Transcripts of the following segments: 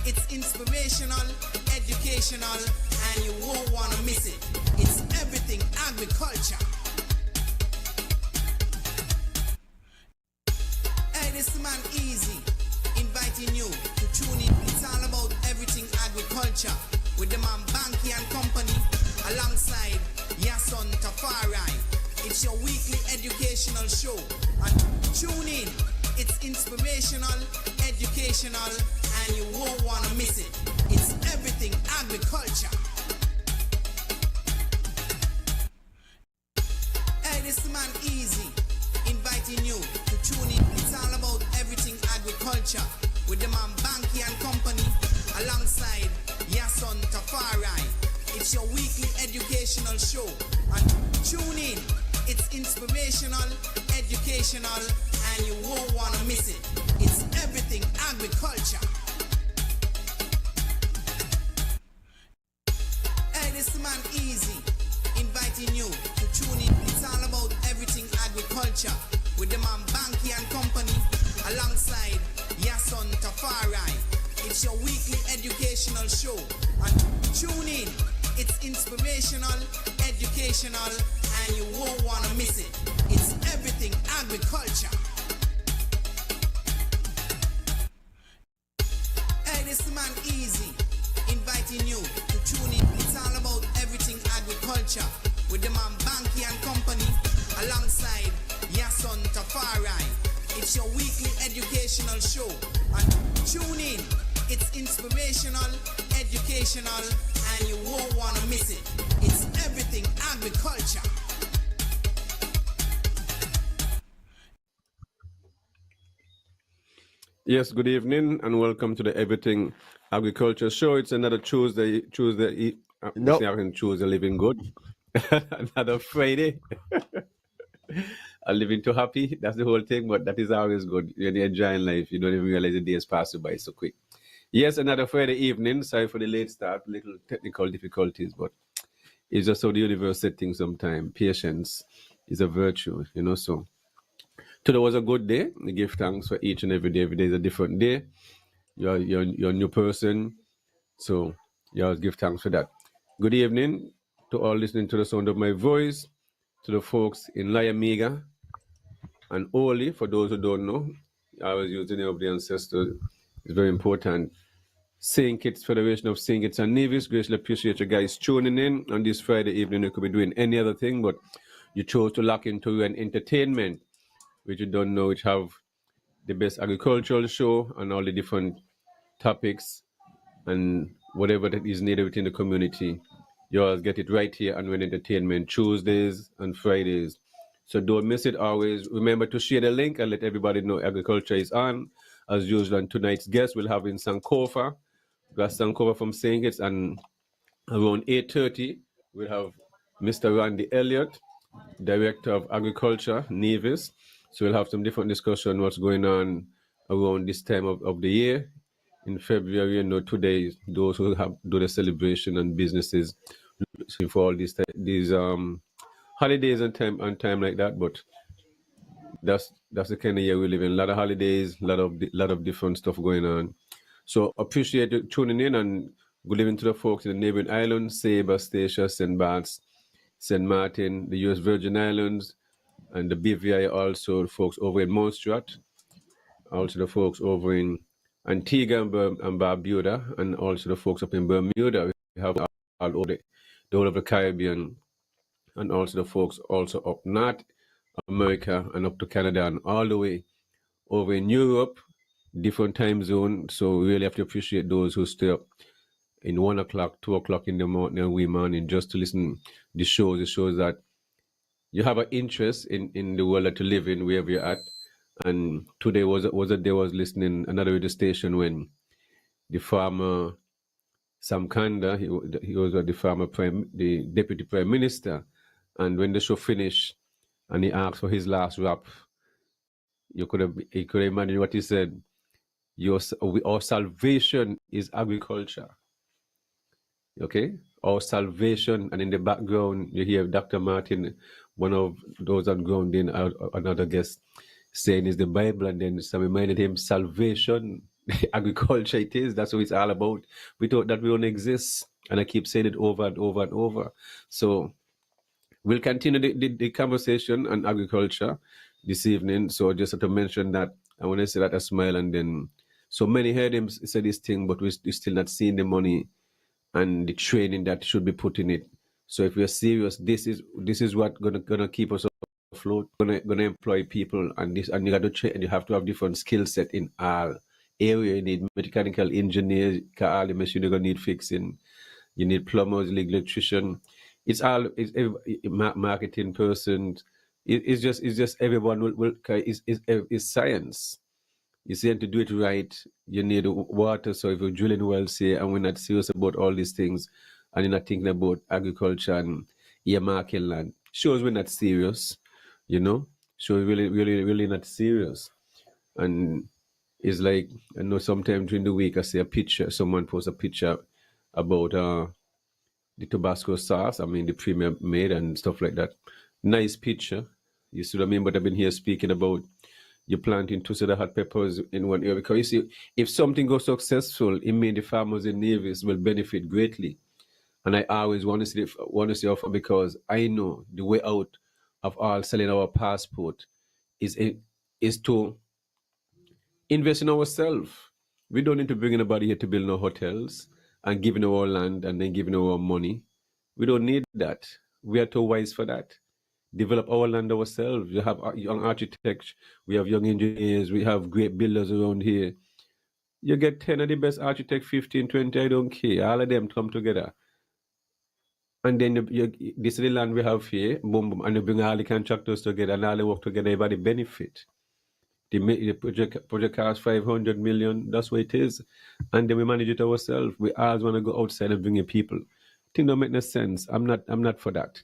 It's inspirational, educational, and you won't want to miss it. It's everything agriculture. Hey, this man Easy, inviting you to tune in. It's all about everything agriculture with the man Banky and Company alongside Yason Tafari. It's your weekly educational show. And tune in. It's inspirational, educational, and you won't want to miss it. It's everything agriculture. Hey, this man Easy, inviting you to tune in. It's all about everything agriculture with the man Banky and Company alongside Yason Tafari. It's your weekly educational show. And tune in. It's inspirational, educational, and you won't want to miss it. It's everything agriculture. Hey, this man Easy, inviting you to tune in. It's all about everything agriculture with the man Banky and Company alongside Yason Tafari. It's your weekly educational show. And tune in. It's inspirational, educational, and you won't want to miss it. It's everything agriculture. Hey, this man Easy, inviting you to tune in. It's all about everything agriculture with the man Banky and Company alongside Yason Tafari. It's your weekly educational show. And tune in. It's inspirational, educational, and you won't want to miss it. It's everything agriculture. Yes, good evening and welcome to the Everything Agriculture Show. It's another Tuesday, living good. Another Friday. I'm living too happy. That's the whole thing, but that is always good. You're enjoying life. You don't even realize the days pass by so quick. Yes, another Friday evening. Sorry for the late start, little technical difficulties, but it's just how the universe set things sometimes. Patience is a virtue, so. Today was a good day. We give thanks for each and every day. Every day is a different day. You're a new person, so you always give thanks for that. Good evening to all listening to the sound of my voice, to the folks in Layamiga and Oli. For those who don't know, I was using the name of the ancestors. It's very important. St. Kitts Federation of St. Kitts and Nevis. Greatly appreciate you guys tuning in on this Friday evening. You could be doing any other thing, but you chose to lock into an entertainment, which you don't know, which have the best agricultural show and all the different topics and whatever that is needed within the community. You always get it right here on When Entertainment, Tuesdays and Fridays. So don't miss it always. Remember to share the link and let everybody know agriculture is on. As usual, and tonight's guest we'll have in Sankofa. We got Sankofa from St. Kitts, and around 8:30 we'll have Mr. Randy Elliott, Director of Agriculture, Nevis. So we'll have some different discussion what's going on around this time of the year. In February, today, those who do the celebration and businesses for all these holidays and time like that. But that's the kind of year we live in. A lot of holidays, a lot of different stuff going on. So appreciate you tuning in, and good evening to the folks in the neighboring islands, Sabre, Statia, St. Bart's, St. Martin, the U.S. Virgin Islands, and the BVI, also the folks over in Montserrat, also the folks over in Antigua and Barbuda, and also the folks up in Bermuda. We have all over the whole of the Caribbean, and also the folks also up North America and up to Canada, and all the way over in Europe, different time zone. So we really have to appreciate those who stay up in 1 o'clock, 2 o'clock in the morning just to listen to the shows. It shows that you have an interest in the world that you live in, wherever you're at. And today was a day I was listening another radio station when the farmer Sam Kanda, he was the deputy prime minister, and when the show finished and he asked for his last rap, he could imagine what he said. Our salvation is agriculture. Okay, our salvation, and in the background you hear Dr. Martin, one of those on grounding, another guest saying is the Bible, and then some reminded him salvation agriculture it is. That's what it's all about. We thought that we don't exist. And I keep saying it over and over and over. So we'll continue the conversation on agriculture this evening. So just to mention that, I want to say that I smile and then, so many heard him say this thing, but we're still not seeing the money and the training that should be put in it. So if we're serious, this is what gonna keep us afloat. Gonna employ people, and this, and you got to train, and you have to have different skill set in our area. You need mechanical engineers, all the machine you're gonna need fixing. You need plumbers, electrician. Marketing person. It's just everyone will is science. You see, and to do it right, you need water. So if you're drilling wells here and we're not serious about all these things, and you're not thinking about agriculture and earmarking land, shows we're not serious, you know. Shows really, really, really not serious. And it's like, I know sometimes during the week I see a picture, someone posts a picture about the Tabasco sauce, I mean the premium made and stuff like that. Nice picture. You see what I mean? But I've been here speaking about you planting two set of hot peppers in one area. Because you see, if something goes successful, it means the farmers in Nevis will benefit greatly. And I always want to see offer, because I know the way out of all selling our passport is to invest in ourselves. We don't need to bring anybody here to build no hotels and giving our land and then giving our money. We don't need that. We are too wise for that. Develop our land ourselves. We have young architects, we have young engineers, we have great builders around here. You get 10 of the best architects, 15, 20, I don't care. All of them come together. And then this is the land we have here, boom, boom, and you bring all the contractors together and all they work together, everybody benefit. The project costs 500 million, that's what it is. And then we manage it ourselves. We always want to go outside and bring in people. Thing don't make no sense. I'm not for that.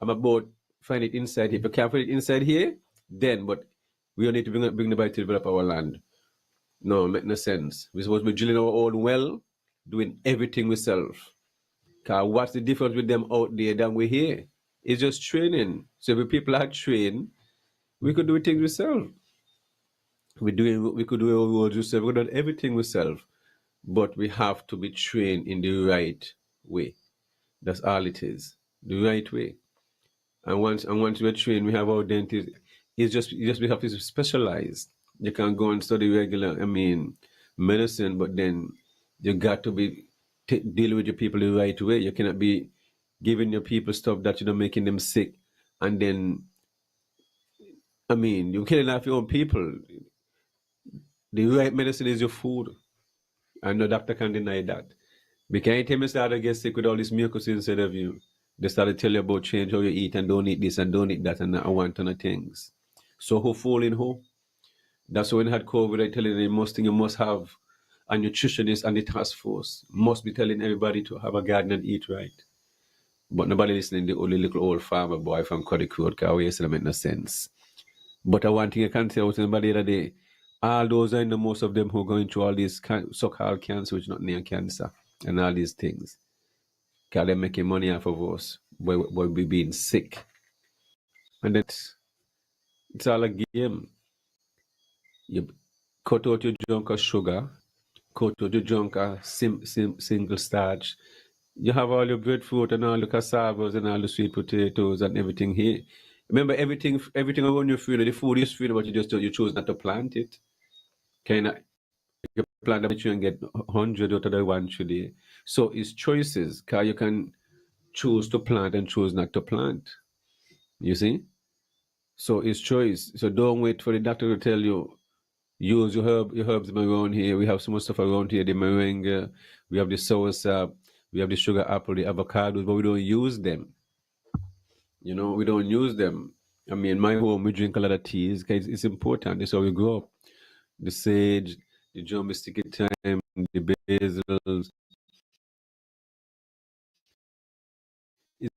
I'm about find it inside here. If you can't find it inside here, then but we don't need to bring the bike to develop our land. No, it make no sense. We're supposed to be drilling our own well, doing everything ourselves. Cause what's the difference with them out there than we here? It's just training. So if people are trained, we could do things ourselves. We could do our roads ourselves. We could do everything ourselves. But we have to be trained in the right way. That's all it is. The right way. And once we're trained, we have our dentist. It's just we have to specialize. You can go and study regular, I mean, medicine, but then you got to be dealing with your people the right way. You cannot be giving your people stuff that you're making them sick, and then, I mean, you're killing off your own people. The right medicine is your food, and no doctor can deny that. Because anytime you start to get sick with all this mucus inside of you, they start to tell you about change how you eat and don't eat this and don't eat that and I want ton of things. So who fooling who? That's why when I had COVID, I tell you the most thing you must have a nutritionist and the task force must be telling everybody to have a garden and eat right. But nobody listening to the only little old farmer boy from Cuddick Road, because we say make no sense. But one thing I can tell somebody the other day, all those I know, most of them who are going through all these so-called cancer, which is not near cancer, and all these things, because they're making money off of us, but we being sick. And it's all a game. You cut out your junk of sugar, cut out your junk of single starch. You have all your breadfruit and all the cassavas and all the sweet potatoes and everything here. Remember, everything around your food, the food is food, but you choose not to plant it. You plant a tree and get 100 out of the one tree. So it's choices, because you can choose to plant and choose not to plant. You see? So it's choice. So don't wait for the doctor to tell you, use your herbs around here. We have so much stuff around here, the moringa, we have the soursop, we have the sugar apple, the avocados, but we don't use them. You know, we don't use them. I mean, in my home, we drink a lot of teas because it's important. That's how we grow up. The sage, the John sticky thyme, the basils. It's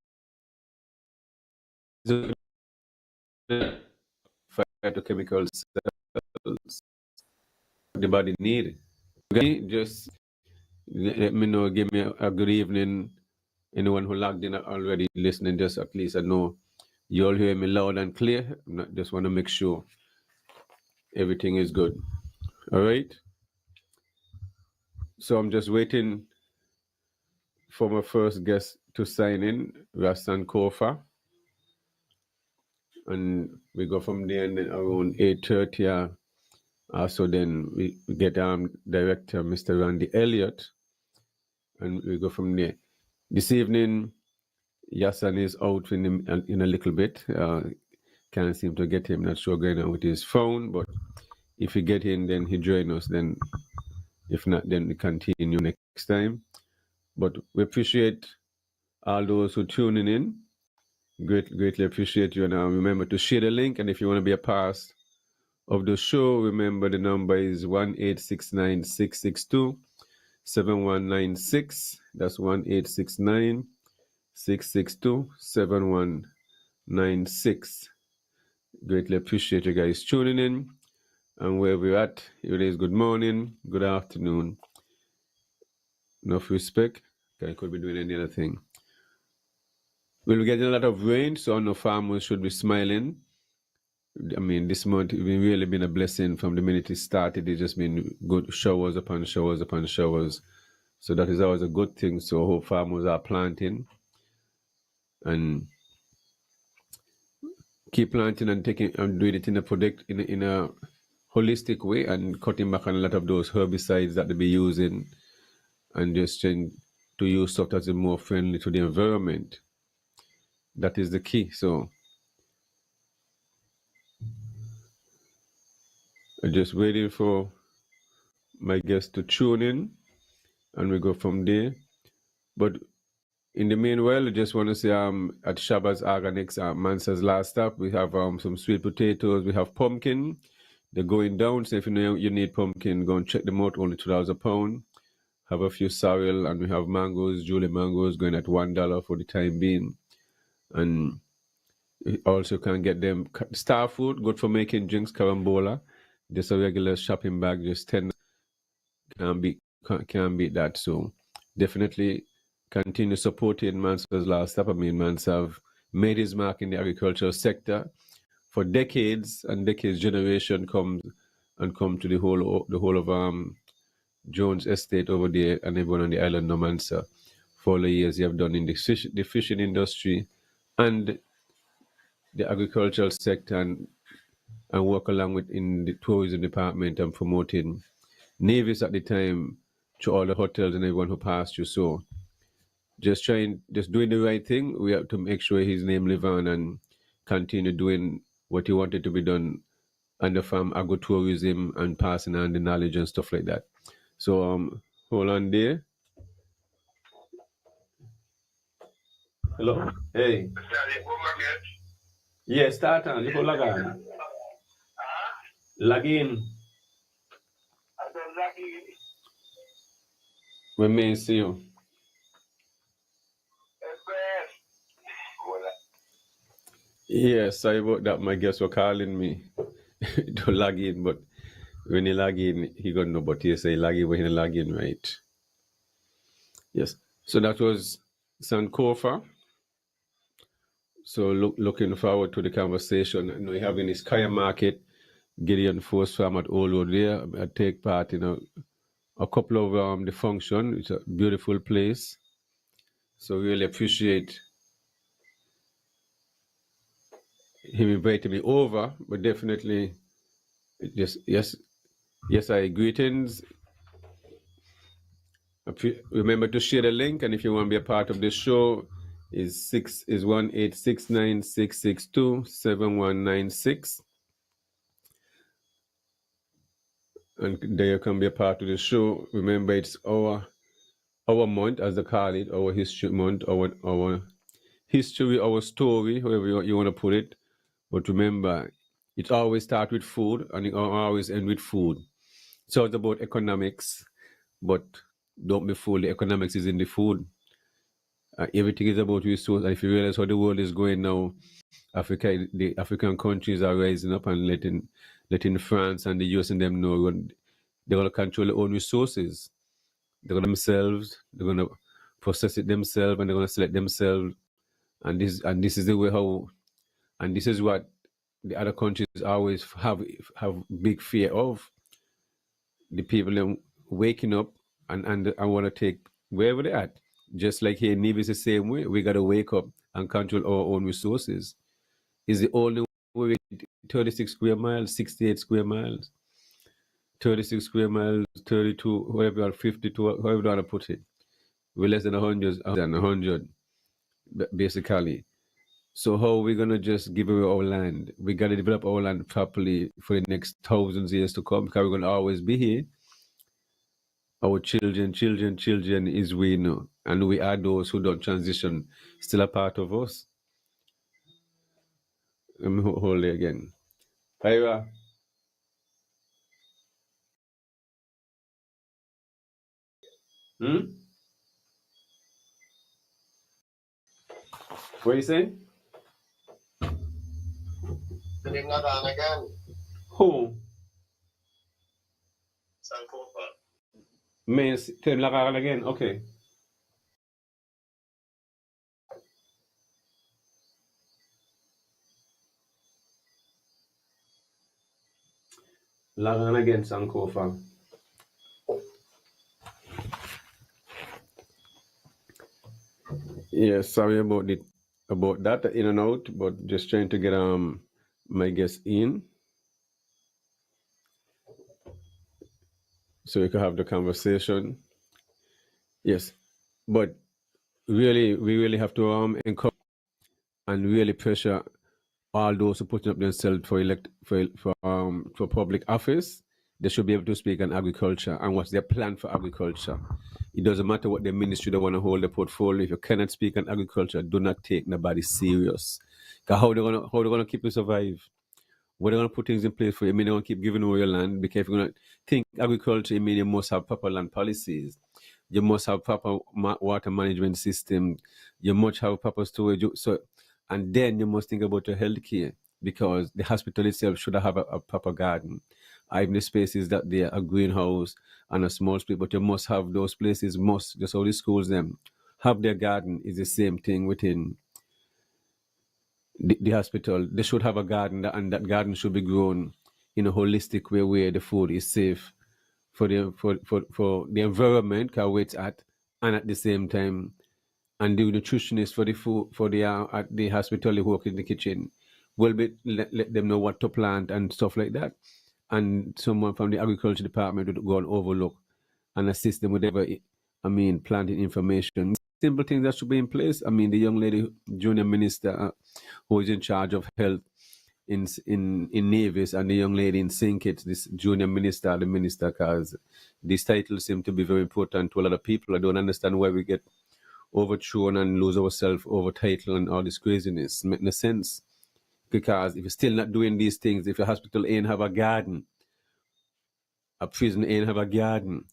phytochemical cells the body need. Okay, just let me know, give me a good evening. Anyone who logged in already listening, just at least I know you all hear me loud and clear. Just want to make sure everything is good. All right. So I'm just waiting for my first guest to sign in, Rastan Kofa. And we go from there, and then around 8:30, so then we get director, Mr. Randy Elliott, and we go from there. This evening, Yasan is out in a little bit. Can't seem to get him. Not sure going on with his phone, but if he get in, then he join us. Then, if not, then we continue next time. But we appreciate all those who tuning in. Greatly appreciate you. And remember to share the link. And if you want to be a part of the show, remember the number is 1-869-662-7196. That's 1-869-662-7196. Greatly appreciate you guys tuning in. And where we're at, it is good morning, good afternoon. Enough respect. I could be doing any other thing. We're getting a lot of rain, so no farmers should be smiling. I mean, this month it's really been a blessing from the minute it started. It's just been good showers upon showers upon showers. So that is always a good thing. So I hope farmers are planting and keep planting and taking and doing it in a holistic way and cutting back on a lot of those herbicides that they be using and just trying to use stuff that's more friendly to the environment. That is the key. So I'm just waiting for my guests to tune in and we go from there. But in the meanwhile, I just want to say at Shabba's Organics, Mansa's last stop, we have some sweet potatoes, we have pumpkin. They're going down, so if you know you need pumpkin, go and check them out, only $2 a pound. Have a few sorrel, and we have mangoes, Julie mangoes, going at $1 for the time being. And you also can get them star food, good for making drinks, carambola. Just a regular shopping bag, just 10. Can't beat that. So definitely continue supporting Mansa's last stop. I mean, Mansa have made his mark in the agricultural sector for decades and decades. Generation come to the whole of Jones Estate over there and everyone on the island of Mansa. For all the years you have done in the fishing industry and the agricultural sector and work along with in the tourism department and promoting Navies at the time to all the hotels and everyone who passed you. So just doing the right thing. We have to make sure his name live on and continue doing what he wanted to be done under farm agro-tourism and passing on the knowledge and stuff like that. So hold on there. Hello? Hey. Yeah, start on. You log on. Log in. We may see you. Yeah, sorry about that. My guests were calling me to log in, but when he log in, he got no, but he say log in when he log in, right? Yes. So that was Sankofa. So looking forward to the conversation. You know, having his Kaya Market, Gideon Force Farm at Old Road there. I take part in a couple of the function. It's a beautiful place. So really appreciate him inviting me over, but definitely just yes, I greetings. Remember to share the link, and if you want to be a part of this show, is 1-869-662-7196, and there you can be a part of the show. Remember, it's our month, as they call it, our history month, our history, our story, however you want to put it. But remember, it always starts with food, and it always ends with food. So it's about economics, but don't be fooled. The economics is in the food. Everything is about resource. And if you realize how the world is going now, the African countries are rising up and letting France and the US and them know they're going to control their own resources. They're going to themselves. They're going to process it themselves, and they're going to select themselves. And this is the way how. And this is what the other countries always have big fear of. The people waking up and I want to take wherever they're at. Just like here in Navy is the same way. We got to wake up and control our own resources. Is the only way. 36 square miles, 68 square miles, 36 square miles, 32, whatever, or 52, however you want to put it. We're less than 100, basically. So how are we gonna just give away our land? We gotta develop our land properly for the next thousands of years to come, because we're gonna always be here. Our children is we know, and we are those who don't transition, still a part of us. Let me hold it again. Ira, hmm? What are you saying? Team na again. Who? Sankofa. Means Tim Lakaran again. Okay. Lakaran again, Sankofa. Yeah, sorry about that, in and out, but just trying to get my guests in so we can have the conversation. Yes, but really, we really have to encourage and really pressure all those who putting up themselves for public office. They should be able to speak on agriculture and what's their plan for agriculture. It doesn't matter what the ministry they want to hold the portfolio. If you cannot speak on agriculture, do not take nobody serious. Because how they gonna keep you survive? What are going to put things in place for you? I mean, they want to keep giving away your land, because if you're going to think agriculture, I mean, you must have proper land policies. You must have proper water management system. You must have proper storage. So, and then you must think about your healthcare, because the hospital itself should have a proper garden. Even the spaces that they are a greenhouse and a small space, but you must have those places. Must just how the schools them have their garden is the same thing within the hospital. They should have a garden, and that garden should be grown in a holistic way where the food is safe for the environment, where it's at, and at the same time, and the nutritionist for the food for the at the hospital, they work in the kitchen, will be let them know what to plant and stuff like that. And someone from the agriculture department would go and overlook and assist them with whatever, I mean, planting information. Simple things that should be in place. I mean, the young lady, junior minister, who is in charge of health in Navis, and the young lady in Sinkit, this junior minister, the minister, because these titles seem to be very important to a lot of people. I don't understand why we get overthrown and lose ourselves over title and all this craziness. Make no sense. Because if you're still not doing these things, if your hospital ain't have a garden, a prison ain't have a garden,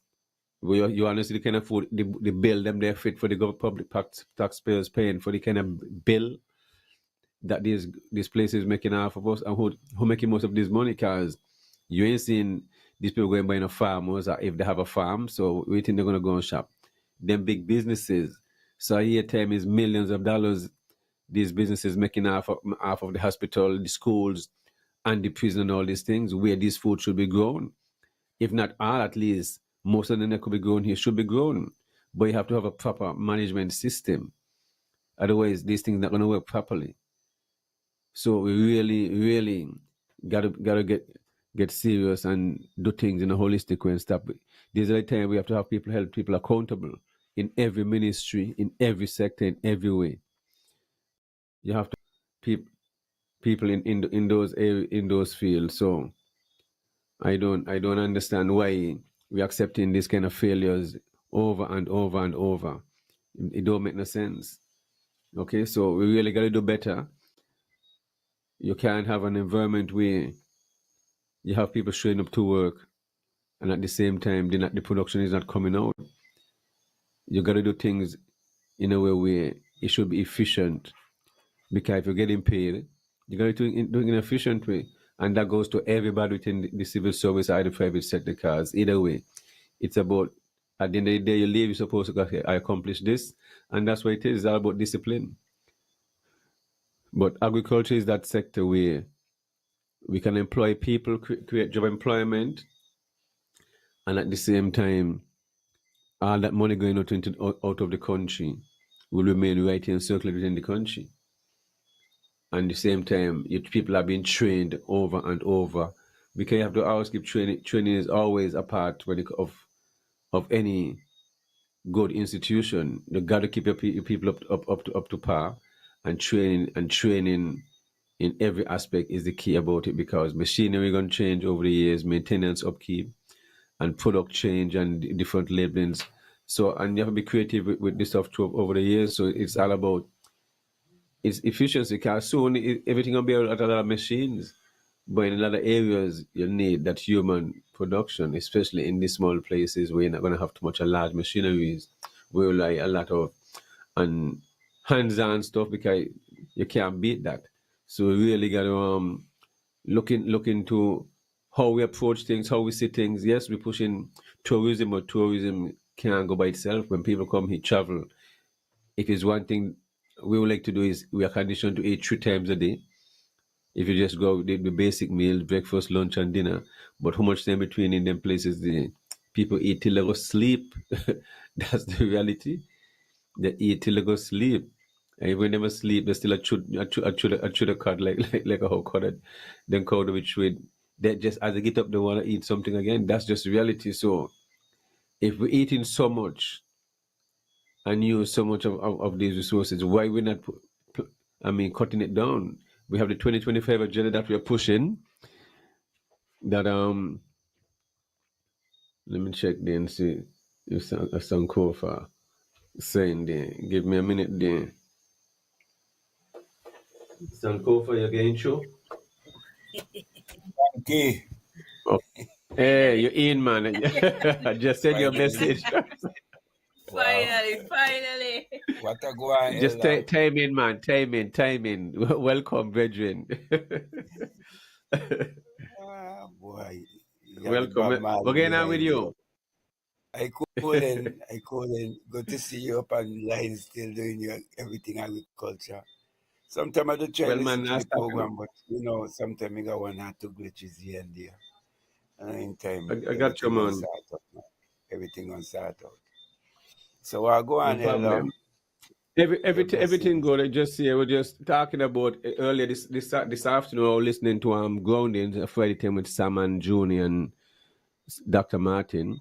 where you honestly can afford the bill them they're fit for the public taxpayers paying for the kind of bill that these places making off of us, and who making most of this money, because you ain't seeing these people going buying a farmers, or if they have a farm, so we think they're gonna go and shop. Them big businesses. So a year time is millions of dollars these businesses making off of the hospital, the schools, and the prison and all these things, where this food should be grown. If not all, at least most of them that could be grown here should be grown. But you have to have a proper management system. Otherwise, these things are not going to work properly. So we really gotta get serious and do things in a holistic way and stop. There's a time we have to have people held people accountable in every ministry, in every sector, in every way. You have to people in those fields. So I don't understand why we're accepting this kind of failures over and over and over. It don't make no sense. Okay, so we really gotta do better. You can't have an environment where you have people showing up to work, and at the same time the production is not coming out. You gotta do things in a way where it should be efficient, because if you're getting paid, you gotta do it in an efficient way. And that goes to everybody within the civil service or the private sector, because either way, it's about, at the end of the day, you leave, you're supposed to go, okay, I accomplished this, and that's what it is. It's all about discipline. But agriculture is that sector where we can employ people, create job employment, and at the same time all that money going out of the country will remain right here circulated within the country. And at the same time, people are being trained over and over. Because you have to always keep training. Training is always a part of any good institution. You got to keep your people up to par, and training in every aspect is the key about it, because machinery going to change over the years, maintenance, upkeep, and product change, and different labelings. So, and you have to be creative with this stuff too over the years. So it's all about its efficiency, because soon everything will be at a lot of machines. But in a lot of areas, you need that human production, especially in these small places where you're not going to have too much of large machineries. We rely a lot of on hands-on stuff, because you can't beat that. So we really got to look into how we approach things, how we see things. Yes, we're pushing tourism, but tourism can't go by itself. When people come here, travel, if it's one thing we would like to do is we are conditioned to eat 3 times a day. If you just go the basic meal, breakfast, lunch, and dinner, but how much time between in them places the people eat till they go sleep? That's the reality. They eat till they go sleep. And when they never sleep, they still a chew the cud like a whole cod. Then called with with. They just as they get up, they want to eat something again. That's just reality. So if we're eating so much and use so much of these resources, why we're not, cutting it down? We have the 2025 agenda that we are pushing. That let me check there and see if some Kofa saying there. Give me a minute there. Sankofa, you getting show? Okay. Oh. Hey, you're in, man. I just sent your message. Finally. What a go on, Just Elder? time in, man. Time in. Welcome, brethren. Boy, you got the Welcome. Bob We're Marley going on with behind you. you. I couldn't. Good to see you up on line still doing your everything agriculture. Sometimes I do try to Well, listen man, to I the start. program, but sometimes I got 1 or 2 glitches here and there. And in time, I got you, everything gonna man. start up now. Everything gonna start out. So I go No on, Elder. problem. Your Everything blessings. good. I just here we're just talking about earlier this afternoon. I was listening to Groundings Friday time with Sam and Juni and Dr. Martin.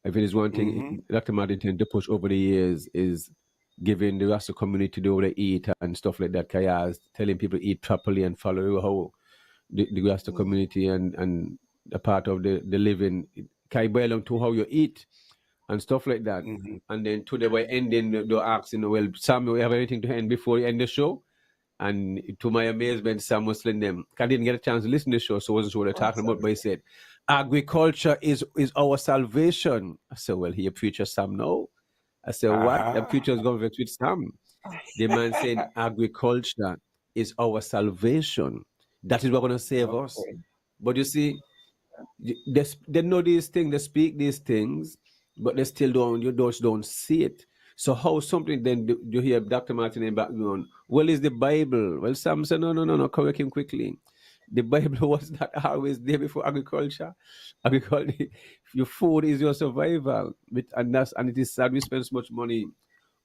I think it's one thing Mm-hmm. Dr. Martin tend to push over the years is giving the rest of the community the way they eat and stuff like that. Kayas telling people to eat properly and follow how the rest of the community and a part of the living can belong to how you eat and stuff like that. Mm-hmm. And then today we're ending the asking, well, Sam, we have anything to end before you end the show? And to my amazement, Sam was telling them, I didn't get a chance to listen to the show, so I wasn't sure what they're talking about, but he said, agriculture is our salvation. I said, well, he a preacher, Sam, no. I said, what? The preacher is going to vex with Sam. The man saying agriculture is our salvation. That is what going to save us. Okay. But you see, they know these things, they speak these things, but they still don't see it. So how something then you hear Dr. Martin in the background? Well, is the Bible? Well, some say no, correct him quickly. The Bible was not always there before agriculture. Agriculture, your food is your survival, and it is sad we spend so much money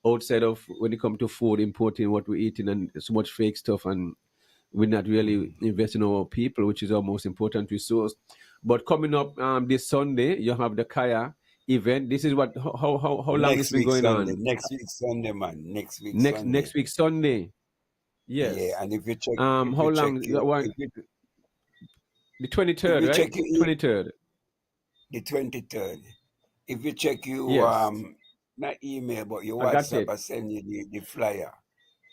outside of when it comes to food, importing what we're eating, and so much fake stuff, and we're not really investing in our people, which is our most important resource. But coming up this Sunday, you have the Kaya event. This is what how long it's Next been week going Sunday. on? Next week Sunday, man. Next week Next Sunday. next week Sunday. Yeah, Yes. and if you check, How long? The 23rd, right? check your 23rd. the 23rd, if you check your Yes, not email but your I got WhatsApp, it. I send you the flyer.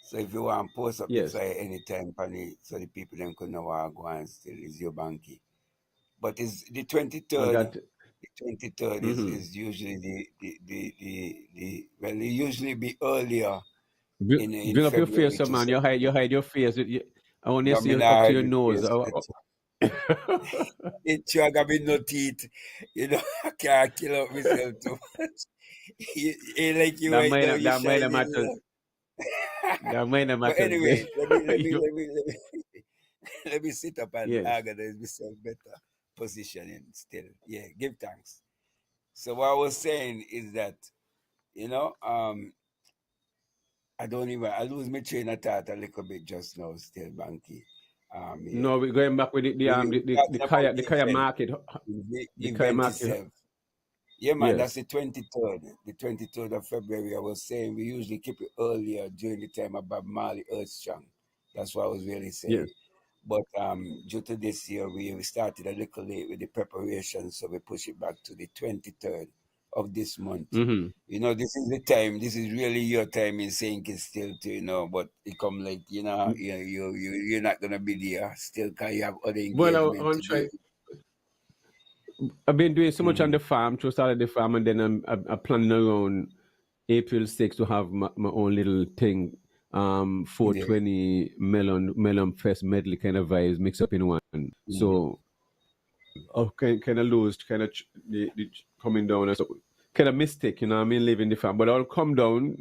So if you want to post up the Yes, flyer anytime, Panny, so the people then could know how go and still is your banky. But it's the I 23rd. got. The 23rd Mm-hmm. is usually the well, it usually be earlier in Bring up your face, February so to man. You September. hide your face. I want to I see mean, you up I to had your the nose. face. It's sure I got me no teeth. I can't kill out myself too much. Ain't like you right now, you That might shining. matter. That might But matter. anyway, let me sit up and Yes. organize myself better positioning still. Yeah, give thanks. So what I was saying is that you know, I don't even, I lose my train of thought a little bit just now, still, Banky. Yeah. No, we're going back with We talking about the the kaya event, market, the the kaya event market. itself. Yeah, man, that's Yes, the 23rd. The 23rd of February. I was saying we usually keep it earlier during the time of Bob Marley Earthstrong. That's what I was really saying. yes. But due to this year, we started a little late with the preparation, so we push it back to the 23rd of this month. Mm-hmm. You know, this is the time. This is really your time in Saint Kitts still, too. You know, but it come like you're not gonna be there still, cause you have other Well, engagement I'm to do. trying. I've been doing so much on Mm-hmm. the farm, to started the farm, and then I'm planning around April 6th to have my own little thing, Yeah. 420 melon fest medley kind of vibes mixed up in one. Mm-hmm. So kind of lose, kind of the coming down, and so kind of mistake, you know what I mean, leaving the farm. But I'll come down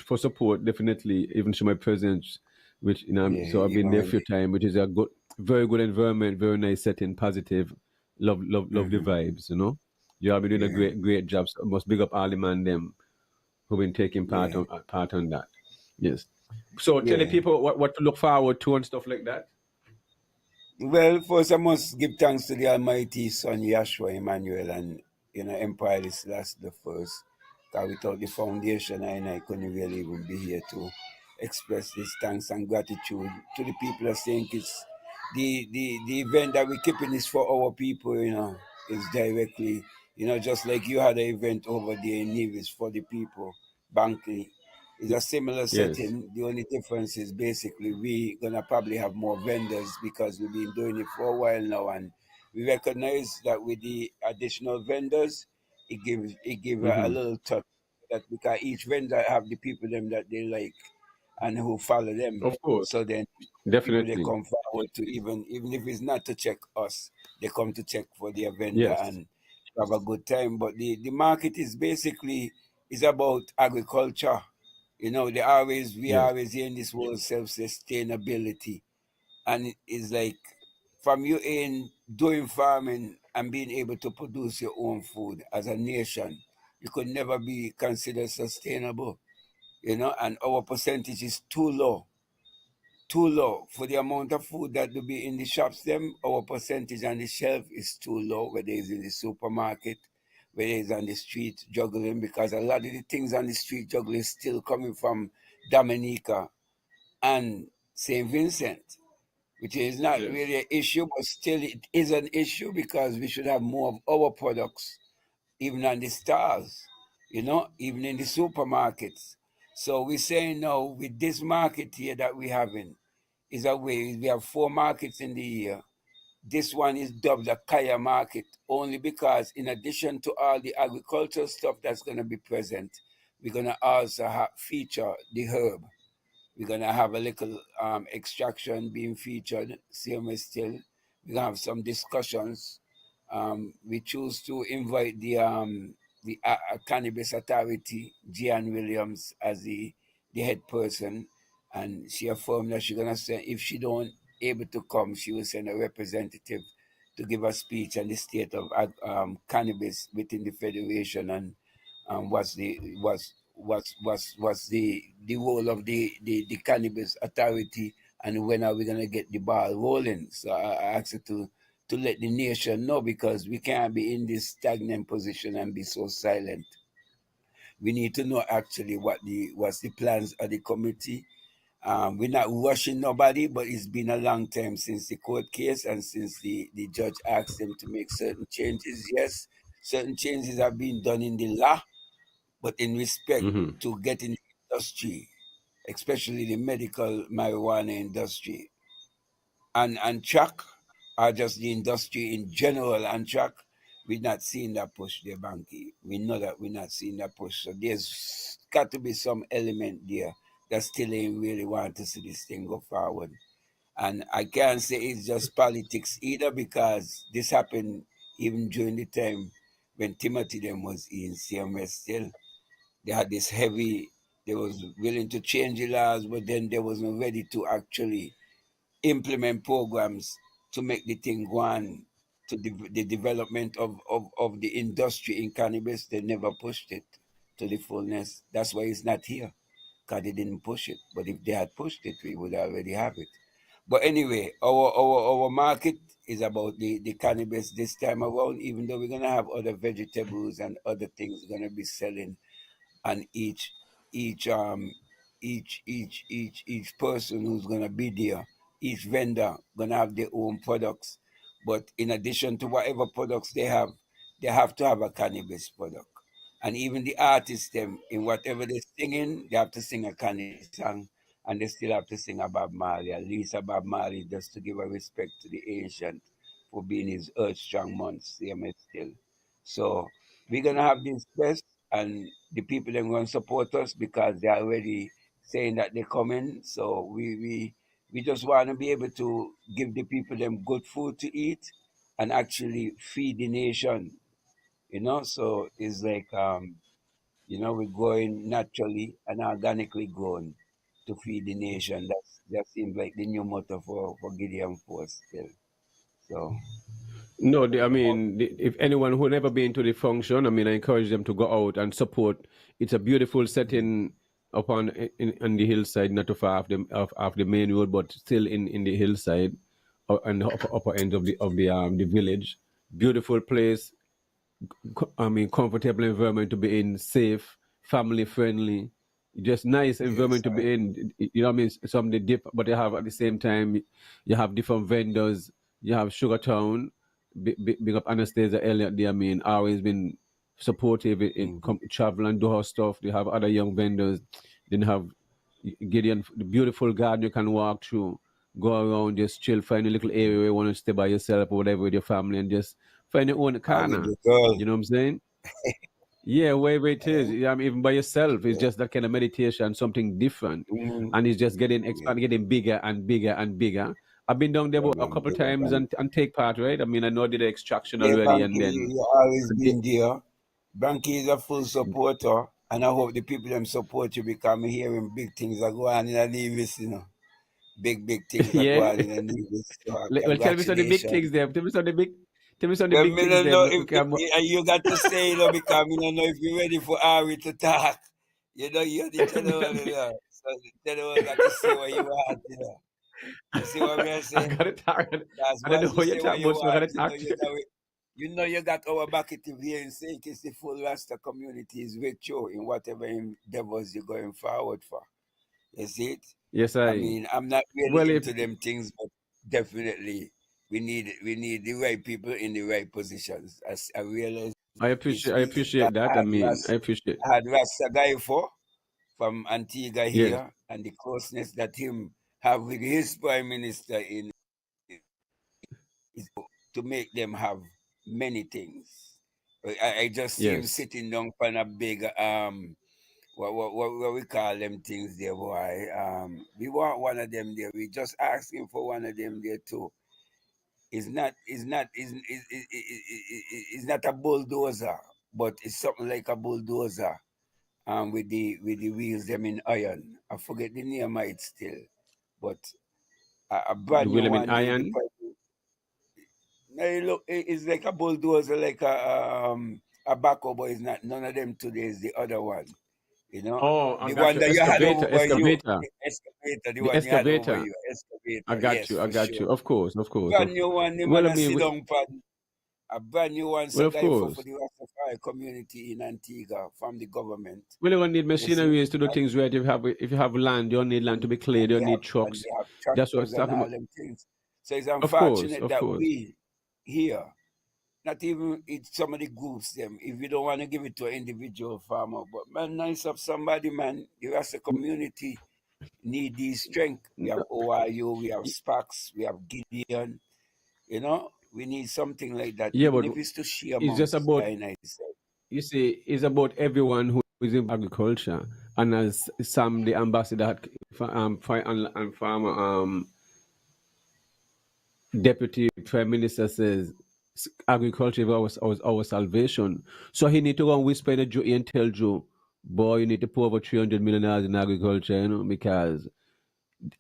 for support, definitely, even show my presence, which, you know, Yeah. so I've been Even there a when. few times, which is a good, very good environment, very nice setting, positive, love the Mm-hmm. vibes, you know. You have been doing a Yeah. great job. So I must big up all the man them who've been taking Yeah. part on that. Yes. So tell the Yeah. people what to look forward to and stuff like that. Well, first I must give thanks to the Almighty Son Yahshua Emmanuel and Empire this last the first. Because without the foundation, I couldn't really even be here to express this thanks and gratitude to the people of Saint Kitts. The event that we're keeping is for our people, is directly, just like you had an event over there in Nevis for the people, Bankley. It's a similar Yes. setting. The only difference is basically we gonna probably have more vendors because we've been doing it for a while now, and we recognize that with the additional vendors, it give a Mm-hmm. little touch that because each vendor have the people them that they like and who follow them. Of course. So then people they Definitely. come forward to even if it's not to check us, they come to check for their vendor Yes. and have a good time. But the market is basically is about agriculture. We Yes. always hear in this word self-sustainability. And it's like from you in doing farming and being able to produce your own food as a nation, you could never be considered sustainable, and our percentage is too low for the amount of food that will be in the shops. Them our percentage on the shelf is too low, whether it's in the supermarket, whether it's on the street juggling, because a lot of the things on the street juggling is still coming from Dominica and St. Vincent, which is not Yes. really an issue, but still it is an issue because we should have more of our products even on the stores, even in the supermarkets. So we're saying now with this market here that we're having, is a way we have 4 markets in the year. This one is dubbed a Kaya market only because in addition to all the agricultural stuff that's going to be present, we're going to also feature the herb. We're gonna have a little extraction being featured, same as still. We're gonna have some discussions. We choose to invite the Cannabis Authority, Gian Williams, as the head person, and she affirmed that she's gonna send if she don't able to come, she will send a representative to give a speech on the state of cannabis within the federation and what's the role of the cannabis authority and when are we gonna get the ball rolling. So I asked her to let the nation know because we can't be in this stagnant position and be so silent. We need to know actually what's the plans of the committee. We're not rushing nobody, but it's been a long time since the court case and since the judge asked them to make certain changes. Yes, certain changes have been done in the law, but in respect Mm-hmm. to getting the industry, especially the medical marijuana industry, and track, or just the industry in general and track, we're not seeing that push there, Banky. We know that we're not seeing that push. So there's got to be some element there that still ain't really want to see this thing go forward. And I can't say it's just politics either because this happened even during the time when Timothy them was in CMS still. They had this heavy, they was willing to change the laws, but then they wasn't ready to actually implement programs to make the thing go on to the development of the industry in cannabis. They never pushed it. to the fullness. That's why it's not here, because they didn't push it. But if they had pushed it, we would already have it. But anyway, our market is about the cannabis this time around, even though we're gonna have other vegetables and other things gonna be selling, and each um each person who's gonna be there, each vendor gonna have their own products. But in addition to whatever products they have to have a cannabis product. And even the artists them in whatever they're singing, they have to sing a cannabis song, and they still have to sing a Bob Marley, at least a Bob Marley, just to give a respect to the ancient for being his earth strong months, CMS still. So we're gonna have this fest, and the people that going to support us because they're already saying that they're coming. So we just want to be able to give the people them good food to eat and actually feed the nation. So it's like we're going naturally and organically grown to feed the nation. That seems like the new motto for Gideon Force still. So No, I mean, if anyone who never been to the function, I mean, I encourage them to go out and support. It's a beautiful setting upon on the hillside, not too far off the main road, but still in the hillside, and the upper end of the village. Beautiful place. I mean, comfortable environment to be in, safe, family friendly, just nice yes, environment to be in. You know what I mean? Some they dip, but you have at the same time, you have different vendors. You have Sugar Town, big up Anastasia Elliott there. I mean, always been supportive in travel and do her stuff. They have other young vendors. Then have Gideon, the beautiful garden you can walk through, go around, just chill, find a little area where you want to stay by yourself or whatever with your family, and just find your own with corner. the girl. You know what I'm saying? Yeah, wherever it is. Yeah, I mean, even by yourself, it's Yeah. just that kind of meditation, something different. And it's just getting Yeah. expanding, getting bigger and bigger and bigger. I've been down there Yeah, about a man. couple Big up times on and take part, right? I mean, I know I did the extraction Yeah, already, Banky, and then you always and the- been there. Banky is a full supporter, and I hope the people them support you because I'm hearing big things are going on in the Nevis. Big things are yeah. going on in the Nevis. So Well, tell me some of the big congratulations. things there. Tell me some of the Well, big me things don't there. know We can, you got to say, because me don't know if you're ready for Ari to talk. You're the general. So the general got to say what you want. You see what I'm I saying? got it. Because I don't know once you how you say what talk you about, so I got want, to talk. you got our back at here in saying it's the full Rasta community is with you in whatever endeavors you're going forward for. You see it? Yes, I I. mean, I'm not really Well, if into them things, but definitely we need the right people in the right positions. As I realize this I week appreciate that that. I mean, I appreciate. I had Rasta Guy for from Antigua Yes. here, and the closeness that him have with his prime minister is to make them have many things. I just see him Yes. sitting down on a big what we call them things there, boy. We want one of them there. We just asking for one of them there too. It's not a bulldozer, but it's something like a bulldozer. With the wheels them in iron. I forget the name of it still, but a The brand new William in one. The Iron. price it's like a bulldozer, like a backhoe, but it's not. None of them today is the other one. Oh, I The got one you. that you had Excavator. over you, Excavator. the excavator, the The one you had over excavator. you, I excavator. got Yes, you. I for got you. sure. Of course. Of course. Brand new one, the Well, man I a mean, sit down pan. A brand new one, well, so of guy for course. the Rastafari community in Antigua from the government. Well, you don't need You see, machineries to do things right. If you have land, you don't need land to be cleared. You don't need and trucks. they have That's what tractors and stuff. all them things. So it's Of course. unfortunate Of that course. we here, not even some of the groups them, if you don't want to give it to an individual farmer, but man, nice of somebody, man. The rest of the community need these strength. We have No, OIU, we have SPACs, we have Gideon. We need something like that, yeah, even but if it's to share it's just amongst about, guy nice. you see, it's about everyone who is in agriculture. And as Sam, the ambassador, and farmer, deputy prime minister says, agriculture is our salvation. So he need to go and whisper in the Joe and tell Joe, boy, you need to pour over $300 million in agriculture, because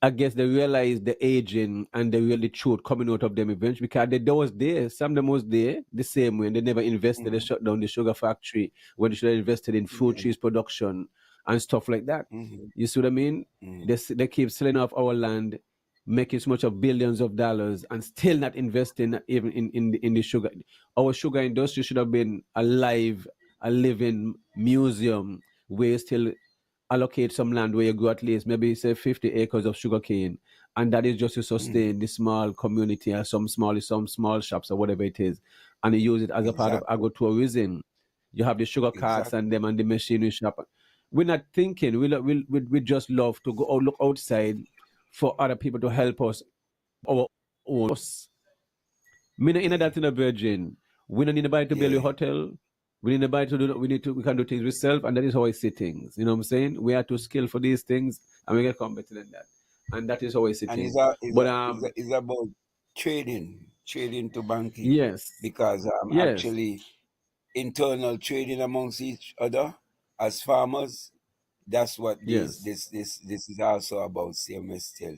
I guess they realized the aging and the truth coming out of them eventually because they was there. Some of them was there the same way. And they never invested. They Mm-hmm. shut down the sugar factory when they should have invested in fruit Yeah. trees production and stuff like that. Mm-hmm. You see what I mean? Mm-hmm. They keep selling off our land, making so much of billions of dollars, and still not investing even in the sugar. Our sugar industry should have been alive, a living museum where you still allocate some land where you grow at least maybe say 50 acres of sugarcane, and that is just to Mm-hmm. sustain the small community or some small shops or whatever it is, and you use it as a part of Exactly. agrotourism. You have the sugar carts and Exactly. them and the machinery shop. We're not thinking. We just love to go out, look outside for other people to help us. Our own. Me not in Yeah. that in a virgin. We don't need anybody to build a Yeah. hotel. We need anybody to do. We can do things ourselves, and that is how I see things. You know what I'm saying? We are too skilled for these things, and we get competent in that, and that is how I see And things. But it's about trading to banking, yes, because yes, actually internal trading amongst each other as farmers. That's what yes, this is also about, CMS still,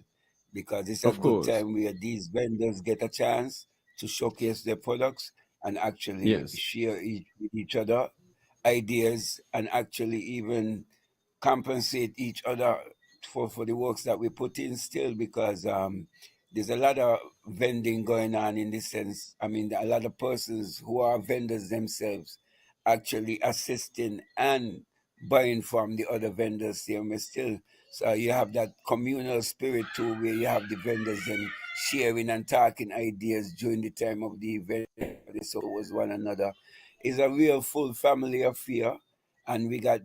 because it's a of good course, time where these vendors get a chance to showcase their products and actually yes, share with each other ideas, and actually even compensate each other for the works that we put in still, because there's a lot of vending going on in this sense. I mean, a lot of persons who are vendors themselves actually assisting and buying from the other vendors here still. So you have that communal spirit too, where you have the vendors and sharing and talking ideas during the time of the event. They support one another. It's a real full family affair, and we got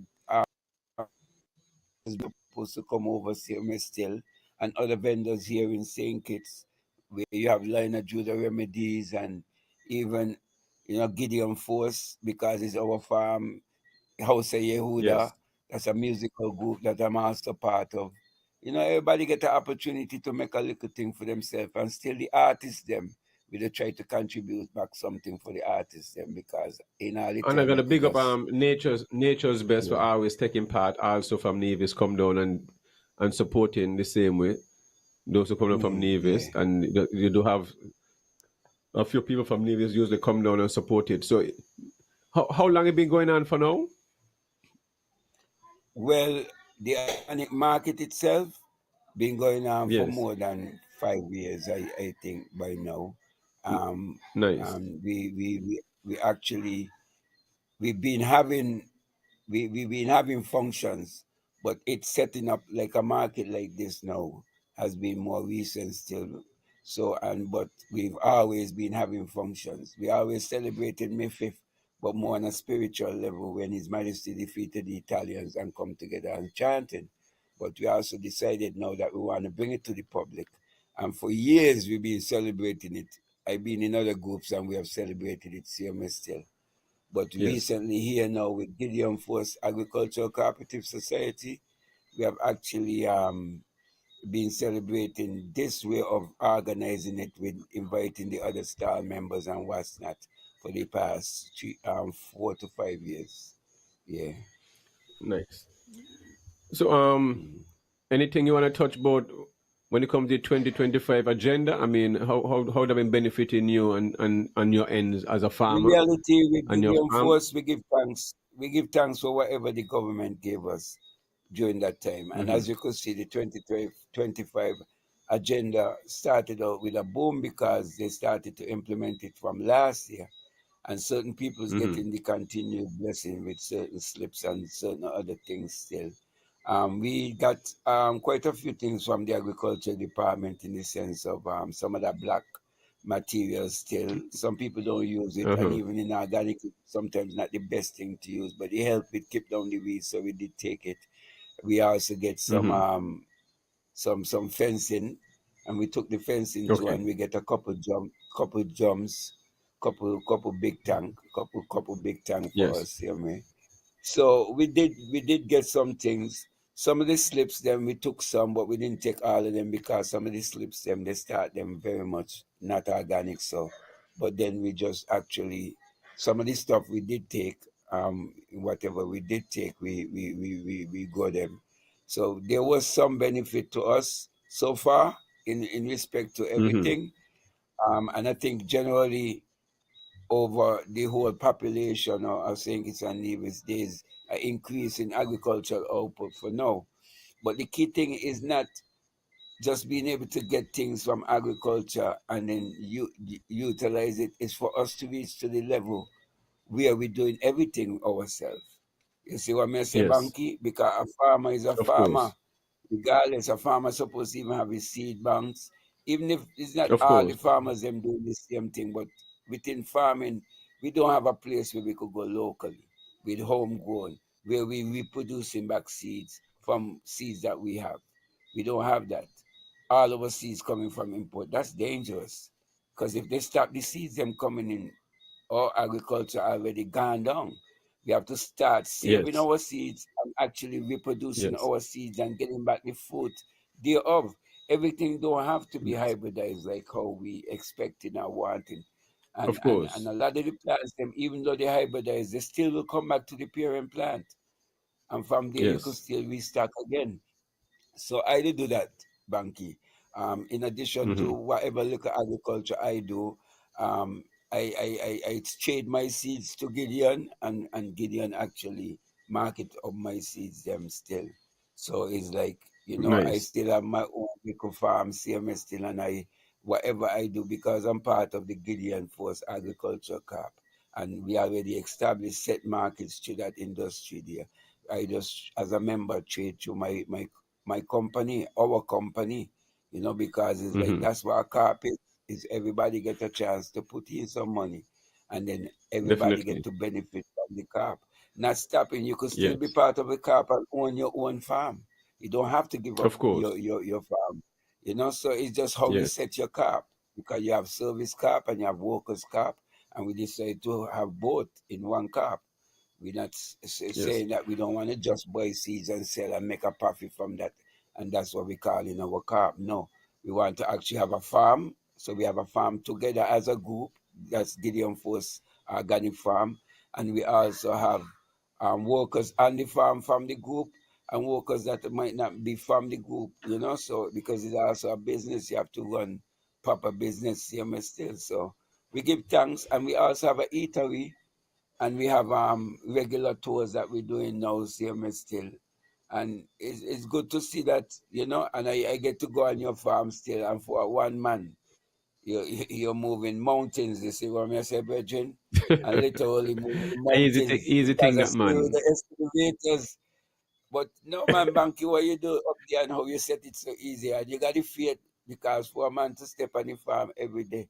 supposed to come over CMS still, and other vendors here in St. Kitts, where you have Lina Judah Remedies, and even Gideon Force, because it's our farm, House of Yehuda. yes. That's a musical group that I'm also part of. Everybody get the opportunity to make a little thing for themselves, and still the artists them. We dey try to contribute back something for the artists them, because in all the And I'm time gonna we could big up just, nature's best for yeah, always taking part also from Nevis come down and supporting the same way. Those who come down from yeah. Nevis, and you do have a few people from Nevis usually come down and support it. So how long it been going on for now? Well, the organic market itself been going on for Yes. more than 5 years, I think by now. N- Um, nice. we actually we've been having we've been having functions, but it's setting up like a market like this now has been more recent still. So, but we've always been having functions. We always celebrated May 5th, but more on a spiritual level, when His Majesty defeated the Italians and come together and chanting. But we also decided now that we want to bring it to the public. And for years we've been celebrating it. I've been in other groups and we have celebrated it, CMS still. But Yes. recently here now with Gideon Force Agricultural Cooperative Society, we have actually been celebrating this way of organizing it, with inviting the other star members and what's not, for the past 4 to 5 years. Yeah. Nice. So Mhm. anything you want to touch about when it comes to 2025 agenda? I mean, how that been benefiting you and your ends as a In farmer reality, with and your Gideon farm? Force, we give thanks. We give thanks for whatever the government gave us during that time. And Mm-hmm. as you could see, the 2025 agenda started out with a boom, because they started to implement it from last year. And certain people's Mm-hmm. getting the continued blessing with certain slips and certain other things still. We got quite a few things from the agriculture department, in the sense of some of that black materials still. Some people don't use it, and Uh-huh. even in organic, it's sometimes not the best thing to use, but it helped it keep down the weeds, so we did take it. We also get some Mm-hmm. some fencing, and we took the fencing too, Okay. and we get a couple drums, couple big tank for Yes. us, you know. So we did get some things. Some of the slips them we took some, but we didn't take all of them, because some of the slips them, they start them very much not organic. So, but then we just actually, some of the stuff we did take, whatever we did take, we got them. So there was some benefit to us. so far in respect to everything. And I think generally over the whole population, or I think it's an Nevis, there's an increase in agricultural output for now. But the key thing is not just being able to get things from agriculture and then utilize it. It's for us to reach to the level where we're doing everything ourselves. You see what I say, Yes, Banky? Because a farmer is a of farmer. course, Regardless, a farmer supposed to even have his seed banks. Even if it's not of all the course. farmers them doing the same thing, but within farming, we don't have a place where we could go locally with homegrown, where we reproducing back seeds from seeds that we have. We don't have that. All of our seeds coming from import. That's dangerous. Because if they stop the seeds them coming in, our agriculture already gone down. We have to start saving Yes, our seeds and actually reproducing yes, our seeds and getting back the fruit thereof. Everything don't have to be yes, hybridized like how we expecting or wanting. And of and and course. a lot of the plants, them, even though they hybridize, they still will come back to the parent plant. And from there you could Yes. still restart again. So I did do that, Banky. In addition to whatever little agriculture I do, um, I trade my seeds to Gideon, and Gideon actually market up my seeds them still. So it's like, I Nice. still have my own little farm, CMS still, and whatever I do, because I'm part of the Gideon Force Agriculture Corp. And we already established set markets to that industry there. I just, as a member, trade to my company, our company, because it's like Hmm. that's what a carpet is. Everybody get a chance to put in some money, and then everybody get Definitely. to benefit from the carp. Not stopping, you could still be Yes. part of the carp and own your own farm. You don't have to give up Of your course. your farm, so it's just how you Yes. set your carp, because you have service carp and you have workers carp, and we decide to have both in one carp. We're not Yes. saying that we don't want to just buy seeds and sell and make a profit from that. And that's what we call in our carp. No, we want to actually have a farm. So we have a farm together as a group. That's Gideon Force Organic Farm. And we also have workers on the farm from the group, and workers that might not be from the group, So because it's also a business, you have to run proper business, still. So we give thanks. And we also have an eatery, and we have regular tours that we're doing now, CMS still. And it's good to see that, and I get to go on your farm still. And for one man, you're moving mountains, you see what I say, Brethren? And literally moving mountains, Easy because thing I that see with man. the excavators. But no, man, Banky, what you do up there and how you set it so easy. And you got the faith, because for a man to step on the farm every day,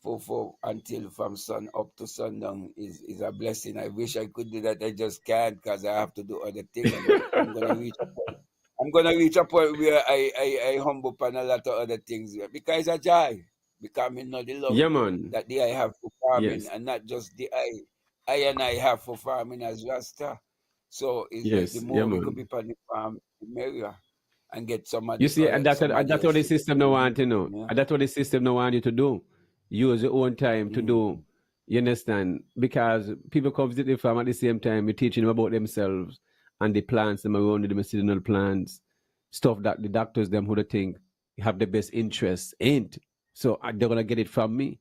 for until from sun up to sundown is a blessing. I wish I could do that. I just can't, because I have to do other things. But I'm gonna reach a point where I humble upon a lot of other things, because I joy. Because I know the love Yeah, man. that the I have for farming, Yes. and not just the I and I have for farming as Rasta. So it's like the Yes. Yeah, more we could man. be on the farm, the merrier, and get some of You the see, and somebody that's what else the to get system no want to know. yeah. And that's what the system no want you to do. Use your own time to do. Mm. You understand? Because people come visit the farm at the same time. We're teaching them about themselves and the plants, them around the medicinal plants, stuff that the doctors them who they think have the best interest ain't. So they're gonna get it from me.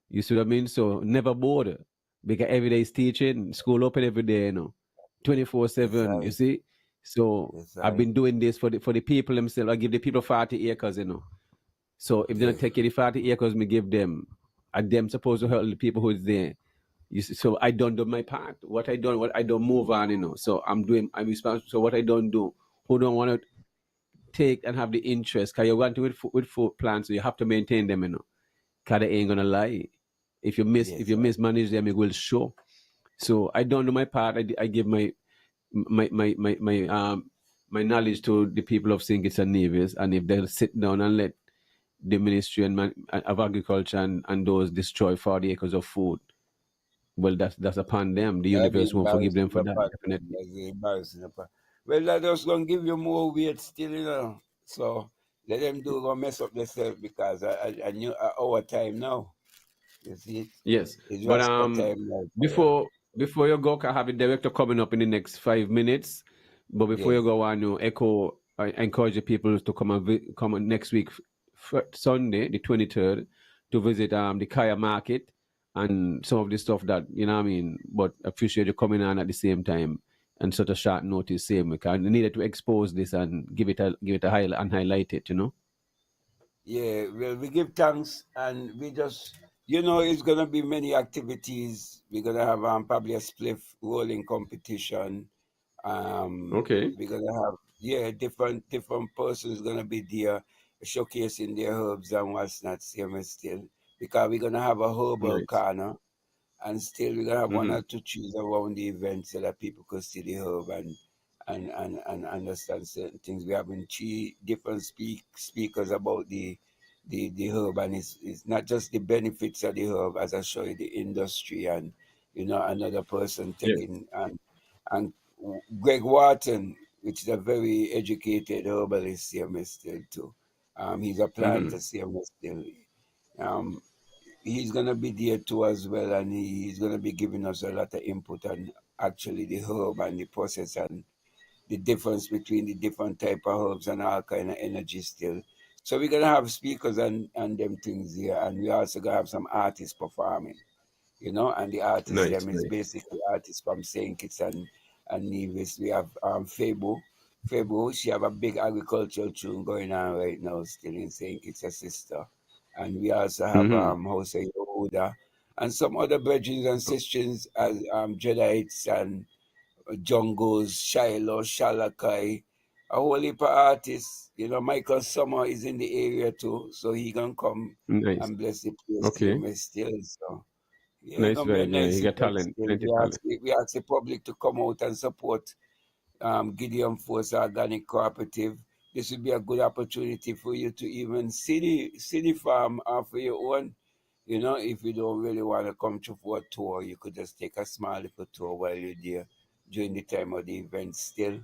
You see what I mean? So never bother. Because every day is teaching, school open every day, 24/7. You Yes, see? So yes, I've been doing this for the people themselves. I give the people 40 acres. So if they don't yes, take the 40 acres, me give them, and them supposed to help the people who's there. You see, so I don't do my part. What I don't move on. So I'm responsible. So what I don't do, who don't want to take and have the interest, because you want to with food plants, so you have to maintain them. Because they ain't gonna lie. If yes, you mismanage them, it will show. So I don't do my part. I give my knowledge to the people of St. Kitts and Nevis, and if they'll sit down and let the Ministry of Agriculture and those destroy 40 acres of food, well, that's upon them. The that'd be universe won't forgive them embarrassing for that, upon definitely. that'd be embarrassing upon. Well, that just gonna give you more weight still, So let them do go mess up themselves, because I knew our time now. You see it? Yes, It's but just our time now. before you go, I have a director coming up in the next 5 minutes. But before Yes. you go, I know Echo. I encourage the people to come on next week, Sunday, the 23rd, to visit the Kaya market and some of the stuff that, you know what I mean, but appreciate you coming on at the same time and sort of short notice same week. I needed to expose this and give it a highlight and highlight it, you know. Yeah, well, we give thanks, and we just, it's gonna be many activities. We're gonna have probably a spliff rolling competition. Okay. We're gonna have, different persons gonna be there showcasing their herbs and what's not, same as still, because we're gonna have a herbal Nice. corner, and still we're gonna have one Mm-hmm. or two trees around the event so that people could see the herb and understand certain things. We're having three different speakers about the herb, and it's not just the benefits of the herb, as I show you the industry, and another person Yes. taking and Greg Wharton, which is a very educated herbalist here, still too. He's a Mm-hmm. planter here, still. Um, he's gonna be there too as well, and he's gonna be giving us a lot of input on actually the herb and the process and the difference between the different type of herbs and all kind of energy still. So we're gonna have speakers and them things here, and we also gonna have some artists performing, and the artists Nice, them is nice. basically artists from Saint Kitts and Nevis. We have Fabo. Fabo, she have a big agricultural tune going on right now still in Saint Kitts, her sister. And we also have Mm-hmm. Jose Yehuda and some other brethren and sisters as Jedites and Jungles, Shiloh, Shalakai, a whole heap of artists. Michael Summer is in the area too, so he gonna come Nice. and bless the place Okay. here still. So yeah, it's Nice gonna be a vibe. Yeah, nice you got event talent, still. plenty talent. We ask the public to come out and support Gideon Force Organic Cooperative. This would be a good opportunity for you to even see the farm for your own. If you don't really want to come to for a tour, you could just take a small little tour while you're there during the time of the event still.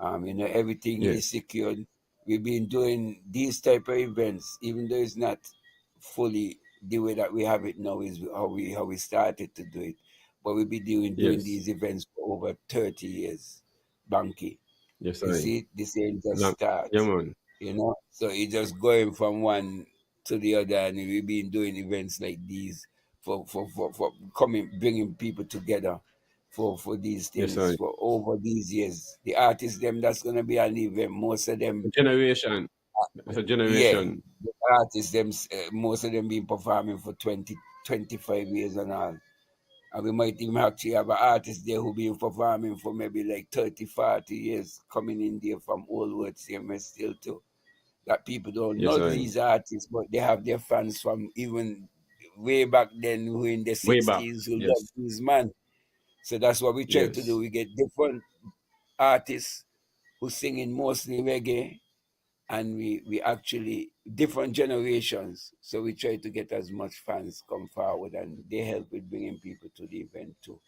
Everything is Yes. secured. We've been doing these type of events, even though it's not fully the way that we have it now is how we started to do it. But we've been doing Yes. these events for over 30 years, Banky. Yes, You I. see, this ain't just Long, start, yeah, man. So it's just going from one to the other, and we've been doing events like these for coming, bringing people together for these Yes, things I. for over these years. The artists, them that's gonna be an event, most of them, Generation. It's a yeah, generation. the artists, them, most of them been performing for 20, 25 years and all. And we might even actually have an artist there who been performing for maybe like 30, 40 years, coming in there from old world CMS still too. That people don't Yes, know I. these artists, but they have their fans from even way back then, who in the Way back. 60s, who love Yes. these man. So that's what we try to do. Yes. We get different artists who sing in mostly reggae, and we actually different generations. So we try to get as much fans come forward, and they help with bringing people to the event too.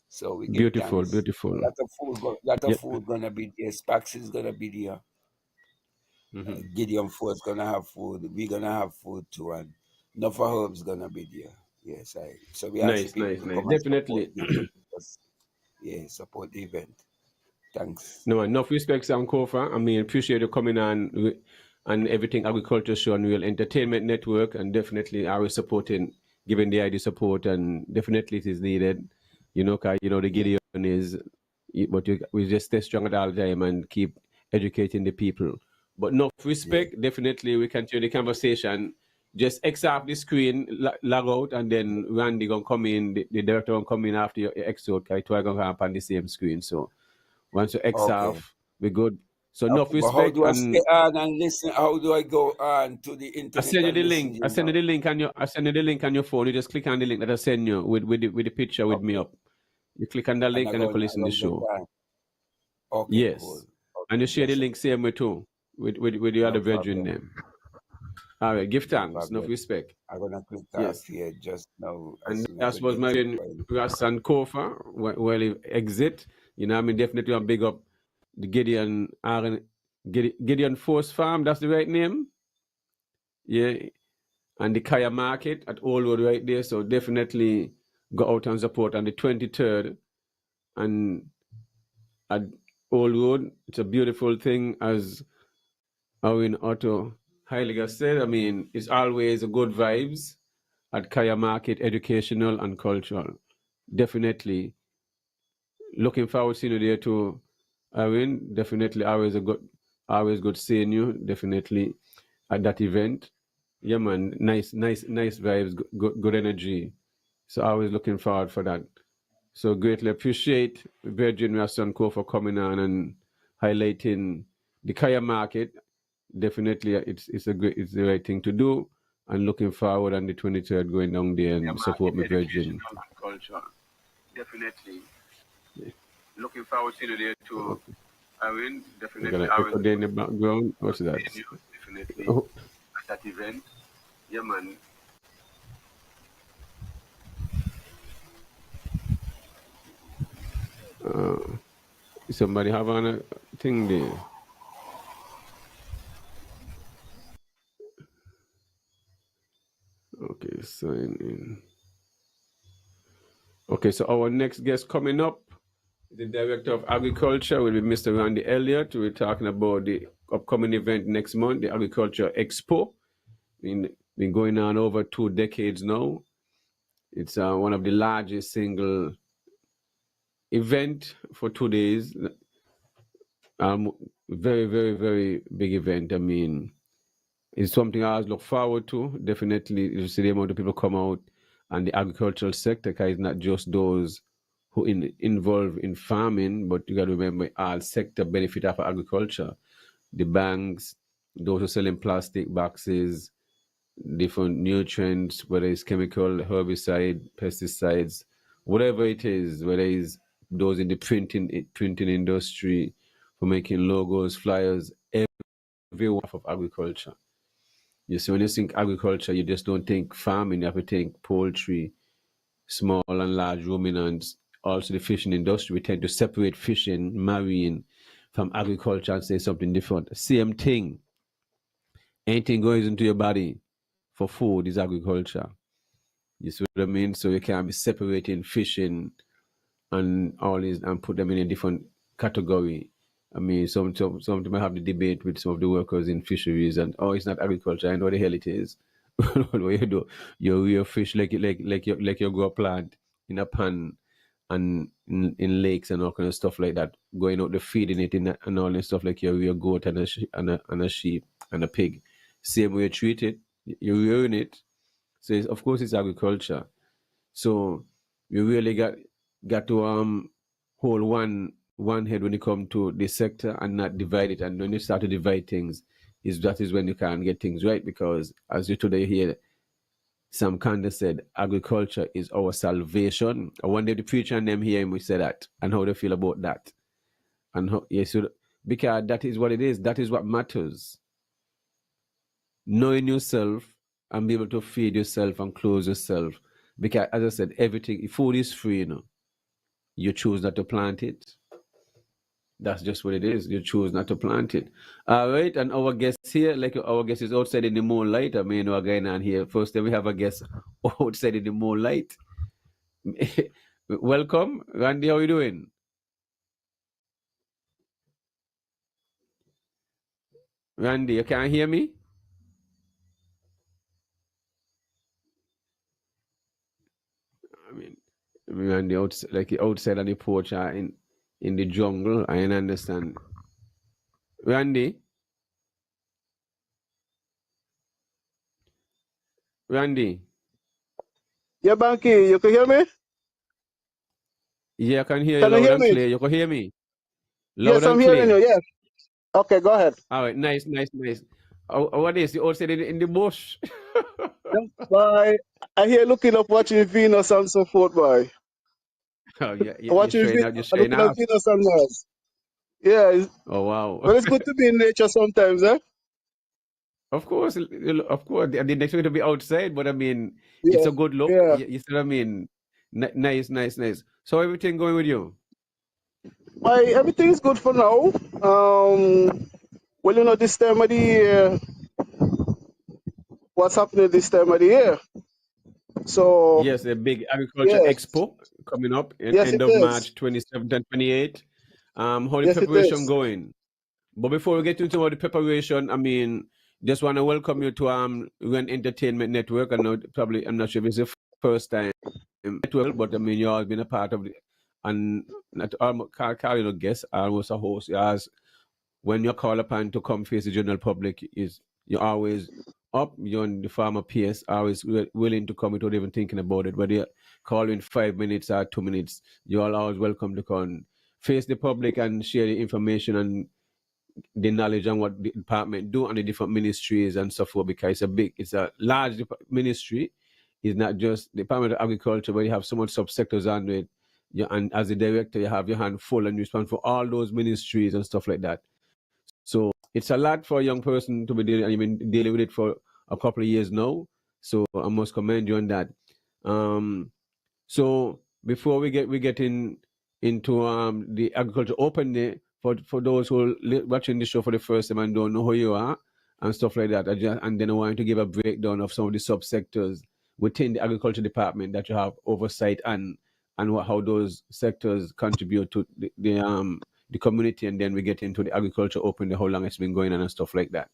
So we give Beautiful, thanks. beautiful. A lot of food, lot of Yeah. food gonna be there. Spax is gonna be there. Mm-hmm. Gideon Ford's gonna have food. We're gonna have food too, and enough herbs gonna be there. Yes, I. So we ask the Nice, people nice, to nice. come and support Definitely. the event. Yeah, support the event. Thanks. No, enough respect, Sam Kofa. I mean, appreciate you coming on and everything agriculture show and real entertainment network, and definitely I was supporting, giving the ID support, and definitely it is needed. Cause the Yeah, Gideon is, but we just stay strong at all the time and keep educating the people. But enough yeah. respect, definitely we continue the conversation. Just X off the screen, log out, and then Randy gonna come in, the director gonna come in after your X out, cause we're gonna have on the same screen. So once you X Okay. off, we good. So enough Okay. But how respect, do I stay and on and listen? How do I go on to the I internet send you and the listen link. to I you send now? you the link on your. I send you the link on your phone. You just click on the link that I send you with the picture with me Okay. up. You click on the And link and you can I listen to the go get show. that. Okay, cool. Yes, and you Okay, share the bless up. link same way too with the No other brethren problem. them. All right, give No thanks, enough problem. respect. I'm gonna click off Yes, here just now as and soon as that I was get my some friend time. Ras and Kofa. While he exit, I mean definitely I'm big up the Gideon Gideon Force Farm. That's the right name. Yeah, and the Kaya Market at Old Road right there. So definitely go out and support on the 23rd. And Old Road. It's a beautiful thing, as Owen Otto Heiliger said. I mean, it's always a good vibes at Kaya Market, educational and cultural. Definitely. Looking forward to seeing you there too, Owen. Definitely always good seeing you, definitely, at that event. Yeah, man. Nice vibes, good energy. So always looking forward for that. So greatly appreciate Virgin Raston Co for coming on and highlighting the Kaya market. Definitely, it's the right thing to do. And looking forward on the 23rd going down there and support my Virgin. Culture. Definitely. Yeah. Looking forward to you there too. Okay. I mean, definitely. I got in the background. What's that? Definitely. Oh. At that event. Yeah, man. Somebody have a thing there. Okay, sign in. Okay, so our next guest coming up, the Director of Agriculture, will be Mr. Randy Elliott. We're talking about the upcoming event next month, the Agriculture Expo. Been going on over 2 decades now. It's one of the largest single event for 2 days. Very, very, very big event. I mean, it's something I always look forward to. Definitely, you see the amount of people come out, and the agricultural sector, because it's not just those who involved in farming, but you got to remember all sector benefit of agriculture. The banks, those who selling plastic boxes, different nutrients, whether it's chemical, herbicide, pesticides, whatever it is, whether it's those in the printing industry for making logos, flyers, every one of agriculture. You see, when you think agriculture, you just don't think farming. You have to think poultry, small and large ruminants. Also, the fishing industry. We tend to separate fishing, marine, from agriculture and say something different. Same thing. Anything goes into your body for food is agriculture. You see what I mean? So you can't be separating fishing and all these and put them in a different category. I mean, sometimes I have the debate with some of the workers in fisheries, and it's not agriculture. I know what the hell it is. What you do, you rear fish like you grow a plant in a pan and in lakes and all kind of stuff like that. Going out the feeding it and all this stuff like you rear goat and a sheep and a pig. Same way you treat it, you ruin it. So of course it's agriculture. So you really got to hold one head when it comes to the sector and not divide it. And when you start to divide things, that is when you can't get things right, because as you today hear Sam Kanda said, agriculture is our salvation. I wonder if the preacher and them hear him we say that and how they feel about that. And how, because that is what it is. That is what matters. Knowing yourself and be able to feed yourself and clothe yourself. Because as I said, everything, food is free, You choose not to plant it. That's just what it is. You choose not to plant it. All right. And our guest here, like our guest is outside in the moonlight. I mean, we're going on here. First, then we have a guest outside in the moonlight. Welcome. Randy, how are you doing? Randy, you can't hear me? I mean, Randy, outside on the porch or in the jungle. I don't understand. Randy? Randy? Yeah, Banky, you can hear me? Yeah, I can hear you Can you loud hear and me? clear. You can hear me? Yes, Loud I'm and hearing clear. you. Yes. Okay, go ahead. All right, nice. What is you outside in the bush? Bye. I hear looking up watching Venus and so forth, boy. Oh, yeah, you're Watching showing Venus, out. You're showing looking at off. Venus and Mars. Yeah. Oh wow. Well, it's good to be in nature sometimes, eh? Of course. I didn't expect to be outside, but I mean, it's Yeah. a good look. Yeah. You see what I mean? Nice. So everything going with you? Why, everything's good for now. Well, this time of the year, what's happening this time of the year? So, Yes, a big agriculture yes. expo coming up in Yes, end it of is. March 27th and 28th. how the Yes, it preparation is. going? But before we get into all the preparation, I mean, just want to welcome you to Run Entertainment Network. I know probably I'm not sure if it's your first time network, but I mean you all been a part of the and not call you know guest, almost a host. As when you're called upon to come face the general public, is you're always up. You're on the farmer PS, always willing to come without even thinking about it. Whether you call in 5 minutes or 2 minutes, you're all always welcome to come face the public and share the information and the knowledge on what the department do and the different ministries and so forth, because it's a large ministry. It's not just the Department of Agriculture, but you have so much subsectors under it. And as a director, you have your hand full and you respond for all those ministries and stuff like that. So it's a lot for a young person to be dealing, and you've been dealing with it for a couple of years now. So I must commend you on that. So before we get into the agriculture open day, for those who are watching the show for the first time and don't know who you are and stuff like that, and then I want to give a breakdown of some of the subsectors within the agriculture department that you have oversight and how those sectors contribute to the community, and then we get into the agriculture open day, how long it's been going on and stuff like that.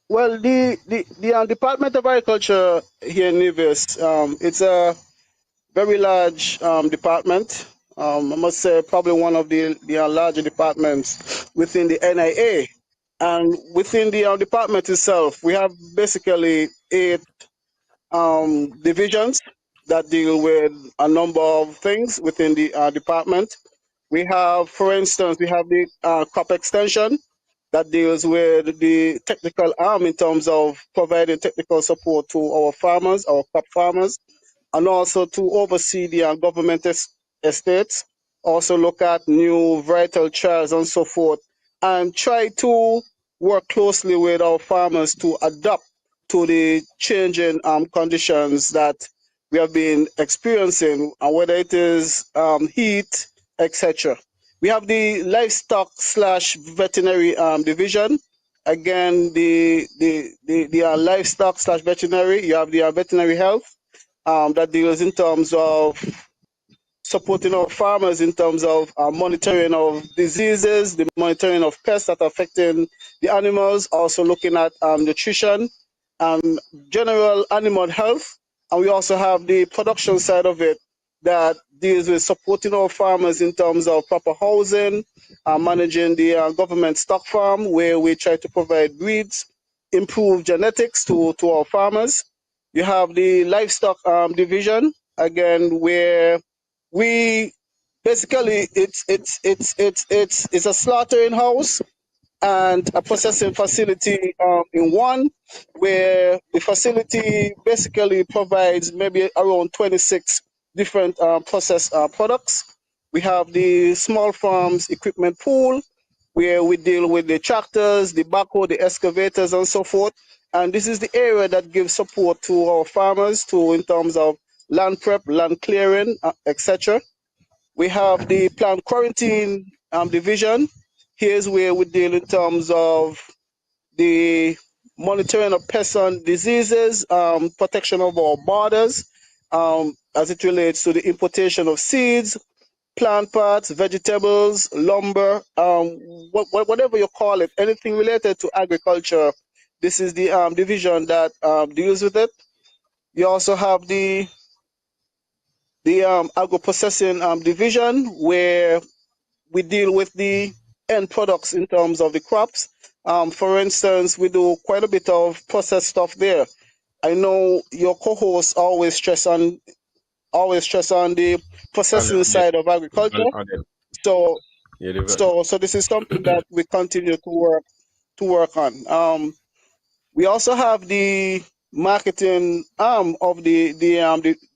Well, the Department of Agriculture here in Nevis, it's a very large department. I must say, probably one of the larger departments within the NIA. And within the department itself, we have basically 8 divisions that deal with a number of things within the department. We have, for instance, we have the crop extension that deals with the technical arm in terms of providing technical support to our farmers, our crop farmers, and also to oversee the government estates, also look at new vital trials and so forth, and try to work closely with our farmers to adapt to the changing conditions that we have been experiencing, and whether it is heat, etc. We have the livestock slash veterinary division. Again, the livestock slash veterinary, you have the veterinary health that deals in terms of supporting our farmers in terms of monitoring of diseases, the monitoring of pests that are affecting the animals, also looking at nutrition and general animal health. And we also have the production side of it that deals with supporting our farmers in terms of proper housing, managing the government stock farm, where we try to provide breeds, improve genetics to our farmers. You have the livestock division, again, where we basically it's a slaughtering house and a processing facility in one, where the facility basically provides maybe around 26 different processed products. We have the small farms equipment pool, where we deal with the tractors, the backhoe, the excavators, and so forth. And this is the area that gives support to our farmers to in terms of land prep, land clearing, etc. We have the plant quarantine division. Here's where we deal in terms of the monitoring of pests and diseases, protection of our borders, as it relates to the importation of seeds, plant parts, vegetables, lumber, whatever you call it, anything related to agriculture. This is the division that deals with it. You also have the agro processing division, where we deal with the end products in terms of the crops. For instance, we do quite a bit of processed stuff there. I know your co-hosts always stress on the processing side of agriculture. So so this is something that we continue to work on. We also have the marketing arm of the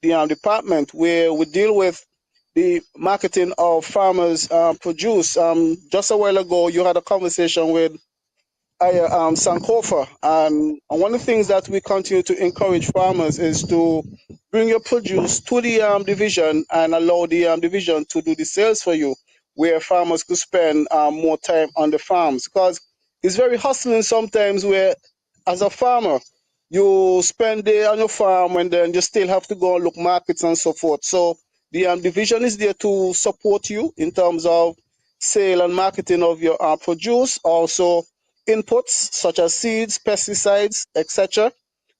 department, where we deal with the marketing of farmers' produce. Just a while ago, you had a conversation with Sankofa, and one of the things that we continue to encourage farmers is to bring your produce to the division and allow the division to do the sales for you, where farmers could spend more time on the farms, because it's very hustling sometimes where as a farmer you spend day on your farm and then you still have to go and look markets and so forth. So The division is there to support you in terms of sale and marketing of your produce, also inputs such as seeds, pesticides, etc.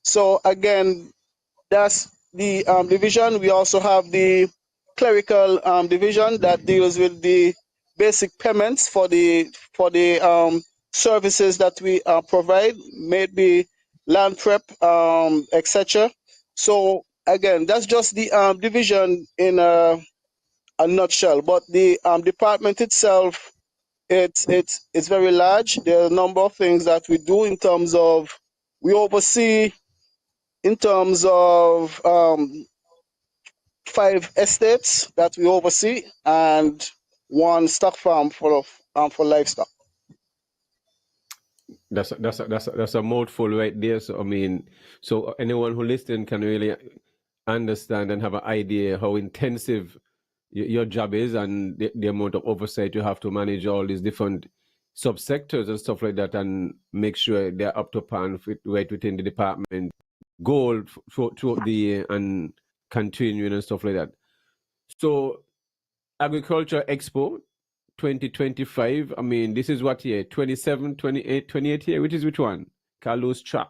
So again, that's the division. We also have the clerical division that deals with the basic payments for the services that we provide, maybe land prep, etc. So again, that's just the division in a nutshell. But the department itself, it's very large. There are a number of things that we do in terms of we oversee in terms of 5 estates that we oversee and 1 stock farm for livestock. That's a mouthful right there. So I mean, so anyone who listening can really understand and have an idea how intensive your job is and the amount of oversight you have to manage all these different subsectors and stuff like that, and make sure they're up to par right within the department goal throughout the year and continuing and stuff like that. So Agriculture Expo 2025, I mean, this is what year? 27, 28, 28 here? Which is which one? Carlos track.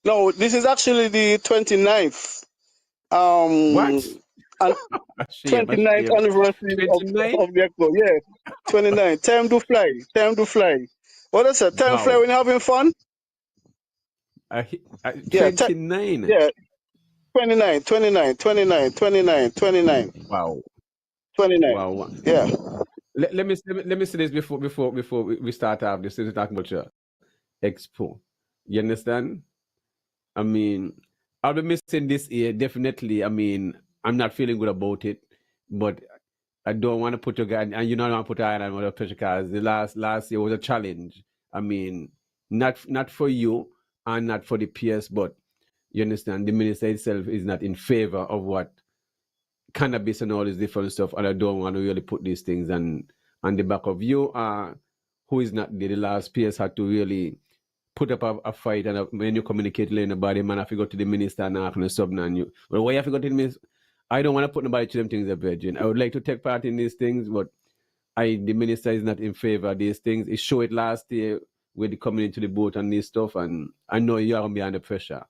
No, this is actually the 29th. What? And Shame, 29th shame. anniversary 29? of the expo. Yeah, 29. Time to fly. Time to fly. What is it? Time to fly Wow. when you're having fun? Yeah, 29. yeah. 29, 29, 29, 29, 29, Wow. 29. Wow. Yeah. Let me say this before we start off this is Agriculture Expo. You understand? I mean, I'll be missing this year, definitely. I mean, I'm not feeling good about it, but I don't want to put your guy, and you know, I don't want to put iron on the pressure because the last year was a challenge. I mean, not for you and not for the peers, but you understand, the minister itself is not in favor of what cannabis and all this different stuff, and I don't want to really put these things on the back of you, who is not there. The last PS had to really put up a fight, and when you communicate with anybody, man, if you go to the minister and ask the sub and you, well, why have you go to the minister? I don't want to put nobody to them things, Virgin. I would like to take part in these things, but the minister is not in favor of these things. He showed it last year with the coming into the boat and this stuff, and I know you are going to be under pressure,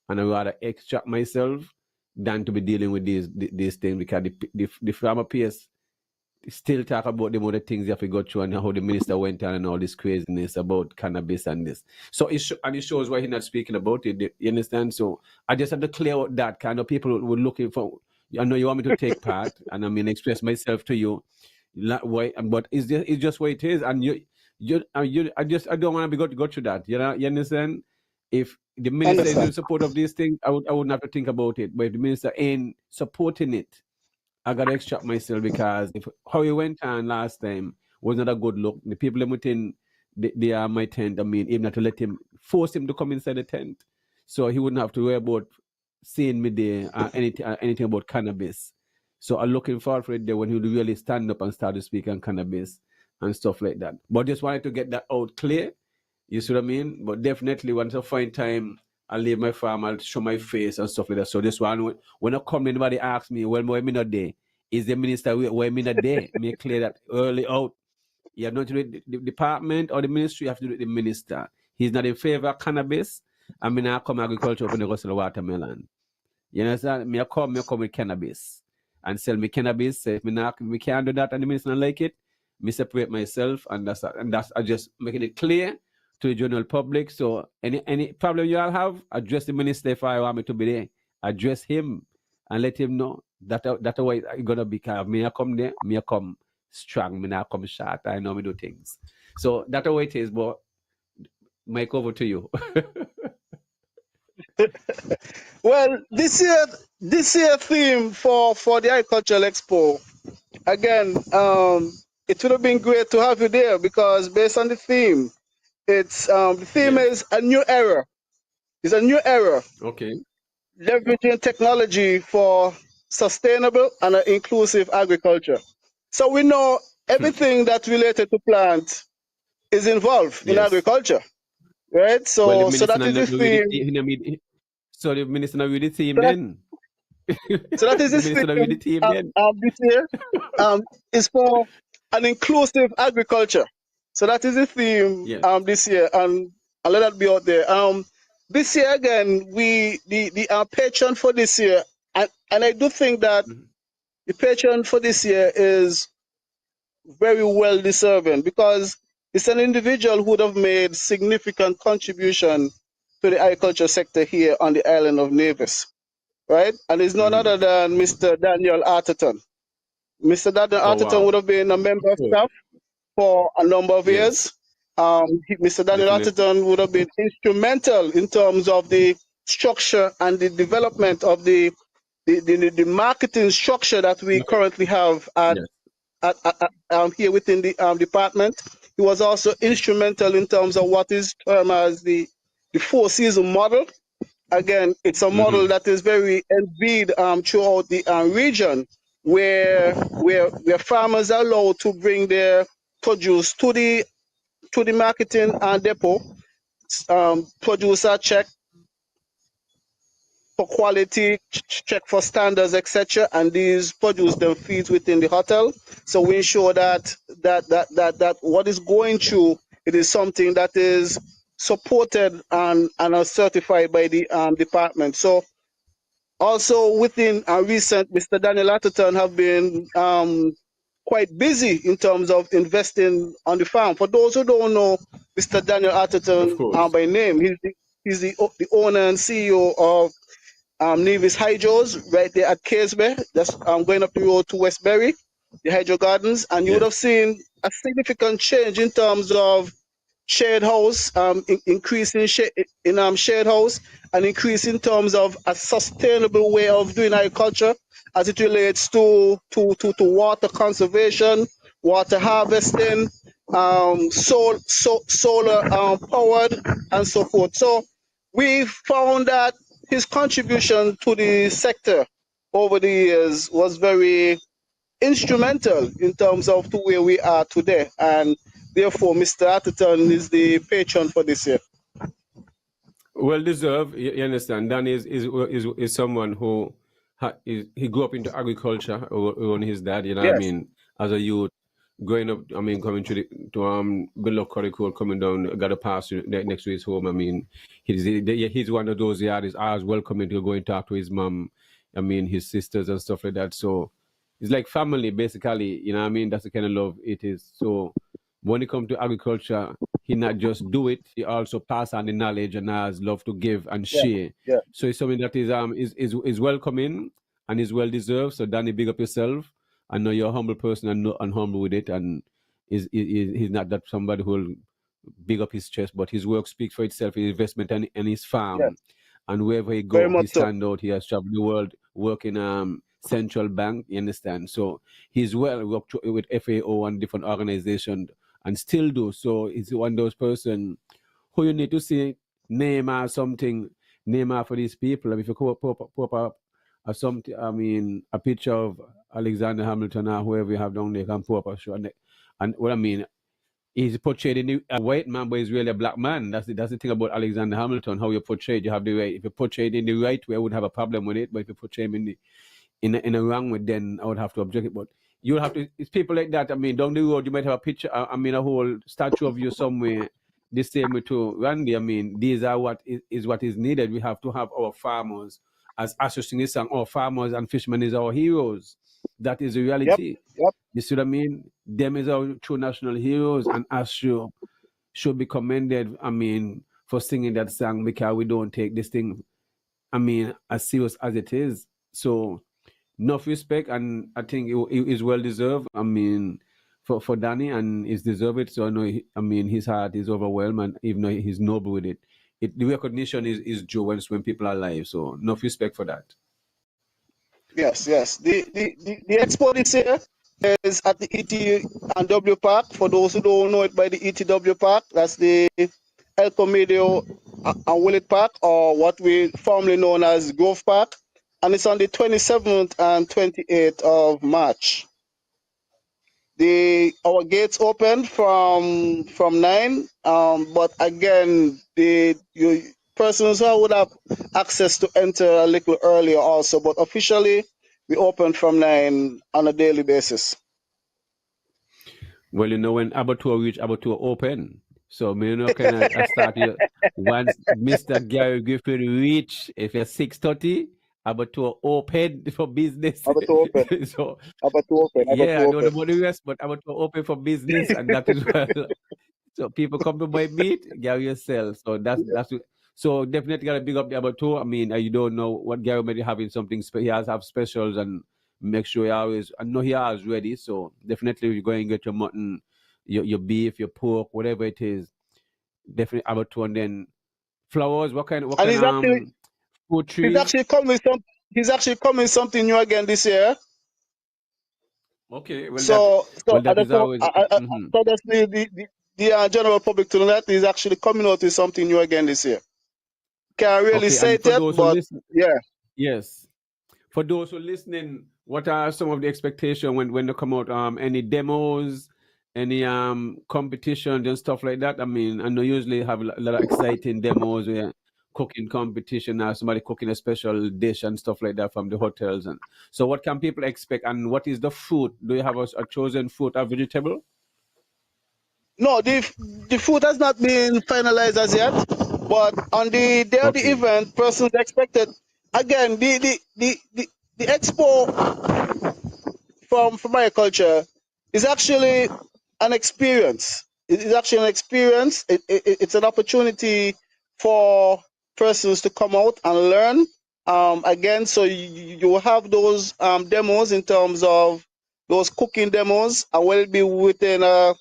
and I'd rather extract myself than to be dealing with these things, because the farmer PS still talk about the other things you have to go through and how the minister went on and all this craziness about cannabis and this. So it shows why he's not speaking about it. You understand? So I just have to clear out that kind of people were looking for. I know you want me to take part, and I mean express myself to you. Why? But it's just what it is, and I don't want to go through that. You know, you understand? If the minister is in support of these things, I wouldn't have to think about it. But if the minister ain't supporting it, I gotta extract myself, because how he went on last time was not a good look. The people within my tent, I mean, even not to force him to come inside the tent, so he wouldn't have to worry about seeing me there, anything about cannabis. So I'm looking forward for it there when he would really stand up and start to speak on cannabis and stuff like that. But just wanted to get that out clear. You see what I mean? But definitely once I find time, I'll leave my farm, I'll show my face and stuff like that. So this one, when I come, anybody asks me, well, why me not there? Is the minister, why me not there? Make clear that early out. You have not to do it the department or the ministry, you have to do it the minister. He's not in favor of cannabis. I mean, I come agriculture open the go sell watermelon. You understand? Me come with cannabis and sell me cannabis. If me can't do that and the minister not like it, me separate myself, and that's I just making it clear to the general public. So any problem you all have, address the minister if I want me to be there. Address him and let him know that way it's gonna be. Kind of, me I come there, me I come strong, me not come short. I know me do things. So that's the way it is. But Mike, over to you. Well, this year theme for the Agricultural Expo, again, it would have been great to have you there, because based on the theme, it's the theme is a new era. It's a new era. Okay. Leveraging technology for sustainable and inclusive agriculture. So we know everything that's related to plant is involved in agriculture, right? Well, So that is the theme. So the minister not with the theme then. So that is The his minister with the theme team then. this year. Is for an inclusive agriculture. So that is the theme Yeah. this year, and I'll let that be out there. This year again, the patron for this year, and I do think that Mhm. the patron for this year is very well deserving because it's an individual who would have made significant contribution to the agriculture sector here on the island of Nevis, right? And it's none Mhm. other than Mr. Daniel Arterton. Mr. Daniel Oh Arterton would wow. have been a member Of of course. staff for a number of Yes. years. Mr. Daniel Definitely. Arterton would have been instrumental in terms of the structure and the development of the marketing structure that we currently have Yes. here within the department. He was also instrumental in terms of what is termed as the four-season model. Again, it's a model Mhm. that is very envied throughout the region, where farmers are allowed to bring their produce to the marketing depot. Producer check for quality, check for standards, etc. And these produce then feeds within the hotel. So we ensure that what is going through it is something that is supported and are certified by the department. So also within recent, Mr. Daniel Atherton have been quite busy in terms of investing on the farm. For those who don't know Mr. Daniel Of Atherton course. by name, he's the owner and CEO of Nevis Hydros right there at Caseby. That's going up the road to Westbury, the Hydro Gardens, and you would Yes. have seen a significant change in terms of shared house, increase in shared house, and increase in terms of a sustainable way of doing agriculture as it relates to water conservation, water harvesting, solar powered, and so forth. So we found that his contribution to the sector over the years was very instrumental in terms of to where we are today. And therefore, Mr. Atherton is the patron for this year. Well deserved. You understand? Dan is someone who he grew up into agriculture on his dad. You know what I Yes, mean? As a youth, growing up. I mean, coming to below curricle, coming down, got a pass next to his home. I mean, he's one of those. Yeah, is always welcoming to go and talk to his mom. I mean, his sisters and stuff like that. So it's like family, basically. You know what I mean? That's the kind of love it is. So when it comes to agriculture, he not just do it, he also pass on the knowledge and has love to give and yeah, share. yeah, So it's something that is welcoming and is well deserved. So Danny, big up yourself. I know you're a humble person and humble with it, and he's not that somebody who will big up his chest, but his work speaks for itself. His investment and his yes, farm, and wherever he very go, he much so. stand out. He has traveled the world working central bank. You understand? So he's well worked with FAO and different organizations and still do. So he's one of those person who you need to see name or something, name for these people. I mean, if you pop up something, I mean, a picture of Alexander Hamilton or whoever you have down there can pop up a show. And what I mean, he's portrayed in a white man, but he's really a black man. That's the thing about Alexander Hamilton. How you portrayed, you have the right. If you portray it in the right way, I would have a problem with it. But if you portray him in a wrong way, then I would have to object it. But you'll have to. It's people like that. I mean, down the road, you might have a picture. I mean, a whole statue of you somewhere. The same way to Randy. I mean, these are what is needed. We have to have our farmers, as associating this song. Our farmers and fishermen is our heroes. That is the Yep, reality. yep, You see what I mean? Them is our true national heroes, and us should be commended. I mean, for singing that song because we don't take this thing. I mean, as serious as it is. So enough respect, and I think it is well deserved. I mean, for Danny, and he's deserved it. So I know. I mean, his heart is overwhelmed, and even though he's noble with it, the recognition is due when people are alive. So enough respect for that. yes, yes. The expo this year is at the ET&W Park. For those who don't know it by the ETW Park, that's the El Comedio and Willett Park, or what we formerly known as Grove Park. And it's on the 27th and 28th of March. Our gates open from 9, but again, persons who would have access to enter a little earlier also, but officially we open from 9 on a daily basis. Well, you know, when abattoir reach abattoir open. So me, you know, kind of I start you once Mr. Gary Griffin reach, if you're 6:30, abattoir open for business. Abattoir open, So abattoir open, yeah, I abattoir don't know open. about the rest, but abattoir open for business, and that is well. So people come to buy meat, Gary yourself. So so definitely gotta big up the abattoir. I mean, you don't know what Gary might be having something he has have specials and make sure you always I know he has ready. So definitely you go and get your mutton, your beef, your pork, whatever it is. Definitely abattoir and then flowers, what And kind fruit he's trees? actually coming some he's actually coming something new again this year. Okay, So I that is just want always so that's the general public to know that he's actually coming out with something new again this year. Can't really okay. say And it for yet, those who but listen, yeah. yes. For those who are listening, what are some of the expectations when they come out? Any demos, any competitions and stuff like that? I mean, I know usually have a lot of exciting demos where cooking competition or somebody cooking a special dish and stuff like that from the hotels. And so what can people expect and what is the food? Do you have a chosen food or vegetable? No, the food has not been finalized as yet, but on the day of the Okay. event, persons expected. Again, the expo from Argiculture is actually an experience. It is actually an experience. It's an opportunity for persons to come out and learn. Again, so you will have those demos in terms of those cooking demos, and will be within a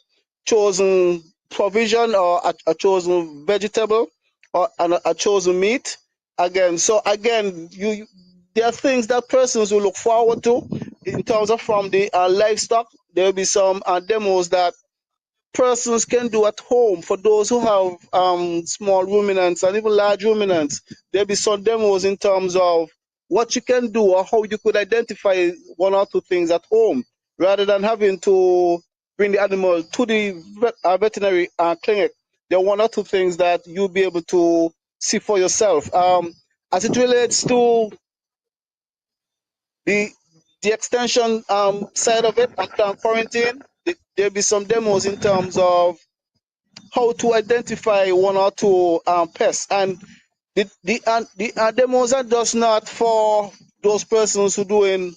chosen provision or a chosen vegetable or a chosen meat. Again, so again, there are things that persons will look forward to in terms of from the livestock. There will be some demos that persons can do at home for those who have small ruminants and even large ruminants. There'll be some demos in terms of what you can do or how you could identify one or two things at home rather than having to bring the animal to the veterinary clinic. There are one or two things that you'll be able to see for yourself. As it relates to the the extension side of it, after quarantine, there'll be some demos in terms of how to identify one or two pests. And the demos are just not for those persons who doing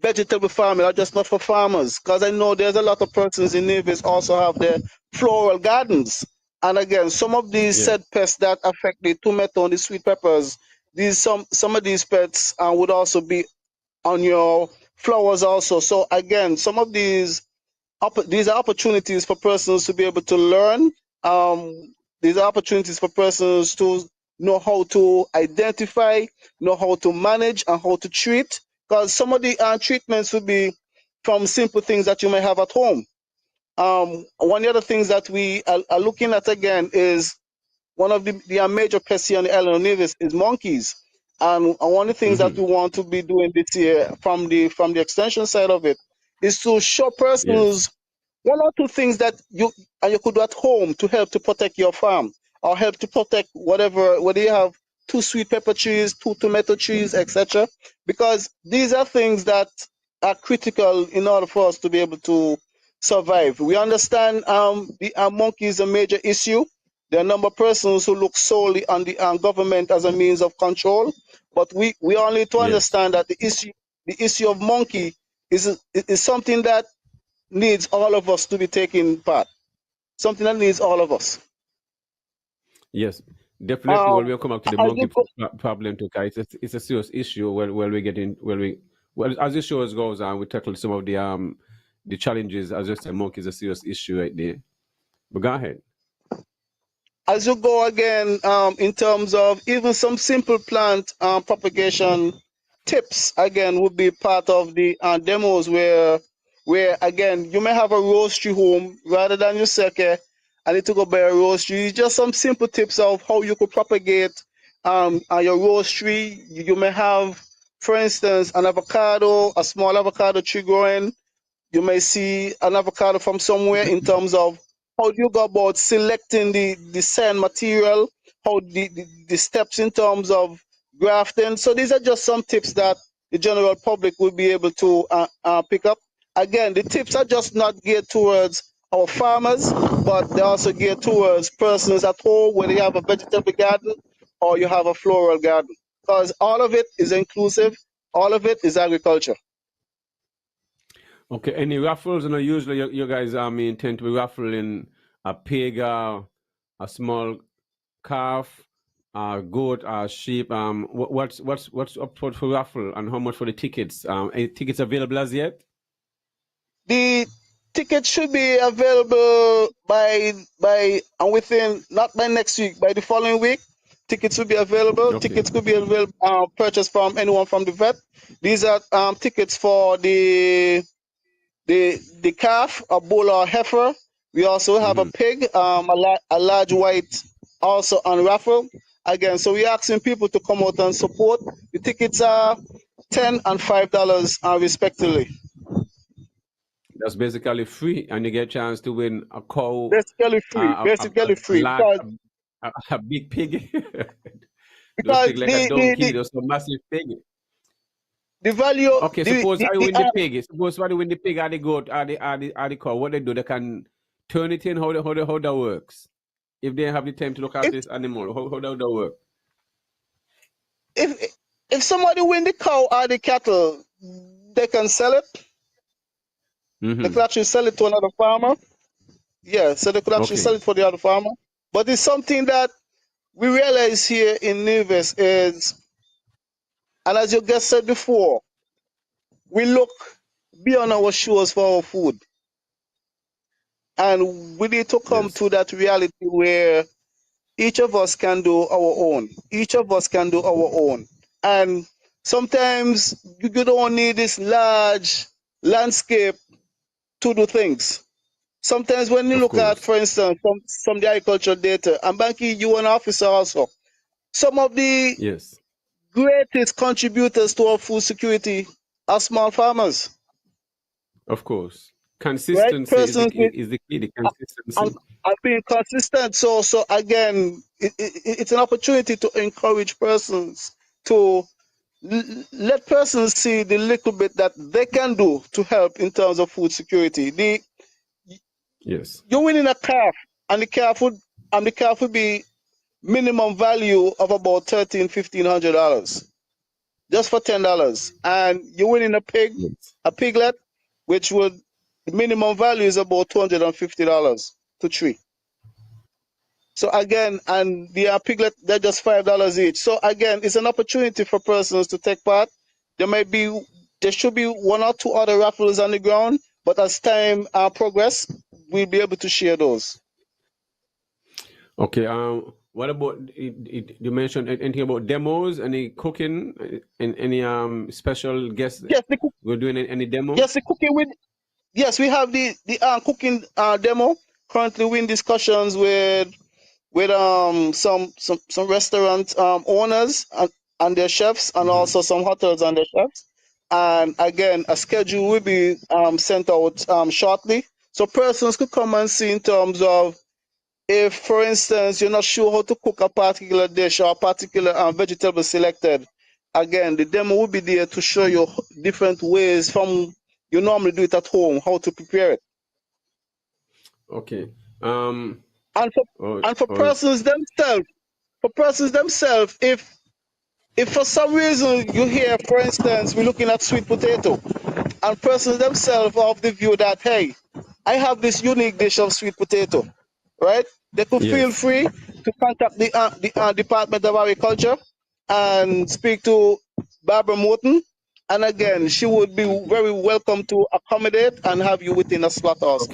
vegetable farming, or just not for farmers. Because I know there's a lot of persons in Nevis also have their floral gardens. And again, some of these Yes. said pests that affect the tomato and the sweet peppers, these some of these pests would also be on your flowers also. So again, some of these are opportunities for persons to be able to learn. These are opportunities for persons to know how to identify, know how to manage, and how to treat. Because some of the treatments would be from simple things that you may have at home. One of the other things that we are looking at again is one of the major pests here on the island of Nevis is monkeys. And one of the things that we want to be doing this year from the extension side of it is to show Yes. persons one or two things that you could do at home to help to protect your farm or help to protect whether you have two sweet pepper trees, two tomato trees, etc. Because these are things that are critical in order for us to be able to survive. We understand the monkey is a major issue. There are a number of persons who look solely on the government as a means of control, but we all need to Yes. understand that the issue of monkey is something that needs all of us to be taking part. Something that needs all of us. Yes, definitely. Well, Um, we'll come back to the as monkey you go, problem too, guys. It's a serious issue where we get in where we well as the show goes on, we tackle some of the challenges. As I said, monkey is a serious issue right there. But go ahead. as you go again, in terms of even some simple plant propagation tips, again, would be part of the demos where again you may have a rose tree home rather than you say, okay, I need to go buy a rose tree. It's just some simple tips of how you could propagate your rose tree. You may have, for instance, an avocado, a small avocado tree growing. You may see an avocado from somewhere in terms of how do you go about selecting the sand material, how the steps in terms of grafting. So these are just some tips that the general public will be able to pick up. Again, the tips are just not geared towards our farmers, but they're also geared towards persons at home, whether you have a vegetable garden or you have a floral garden, because all of it is inclusive, all of it is agriculture. Okay, any raffles? You know, usually you guys intend to be raffling a pig, a small calf, a goat, a sheep. What's up for raffle, and how much for the tickets? Any tickets available as yet? The tickets should be available by and within, not by next week, by the following week. Tickets will be available. Okay. Tickets could be available purchased from anyone from the vet. These are tickets for the calf, a bull or heifer. We also have a pig, a large white, also on raffle. Again, so we're asking people to come out and support. The tickets are $10 and $5 respectively. That's basically free, and you get a chance to win a cow, Basically free. Basically free. large, a big pig. Those Because pig like a donkey, those are massive pig. the value. Okay, suppose I win the pig. Suppose I win the pig or the goat or the cow. What they do, they can turn it in. How that works? If they have the time to look after this animal, how that work? If somebody win the cow or the cattle, they can sell it. They could actually sell it to another farmer. Yeah, so they could actually sell it for the other farmer. But it's something that we realize here in Nevis is, and as you guys said before, we look beyond our shores for our food. And we need to come to that reality where each of us can do our own. Each of us can do our own. And sometimes you don't need this large landscape to do things. Sometimes when you look at, for instance, some of the agricultural data, and Banky, you an officer also, some of the greatest contributors to our food security are small farmers. Of course. Consistency is the key, the consistency. And being consistent. So again, it's an opportunity to encourage persons to let persons see the little bit that they can do to help in terms of food security. You're winning a calf, and the calf would be minimum value of about $1,300-$1,500 just for $10. And you're winning a piglet, which would the minimum value is about $250 to $3. So again, and the piglet, they're just $5 each. So again, it's an opportunity for persons to take part. There should be one or two other raffles on the ground, but as time progress, we'll be able to share those. Okay. What about you mentioned anything about demos? Any cooking? Any special guests? Yes, we're doing any demo. Yes, the cooking yes, we have the cooking demo. Currently, we're in discussions with some restaurant owners and their chefs, and also some hotels and their chefs. And again, a schedule will be sent out shortly, so persons could come and see in terms of if, for instance, you're not sure how to cook a particular dish or a particular vegetable selected. Again, the demo will be there to show you different ways from you normally do it at home, how to prepare it. Okay. And for persons themselves, if for some reason you hear, for instance, we're looking at sweet potato, and persons themselves are of the view that, hey, I have this unique dish of sweet potato, right? They could feel free to contact the Department of Agriculture and speak to Barbara Morton. And again, she would be very welcome to accommodate and have you within a slaughterhouse.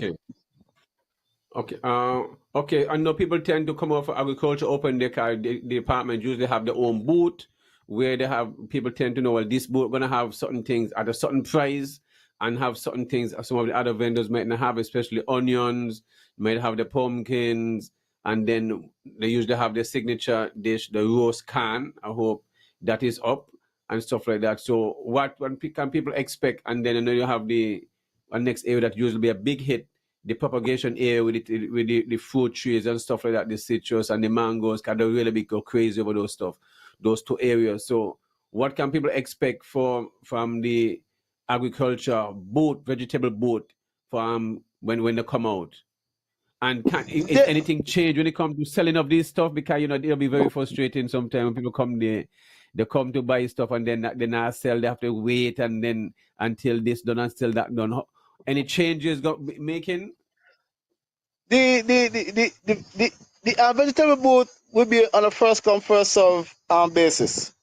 Okay. I know people tend to come out for agriculture, open their car. The department usually have their own booth where they have people tend to know, well, this booth gonna have certain things at a certain price and have certain things some of the other vendors might not have, especially onions, might have the pumpkins, and then they usually have their signature dish, the roast can. I hope that is up and stuff like that. So what can people expect? And then you have the next area that usually be a big hit the propagation area with the fruit trees and stuff like that, the citrus and the mangoes, can they really be go crazy over those stuff, those two areas. So what can people expect from the agriculture boat, vegetable boat, from when they come out? And is The, anything change when it comes to selling of these stuff? Because it'll be very frustrating sometimes when people come there, they come to buy stuff and then they not sell. They have to wait and then until this done and still that done. Any changes got making? the vegetable booth will be on a first come first serve basis,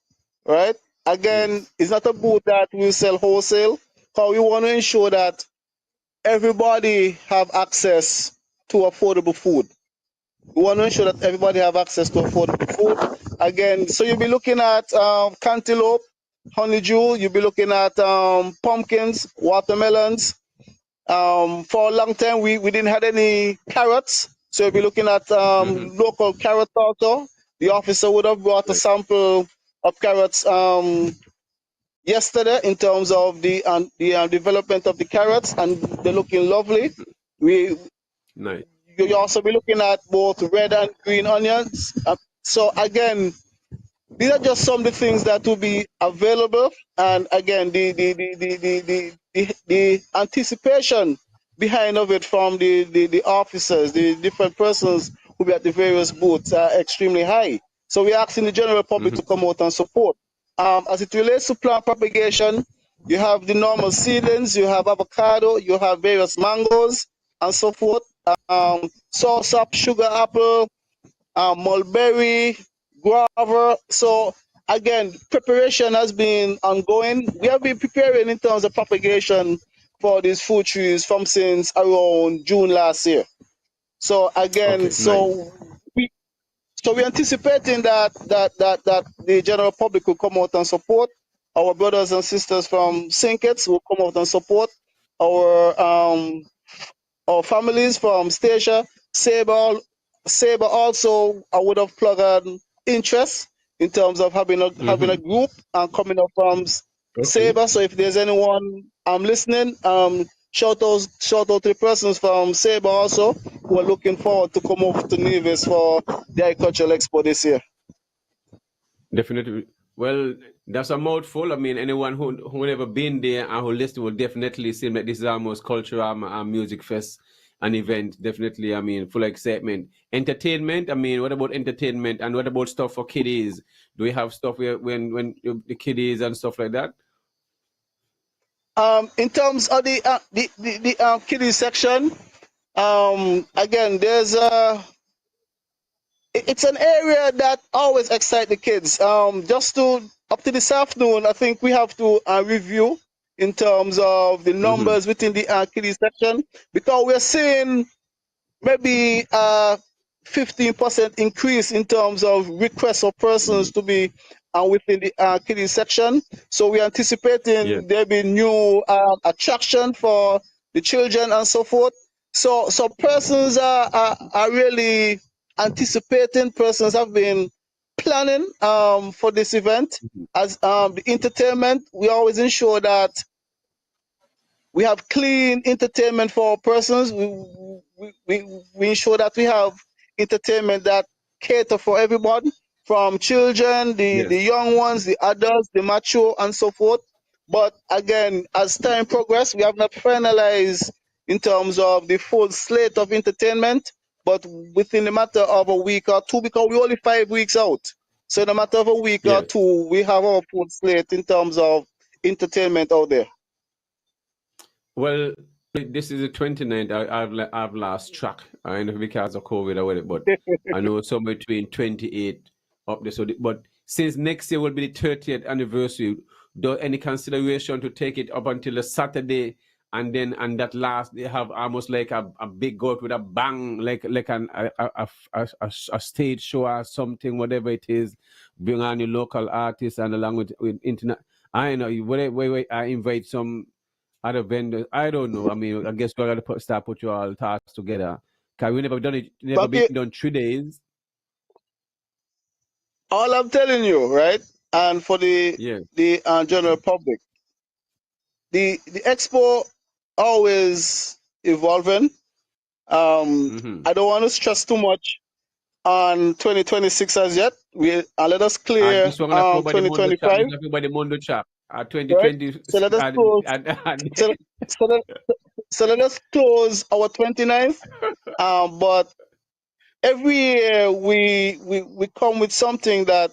right? Again, Yes. it's not a booth that will sell wholesale. Because we want to ensure that everybody have access to affordable food. We want to ensure that everybody have access to affordable food. Again, so you'll be looking at cantaloupe, honeydew. You'll be looking at pumpkins, watermelons. For a long time, we didn't have any carrots, so you'll be looking at Mm-hmm. local carrots also. The officer would have brought a Right. sample of carrots yesterday in terms of the development of the carrots, and they're looking lovely. Mm-hmm. We Nice. you also be looking at both red and green onions. So again, these are just some of the things that will be available. And again, the anticipation behind of it from the officers, the different persons who be at the various booths are extremely high. So we're asking the general public Mm-hmm. to come out and support. As it relates to plant propagation, you have the normal seedlings, you have avocado, you have various mangoes and so forth. Soursop, sugar apple, mulberry, guava. So again, preparation has been ongoing. We have been preparing in terms of propagation for these fruit trees from since around June last year. So again, Okay, nice. we're anticipating that the general public will come out and support. Our brothers and sisters from Sinkets will come out and support our families from Stacia, Sabre. Sabre also, I would have plugged an interest in terms of having a Mm-hmm. group and coming up from Okay. Sabre. So if there's anyone listening, shout out to the persons from Sabre also who are looking forward to come over to Nevis for the Agricultural Expo this year. Definitely. Well, that's a mouthful. I mean, anyone who never been there and who listen will definitely see that this is almost cultural music fest, an event. Definitely, I mean, full excitement. Entertainment. I mean, what about entertainment and what about stuff for kiddies? Do we have stuff where the kiddies and stuff like that? In terms of the kiddie section, again, it's an area that always excites the kids. Just to up to this afternoon, I think we have to review in terms of the Mm-hmm. numbers within the kiddie section, because we're seeing maybe 15% increase in terms of requests of persons to be within the kiddie section. So we're Yes. anticipating there'll be new attraction for the children and so forth. So persons are really anticipating. Persons have been planning for this event. As the entertainment, we always ensure that we have clean entertainment for persons. We ensure that we have entertainment that cater for everyone, from children, the Yes. young ones, the adults, the mature, and so forth. But again, as time progresses, we have not finalized in terms of the full slate of entertainment. But within a matter of a week or two, because we're only 5 weeks out, so in a matter of a week or Yes. two, we have our full slate in terms of entertainment out there. Well, this is the 29th. I've lost track. I know because of COVID or whatever, but I know somewhere between 28 up there. But since next year will be the 30th anniversary, do any consideration to take it up until a Saturday, and then and that last they have almost like a big goat with a bang, like a stage show or something, whatever it is. Bring on your local artists and along with internet. I know you. Wait. I invite some other vendors. I don't know. I mean, I guess we got to put your all tasks together. Cause we never done it. Never But been done 3 days. all I'm telling you, right, and for the Yeah. general public, the expo always evolving. I don't want to stress too much on 2026 as yet. Let us And clear this one gonna talk about the Mondo chap. 2025, This is talking about the Mondo chap. right? 2020 So let us close. and So, so, let, so let us close our 29th. But every year we come with something that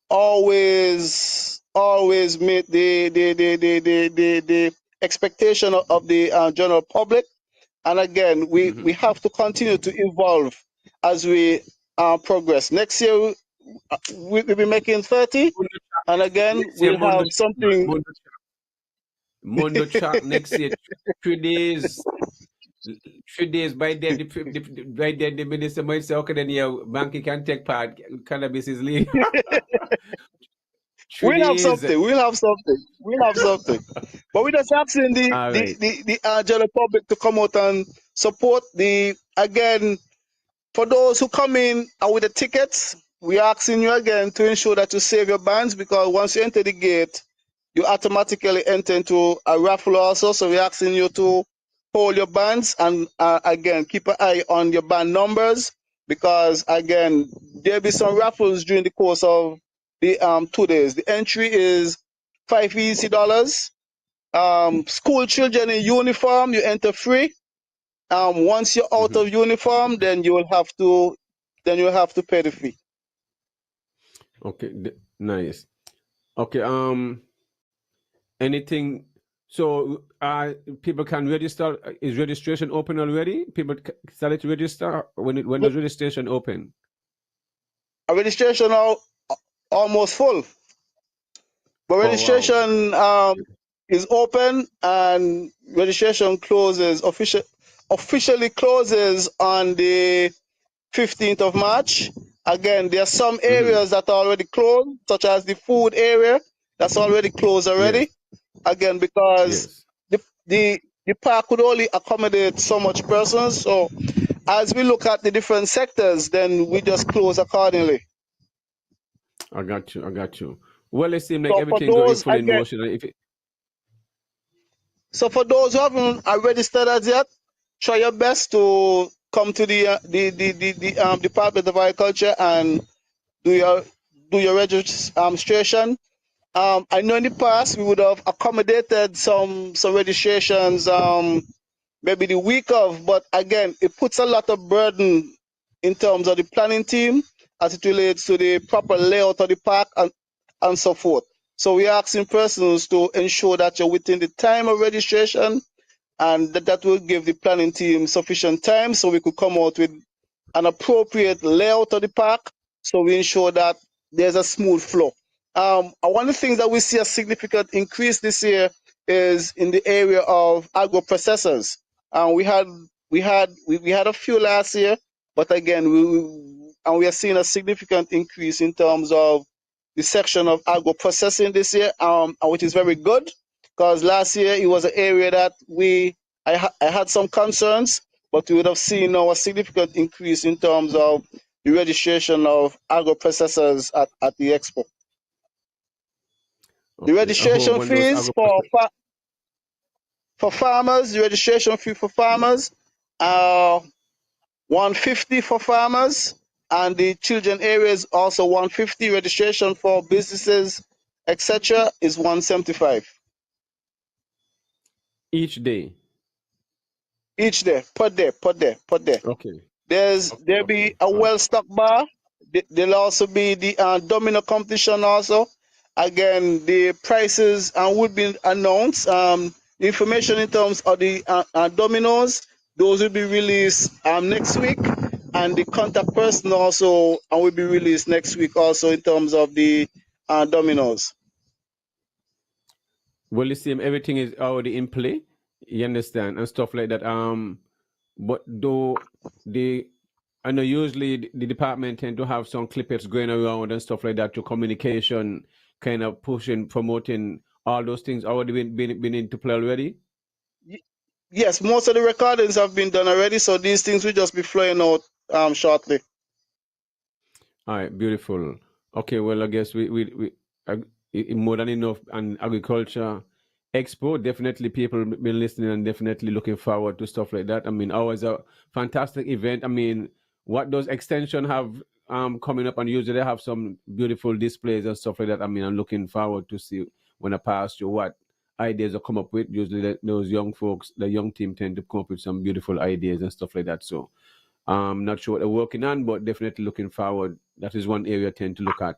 always meet the expectation of the general public. And again, we have to continue to evolve as we progress. Next year, we'll be making 30, and again, next year we'll Mondo have chap, man. something. Mondo chap next year 3 days. 3 days by then by then the minister might say, okay, then your bank can take part, cannabis is legal. 3 We'll have days. something. We'll have something. We'll have something. But we're just asking All right. the general public to come out and support the again. For those who come in with the tickets, we're asking you again to ensure that you save your bands, because once you enter the gate, you automatically enter into a raffle also. So we're asking you to hold your bands and again, keep an eye on your band numbers, because again, there'll be some raffles during the course of the 2 days. The entry is $5 easy. School children in uniform, you enter free. Once you're out of uniform, then you'll have to pay the fee. Okay, nice. Okay, anything, so people can register. Is registration open already? People started to register. When does registration open? A registration now almost full, but Oh wow. registration is open, and registration officially closes on the 15th of March. Again, there are some areas that are already closed, such as the food area that's already closed Yes, already. Again, because yes. the park could only accommodate so much persons. So as we look at the different sectors, then we just close accordingly. I got you. I got you. Well, it seems like So for everything going those full in again, motion. If it, so for those who haven't registered as yet, try your best to come to the Department of Agriculture and do your registration. I know in the past we would have accommodated some registrations maybe the week of, but again, it puts a lot of burden in terms of the planning team as it relates to the proper layout of the park and so forth. So we're asking persons to ensure that you're within the time of registration, and that will give the planning team sufficient time so we could come out with an appropriate layout of the park, so we ensure that there's a smooth flow. One of the things that we see a significant increase this year is in the area of agro processors. We had a few last year, but again, we are seeing a significant increase in terms of the section of agro processing this year, which is very good, because last year it was an area that I had some concerns, but we would have seen now a significant increase in terms of the registration of agro processors at the expo. The okay, I hope registration when those fees agro for farmers, the registration fee for farmers are 150 for farmers, and the children area is also 150. Registration for businesses, etc., is 175 each day. each day, per day. Okay, There'll okay. be a All right. well stocked bar. There'll also be the domino competition also. Again, the prices will be announced. The information in terms of the dominoes, those will be released next week, and the contact person also will be released next week also in terms of the dominoes. Well, you see, everything is already in play. You understand, and stuff like that. But though the I know usually the department tend to have some clippets going around and stuff like that to communication, kind of pushing, promoting all those things already been into play already. Yes, most of the recordings have been done already, so these things will just be flowing out shortly. All right, beautiful. Okay, well, I guess we more than enough on agriculture. Expo. Definitely, people been listening and definitely looking forward to stuff like that. I mean, always a fantastic event. I mean, what does Extension have coming up? And usually they have some beautiful displays and stuff like that. I mean, I'm looking forward to see when I pass you what ideas I come up with. Usually, those young folks, the young team, tend to come up with some beautiful ideas and stuff like that. So, not sure what they're working on, but definitely looking forward. That is one area I tend to look at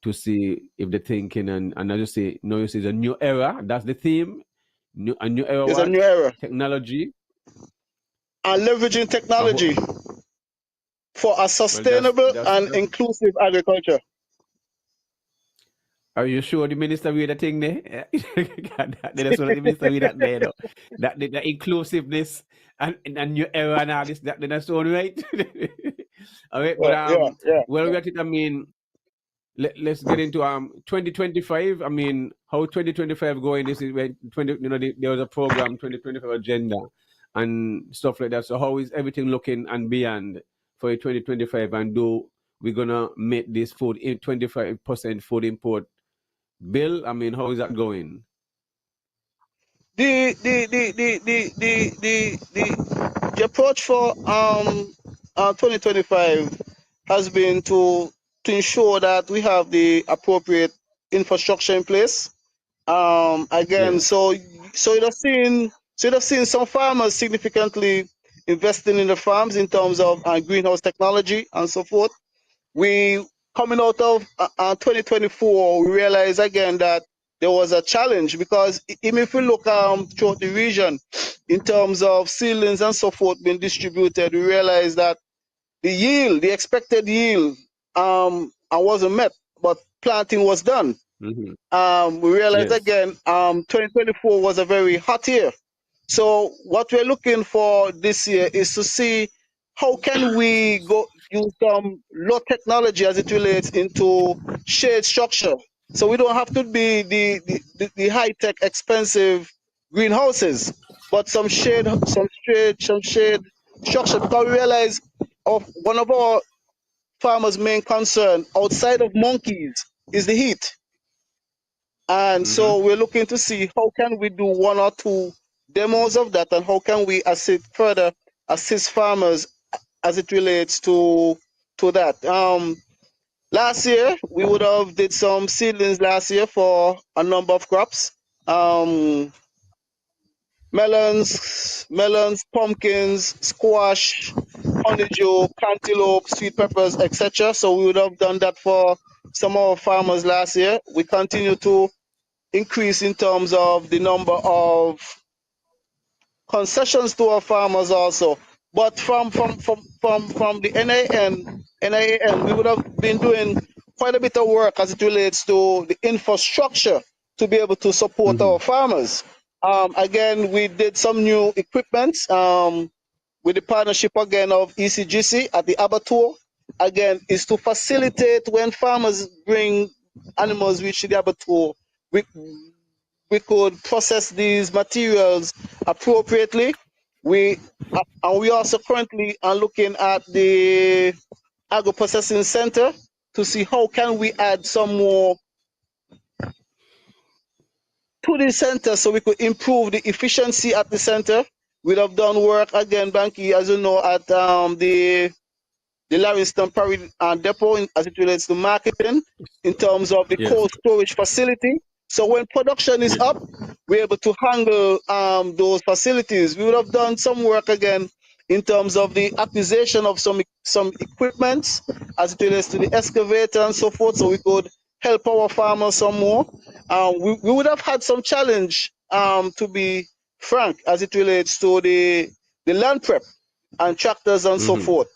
to see if the thinking and as you say, no, you see it's a new era. That's the theme. A new era It's a what? new era. Technology. And leveraging I technology for a well, sustainable that's and inclusive agriculture. are you sure the minister read the thing there? That's what the minister read that there, though. That the inclusiveness and new era and all this, that's all right. All right, but Yeah. well, we got it. I mean, let's get into 2025. I mean, how 2025 going? This is when 20. You know, there was a program 2025 agenda and stuff like that. So how is everything looking and beyond for 2025? And do we're gonna make this food in 25% food import bill? I mean, how is that going? The approach for 2025 has been to ensure that we have the appropriate infrastructure in place. Again, Yes. you'd have seen some farmers significantly investing in the farms in terms of greenhouse technology and so forth. We coming out of 2024, we realize again that there was a challenge because even if we look throughout the region in terms of seedlings and so forth being distributed, we realize that the yield, the expected yield, wasn't met, but planting was done. Mm-hmm. We realized Yes. again 2024 was a very hot year. So what we're looking for this year is to see how can we go use some low technology as it relates into shade structure. So we don't have to be the high tech expensive greenhouses, but some shade structure. Because we realize of one of our farmers' main concern outside of monkeys is the heat. And Mm-hmm. so we're looking to see how can we do one or two demos of that and how can we assist farmers as it relates to that. Last year we would have did some seedlings last year for a number of crops. Um, melons, pumpkins, squash, honeydew, cantaloupe, sweet peppers, etc. So we would have done that for some of our farmers last year. We continue to increase in terms of the number of concessions to our farmers also. But from the NIAN, we would have been doing quite a bit of work as it relates to the infrastructure to be able to support Mm-hmm. our farmers. Again, we did some new equipment with the partnership again of ECGC at the abattoir. Again, is to facilitate when farmers bring animals reach the abattoir. We, we could process these materials appropriately. We and we also currently are looking at the agro processing center to see how can we add some more to the center so we could improve the efficiency at the center. We'd have done work again, Banky, as you know, at the Lariston Parry depot as it relates to marketing in terms of the Yes. cold storage facility. So when production is Yes. up, we're able to handle those facilities. We would have done some work again in terms of the acquisition of some equipment as it relates to the excavator and so forth, so we could help our farmers some more. We would have had some challenge, to be frank, as it relates to the land prep and tractors and so Mm-hmm. forth.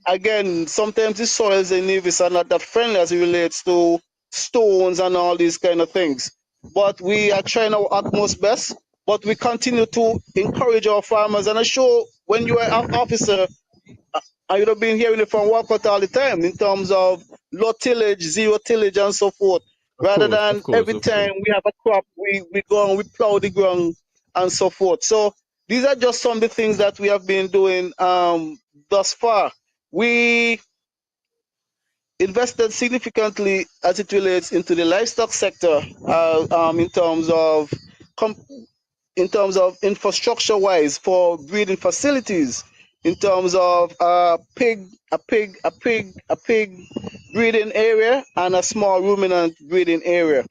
Again, sometimes the soils in Nevis are not that friendly as it relates to stones and all these kind of things. But we are trying our utmost best. But we continue to encourage our farmers. And I'm sure when you are an officer, I would have been hearing it from Walcott all the time in terms of low tillage, zero tillage, and so forth. Of Rather course. than Of course. every Of course. time we have a crop, we go and we plow the ground and so forth. So these are just some of the things that we have been doing thus far. We invested significantly as it relates into the livestock sector in terms of in terms of infrastructure wise for breeding facilities, in terms of a pig breeding area and a small ruminant breeding area.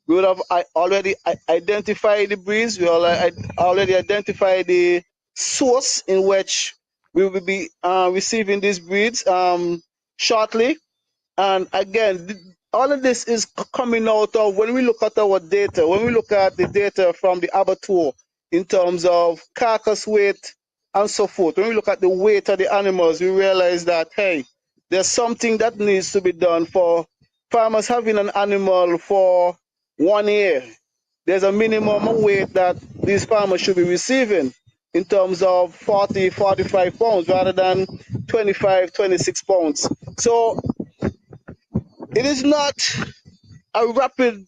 We would have already identified the breeds. We already identified the source in which we will be receiving these breeds shortly. And again, all of this is coming out of when we look at our data, when we look at the data from the abattoir in terms of carcass weight and so forth. When we look at the weight of the animals, we realize that, hey, there's something that needs to be done for farmers having an animal for 1 year. There's a minimum weight that these farmers should be receiving in terms of 40, 45 pounds rather than 25, 26 pounds. So it is not a rapid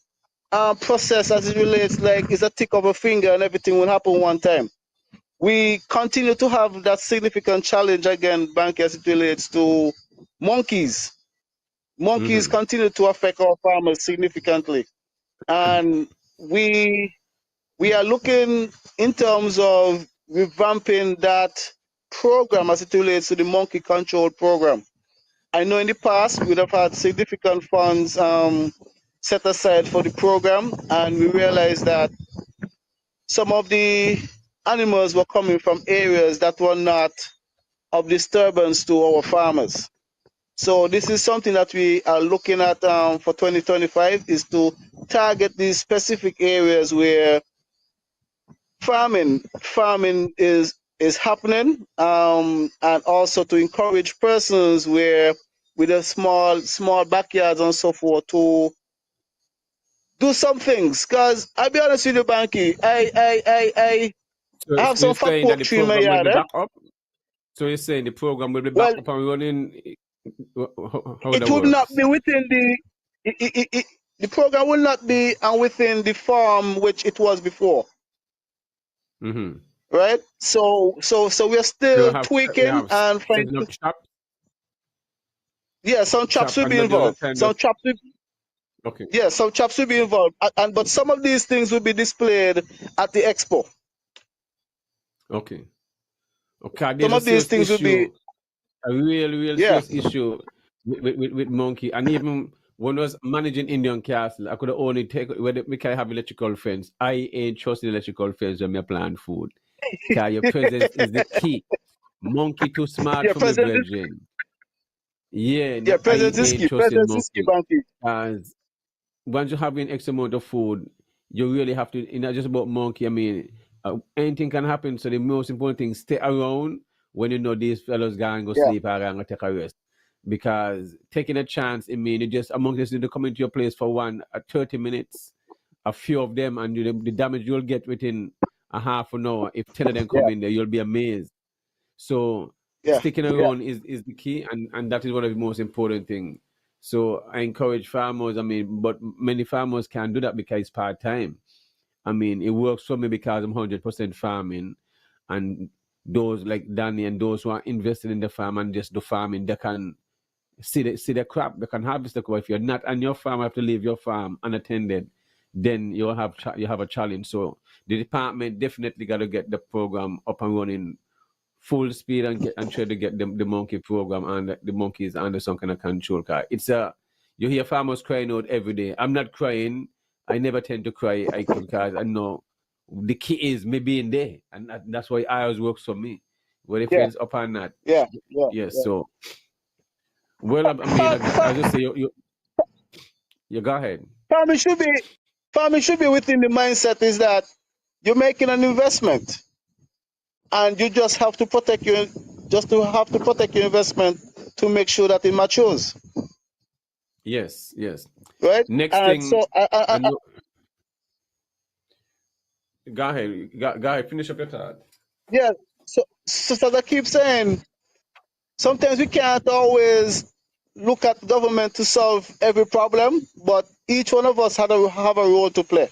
process as it relates like it's a tick of a finger and everything will happen one time. We continue to have that significant challenge again, Banky, as it relates to monkeys. Monkeys continue to affect our farmers significantly. And we are looking in terms of revamping that program as it relates to the monkey control program. I know in the past we would have had significant funds set aside for the program, and we realized that some of the animals were coming from areas that were not of disturbance to our farmers. So this is something that we are looking at for 2025 is to target these specific areas where farming is happening, and also to encourage persons where with a small backyards and so forth to do some things. Cause I'll be honest with you, Banky, I have So you're some fat saying that pork the tree in my program will yard. be Eh? back up? So you're saying the program will be back Well, up and running? How it that would not works? be within the program will not be within the form which it was before, Mm-hmm. right? So we're So still tweaking and setting up shops, yeah, some chops shop, will and be not just a involved. kind of Some chops will, okay, yeah, some chops will be involved. And but some of these things will be displayed at the expo. okay, okay. There's Some a of these serious things will be issue, a real yeah, serious issue with monkey, and even when I was managing Indian Castle, I could only take whether we can have electrical fence. I ain't trusting electrical fence when me plant food. Cause your presence is the key. Monkey too smart yeah, for me, present is virgin. Yeah, yeah, I present is ain't key. trusting Present is key, monkey. Banky. As once you have an X amount of food, you really have to. It's not just about monkey. I mean, anything can happen. So the most important thing, stay around when you know these fellows gonna go Yeah, sleep or gonna take a rest. Because taking a chance, I mean, you just among us need to come into your place for 30 minutes, a few of them, and the damage you'll get within a half an hour. If 10 of them yeah, come in there, you'll be amazed. So yeah, sticking yeah, around is the key, and that is one of the most important things. So I encourage farmers. I mean, but many farmers can't do that because it's part time. I mean, it works for me because I'm 100% farming, and those like Danny and those who are invested in the farm and just do farming, they can see the crop, they can harvest the crop. If you're not on your farm, have to leave your farm unattended, then you have a challenge. So the department definitely got to get the program up and running full speed and try to get the monkey program and the monkeys under some kind of control. Car it's a you hear farmers crying out every day. I'm not crying. I never tend to cry. Because I know the key is me being there, and that's why I always works for me. Whether if yeah, it's up or not, yeah, yeah, yes. yeah. So well, I mean, I just say you go ahead. Farming should be farming should be within the mindset is that you're making an investment and you just have to protect your investment to make sure that it matures, Yes, yes. right? Next And thing, so I know. Go ahead. Go ahead. Finish up your thought. yeah, so as I keep saying, sometimes we can't always look at government to solve every problem, but each one of us have a role to play.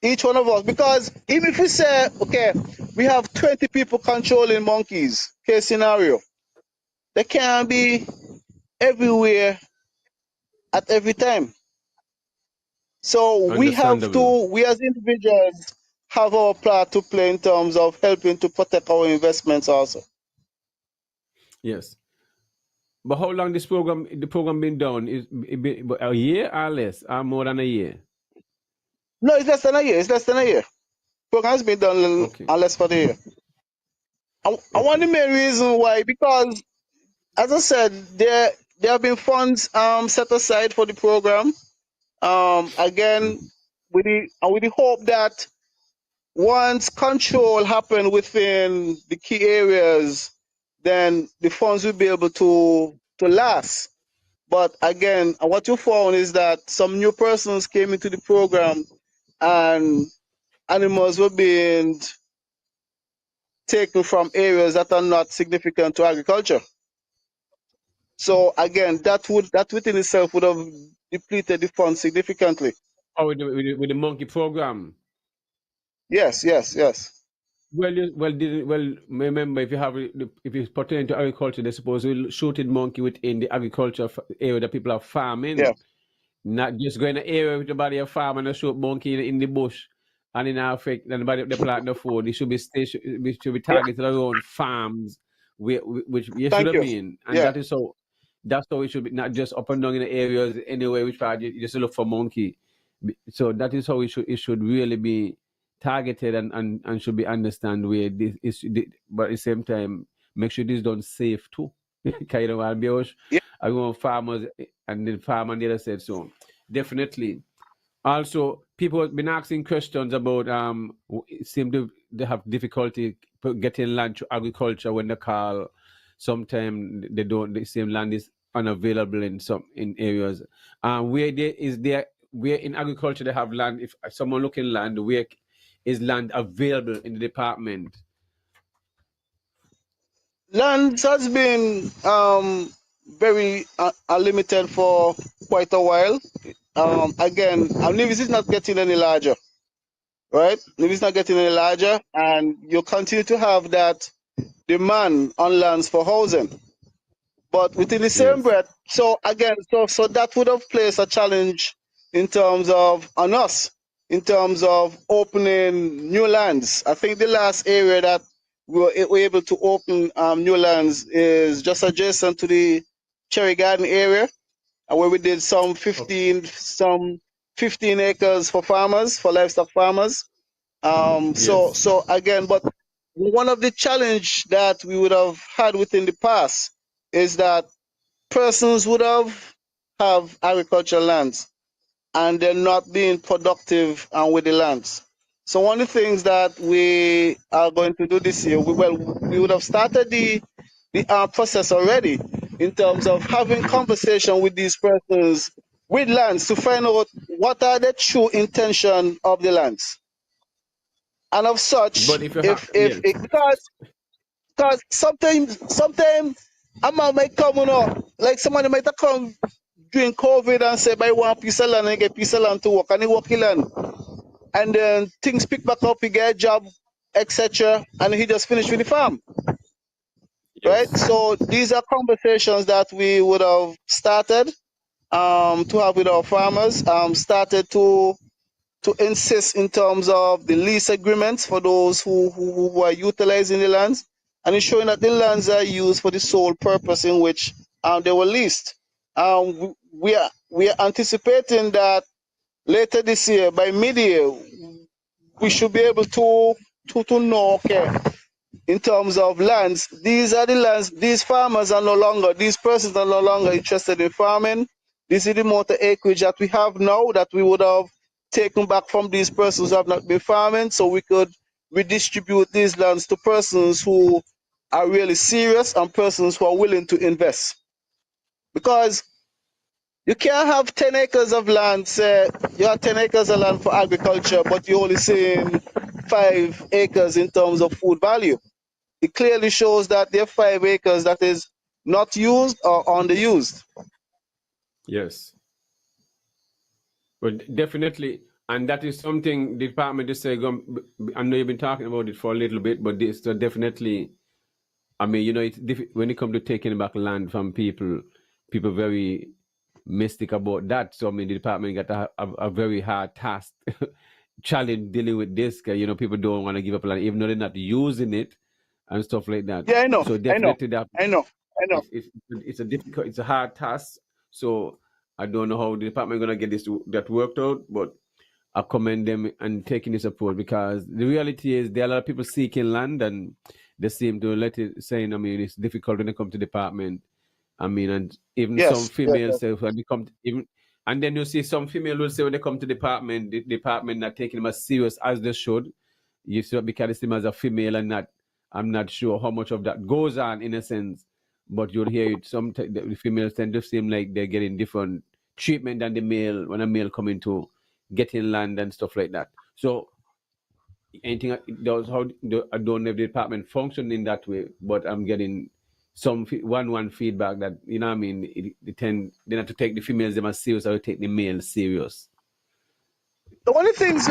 Each one of us, because even if we say, okay, we have 20 people controlling monkeys, case scenario, they can't be everywhere at every time. So Understandable. we as individuals have our part to play in terms of helping to protect our investments also. Yes. But how long the program been done? Is it been a year or less, or more than a year? No, it's less than a year. It's less than a year. Program has been done Okay. less for the year. I want Okay. the main reason why, because as I said, there have been funds set aside for the program. Again, Mhm. with the hope that once control happen within the key areas, then the funds will be able to last. But again, what you found is that some new persons came into the program and animals were being taken from areas that are not significant to agriculture. So again, that within itself would have depleted the funds significantly. Oh, with the monkey program. Yes, yes, yes. Remember, if you have if it's pertaining to agriculture, they suppose we shooting monkey within the agriculture area that people are Yeah. farming, not just going to area with the body of farm and shoot monkey in the bush and in Africa and the body of the plant the food. It should be station, it should be Yeah. targeted around farms, which you should Thank have you. mean, and Yeah. that's how it should be, not just up and down in the areas anyway which part you just look for monkey. So that is how it should really be targeted and should be understand where this is, but at the same time make sure this done safe too. Kind of ambition. Yeah. I want farmers and the farmer on the other side. So definitely. Also, people have been asking questions about it seem to they have difficulty getting land to agriculture when they call. Sometimes they don't. The same land is unavailable in some in areas. Where there is there where in agriculture they have land. If someone looking land, where is land available in the department? Land has been very unlimited for quite a while. Again, Nevis is not getting any larger, right? Nevis is not getting any larger, and you continue to have that demand on lands for housing. But within the same Yes. breath, so again, so that would have placed a challenge in terms of on us, in terms of opening new lands. I think the last area that we were able to open new lands is just adjacent to the Cherry Garden area, where we did Okay. some 15 acres for farmers, for livestock farmers. Yes. So again, but one of the challenge that we would have had within the past is that persons would have agricultural lands and they're not being productive with the lands. So one of the things that we are going to do this year, we would have started the process already in terms of having Mhm. conversation with these persons with lands to find out what are the true intention of the lands. And of such, But if you have if yes, because sometimes a man might come, like somebody might have come during COVID and say, "Buy one piece of land and get piece of land to work," and he work in land, and then things pick back up, he get a job, etc., and he just finished with the farm, right? yes, So these are conversations that we would have started to have with our farmers, started to insist in terms of the lease agreements for those who are utilizing the lands and ensuring that the lands are used for the sole purpose in which they were leased. We are anticipating that later this year, by mid-year, we should be able to know, okay, in terms of lands, these are the lands, these farmers are no longer, these persons are no longer interested in farming. This is the amount of acreage that we have now that we would have taken back from these persons who have not been farming, so we could redistribute these lands to persons who are really serious and persons who are willing to invest. Because you can't have 10 acres of land, say you have 10 acres of land for agriculture, but you're only seeing 5 acres in terms of food value. It clearly shows that there are 5 acres that is not used or underused. yes. But definitely, and that is something the department is saying. I know you've been talking about it for a little bit, but this so definitely. I mean, it's when it comes to taking back land from people, people very mystic about that. So I mean, the department got a very hard task, challenge dealing with this. 'Cause, people don't want to give up land, even though they're not using it and stuff like that. Yeah, I know, So I know, definitely that I know, I know. it's a difficult, it's a hard task. So I don't know how the department gonna get that worked out, but I commend them and taking this approach, because the reality is there are a lot of people seeking land and they seem to let it saying, I mean, it's difficult when they come to department. I mean, and even some Yes, yes, females yes. say when they come even, and then you see some female will say when they come to department, the department not taking them as serious as they should. You see, because they see them as a female and not, I'm not sure how much of that goes on in a sense, but you'll hear it. The females tend to seem like they're getting different treatment than the male when a male come into getting land and stuff like that. So anything does I don't know if the department function in that way, but I'm getting some one feedback that what I mean, they have to take the females them as serious or take the males serious. The only things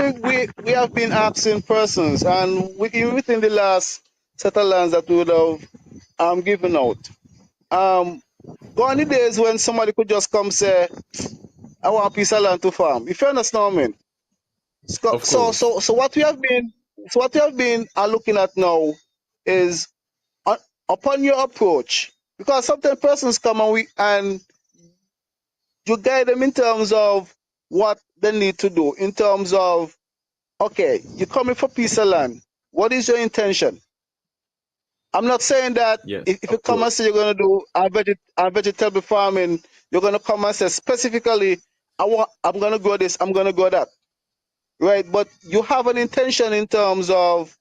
we have been asking persons, and even within the last set of lands that we would have given out. Gone the days when somebody could just come say, I want a piece of land to farm. If you understand what I mean. So Of so course. so, so what we have been looking at now is upon your approach, because sometimes persons come and you guide them in terms of what they need to do, in terms of, okay, you're coming for piece of land. What is your intention? I'm not saying that Yes, if you of come and course. say you're going to do a vegetable farming, you're going to come and say specifically, I'm going to grow this, I'm going to grow that, right? But you have an intention in terms of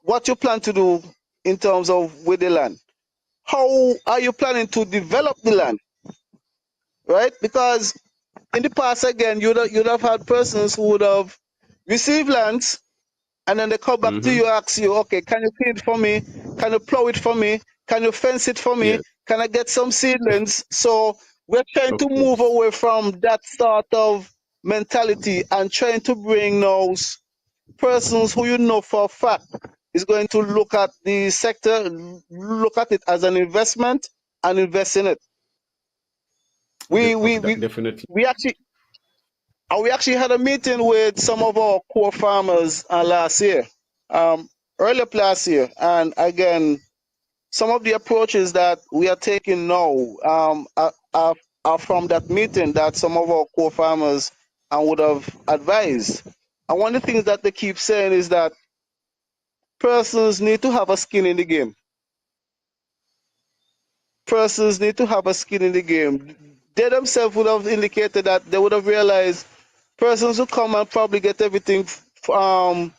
what you plan to do in terms of with the land. How are you planning to develop the land, right? Because in the past, again, you'd have had persons who would have received lands and then they come back to Mm-hmm. you, ask you, okay, can you feed for me? Can you plow it for me? Can you fence it for me? Yes, Can I get some seedlings? So we're trying of to move course. away from that sort of mentality and trying to bring those persons who you know for a fact is going to look at the sector, look at it as an investment and invest in it. We we we, Definitely. we actually had a meeting with some of our core farmers last year, earlier last year, and again, some of the approaches that we are taking now are from that meeting that some of our core farmers would have advised. And one of the things that they keep saying is that persons need to have a skin in the game. Persons need to have a skin in the game. They themselves would have indicated that they would have realized persons who come and probably get everything for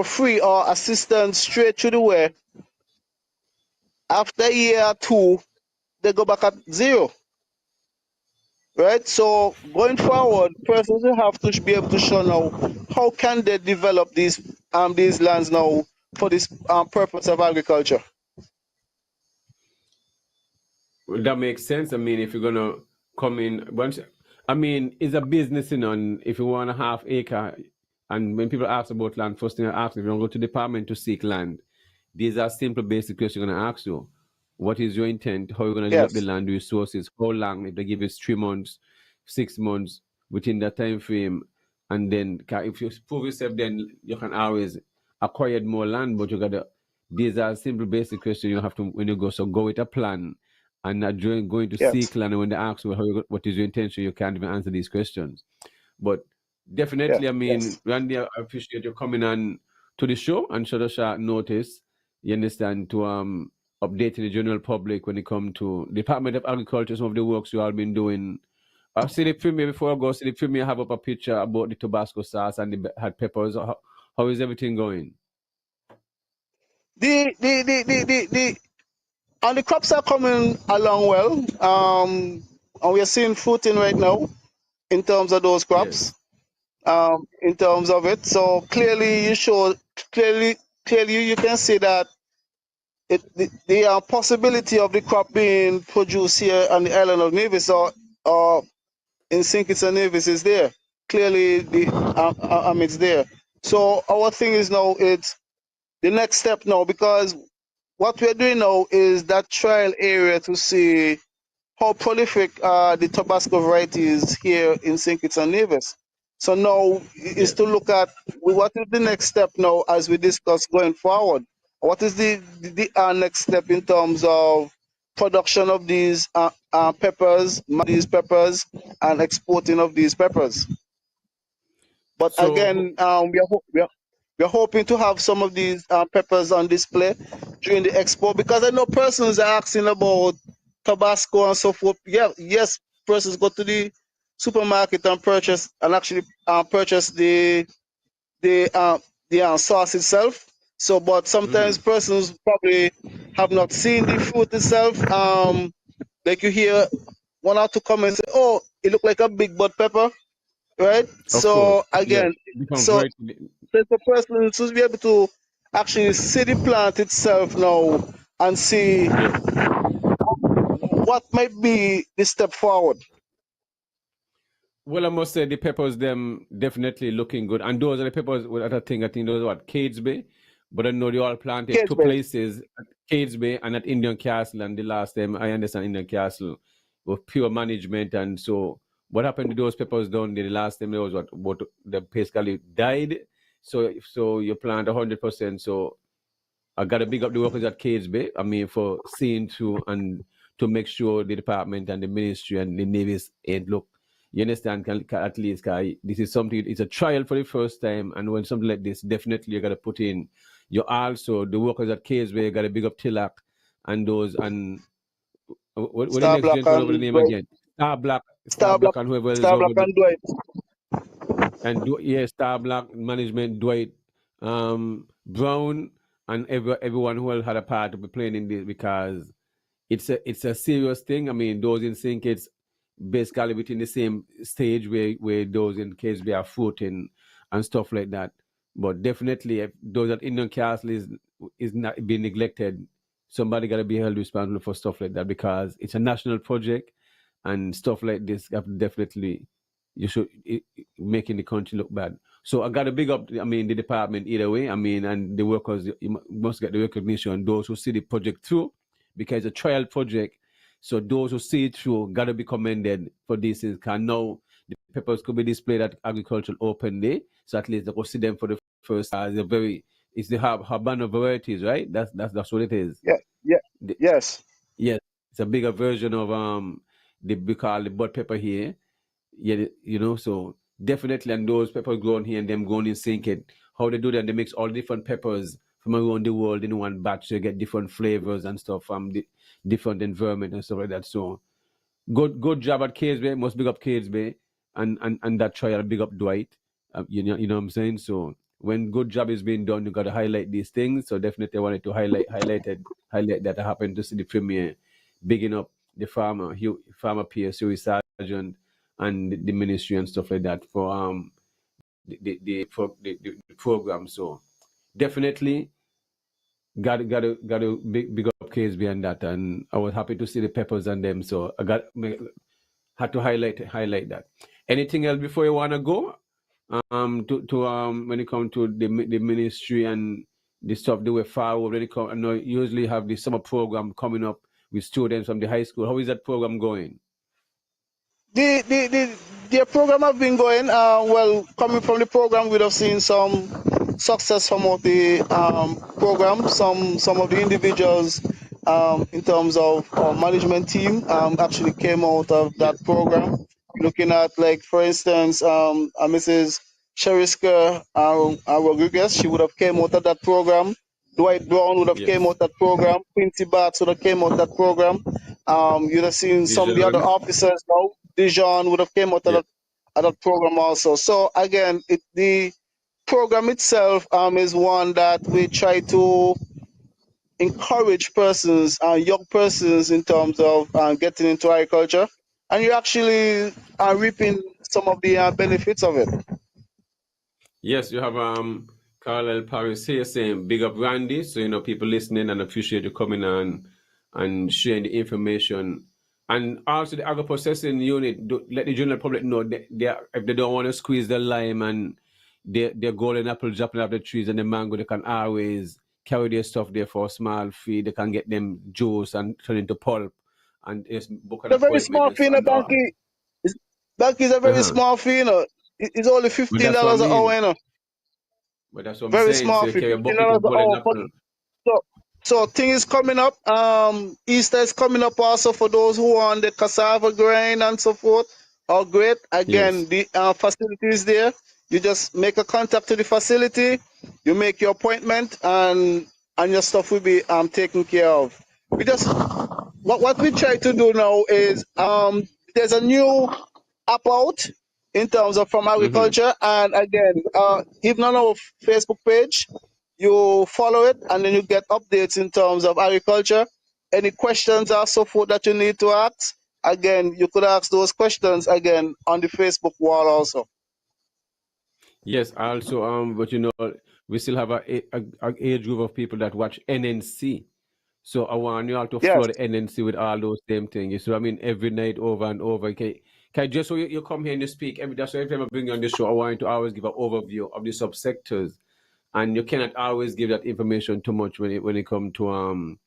free or assistance straight through the way, after a year or two, they go back at zero. Right? So going forward, persons will have to be able to show now how can they develop these lands now for this purpose of agriculture. Well, that makes sense. I mean, if you're gonna come in once, I mean, it's a business, and if you want a half acre, and when people ask about land, first thing I ask, if you don't go to the department to seek land, these are simple, basic questions you're gonna ask you. What is your intent? How are you gonna develop the Yes, land, the resources? How long? If they give you 3 months, 6 months within that time frame, and then if you prove yourself, then you can always acquire more land. But you gotta. These are simple, basic questions you have to when you go. So go with a plan and not going to yes, seek land. And when they ask you what is your intention, you can't even answer these questions. But yes, definitely, I mean, yes. Randy, I appreciate you coming on to the show and short a short notice. You understand, to update the general public when it comes to Department of Agriculture, some of the works you all been doing. I see the premiere before I go. See the premiere have up a picture about the Tabasco sauce and the hot peppers. How is everything going? The and the crops are coming along well. And we are seeing fruiting right now in terms of those crops. Yes. In terms of it, so clearly clearly you can see that the possibility of the crop being produced here on the island of Nevis or in St. Kitts and Nevis is there. Clearly, it's there. So our thing is now it's the next step now, because what we're doing now is that trial area to see how prolific the Tabasco variety is here in St. Kitts and Nevis. So now is Yes. to look at what is the next step now as we discuss going forward. What is the next step in terms of production of these peppers, these peppers, and exporting of these peppers? But So again, we are hoping to have some of these peppers on display during the expo because I know persons are asking about Tabasco and so forth. Yeah, yes, persons go to the supermarket and purchase and actually purchase the sauce itself. So, but sometimes persons probably have not seen the fruit itself. Like you hear one or two comments say, "Oh, it looked like a big bud pepper," right? of course, So yes, again, become so very so it's a person to be able to actually see the plant itself now and see yes. what might be the step forward. Well, I must say the peppers them definitely looking good, and those are the peppers. Well, other thing I think those are what Cades Bay, but I know they all planted Cage two Bay. places at Cades Bay and at Indian Castle, and the last time I understand Indian Castle with pure management, and so what happened to those peppers down there? The last time there was what the basically died. So you plant 100%. So I got to big up the workers at Cades Bay. I mean, for seeing through and to make sure the department and the ministry and the navies ain't look. You understand? At least, this is something. It's a trial for the first time, and when something like this, definitely you got to put in. You also the workers at Cades Bay got to big up Tilak and those and what the Star next Black gentleman over the and name Dwight. again? Star Star Black, Black, and whoever is Star Black over the and Dwight. and Star Black management, Dwight Brown, and everyone who had a part to be playing in this because it's a serious thing. I mean, those in sync, it's basically within the same stage where those in KSB are floating and stuff like that. But definitely, if those at Indian Castle is not being neglected, somebody got to be held responsible for stuff like that because it's a national project and stuff like this definitely you should making the country look bad. So I got to big up. I mean, the department either way. I mean, and the workers you must get the recognition. Those who see the project through, because it's a trial project. So those who see it through got to be commended for this. Because now the papers could be displayed at Agricultural Open Day. So at least they could see them for the first time. It's the Habano varieties, right? That's what it is. Yeah, yeah, The, yes. yes, it's a bigger version of we call the bud pepper here. Yeah, so definitely, and those peppers grown here and them grown in sync it. How they do that, they mix all different peppers from around the world in one batch to get different flavors and stuff from the different environment and stuff like that. So good job at Cades Bay. Must big up Cades Bay and that trial big up Dwight. You know what I'm saying? So when good job is being done, you got to highlight these things. So definitely I wanted to highlight that. I happened to see the premiere, bigging up the farmer PSU sergeant and the ministry and stuff like that for the program. So definitely got to big up case behind that, and I was happy to see the peppers on them. So had to highlight that. Anything else before you wanna go? To when it comes to the ministry and the stuff they were far when it come. I know you usually have the summer program coming up with students from the high school. How is that program going? The program have been going well. Coming from the program, we'd have seen some success from of the program. Some of the individuals in terms of our management team actually came out of that Yes, program. Looking at, like, for instance, Mrs. Sheriska Rodriguez, she would have came out of that program. Dwight Brown would have came yes. out that program. Quincy Bax would have came out that program. You'd have seen some of the other Dijon. officers now. Dijon would have came out Yeah. of that program also. So again, the program itself is one that we try to encourage persons, young persons, in terms of getting into agriculture, and you actually are reaping some of the benefits of it. Yes, you have Carlisle Paris here saying big up Randy. So people listening and appreciate you coming on and sharing the information. And also the agro processing unit, let the general public know if they don't want to squeeze the lime and their golden apple dropping off the trees and the mango, they can always carry their stuff there for a small fee. They can get them juice and turn into pulp and just book an It's a very appointment small fee, you know, and all. Banky. Banky is a very Uh-huh. small fee, you know. It's only But $15 that's what I an hour, mean. you know. But that's what I'm Very saying. So small you fee, can book it $15 with an golden hour. apple. So thing is coming up. Easter is coming up also for those who are on the cassava grain and so forth. Oh, great! Yes. Again, the facility is there. You just make a contact to the facility. You make your appointment, and your stuff will be taken care of. We just what we try to do now is there's a new app out in terms of from Mm-hmm. agriculture, and again, even on our Facebook page, you follow it and then you get updates in terms of agriculture. Any questions or so forth that you need to ask, again, you could ask those questions again on the Facebook wall also. Yes. Also, but you know, we still have a age group of people that watch NNC. So I want you all to Yes, flood NNC with all those same things. You see what I mean? Every night over and over. Okay. Can just so you come here and you speak that's why every time I bring you on the show, I want you to always give an overview of the subsectors. And you cannot always give that information too much when it comes to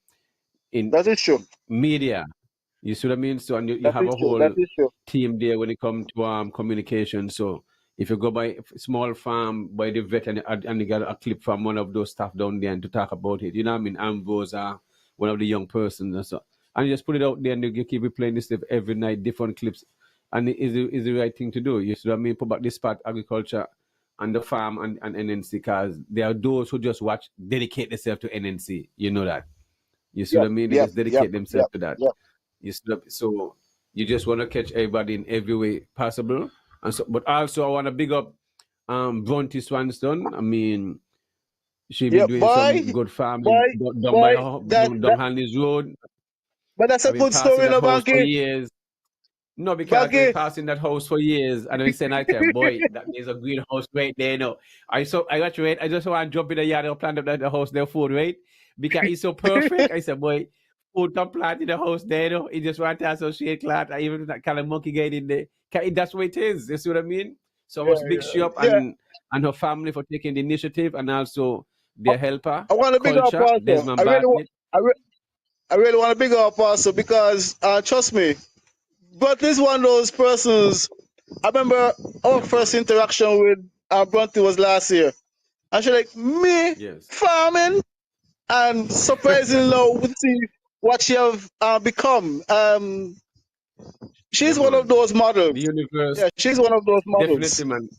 in that is true. media. You see what I mean? So and you That have is a true. That whole is true. team there when it comes to communication. So if you go by small farm by the vet and you got a clip from one of those staff down there and to talk about it, you know what I mean? Ambrose one of the young persons and so and you just put it out there and you keep replaying this stuff every night, different clips. And it is the right thing to do. You see what I mean? Put back this part agriculture and the farm and NNC because there are those who just watch dedicate themselves to NNC. You know that. You see what I Yep, mean? They yep, just yep, dedicate themselves yep, to that. yep. So you just want to catch everybody in every way possible, and so. But also, I want to big up Bronte Swanston. I mean, she been Yep, doing some boy, good farming boy, down by boy. her That down that. Hanley's Road. But that's a I've been good passing story, that no, house for Banky. years. No, because I've been Banky. passing that house for years, and I said, "I tell boy, that there's a greenhouse right there." No, I got you right. I just want to jump in the yard and plant up the house there food, right? Because it's so perfect. I said, "Boy, food can plant in the house there." No, it just want to associate cloth. I even that kind of monkey get in there. That's what it is. You see what I mean? So I Yeah, must big she up yeah. and her family for taking the initiative, and also their helper, I want to big up culture, also. Desmond Bartlett. I really want to big up also because trust me, but this one of those persons. I remember our first interaction with Bronte was last year, and she like me Yes. farming, and surprisingly now we see what she have become. Yeah, She's one of man. those The models. universe, Yeah, she's one of those models. definitely, man.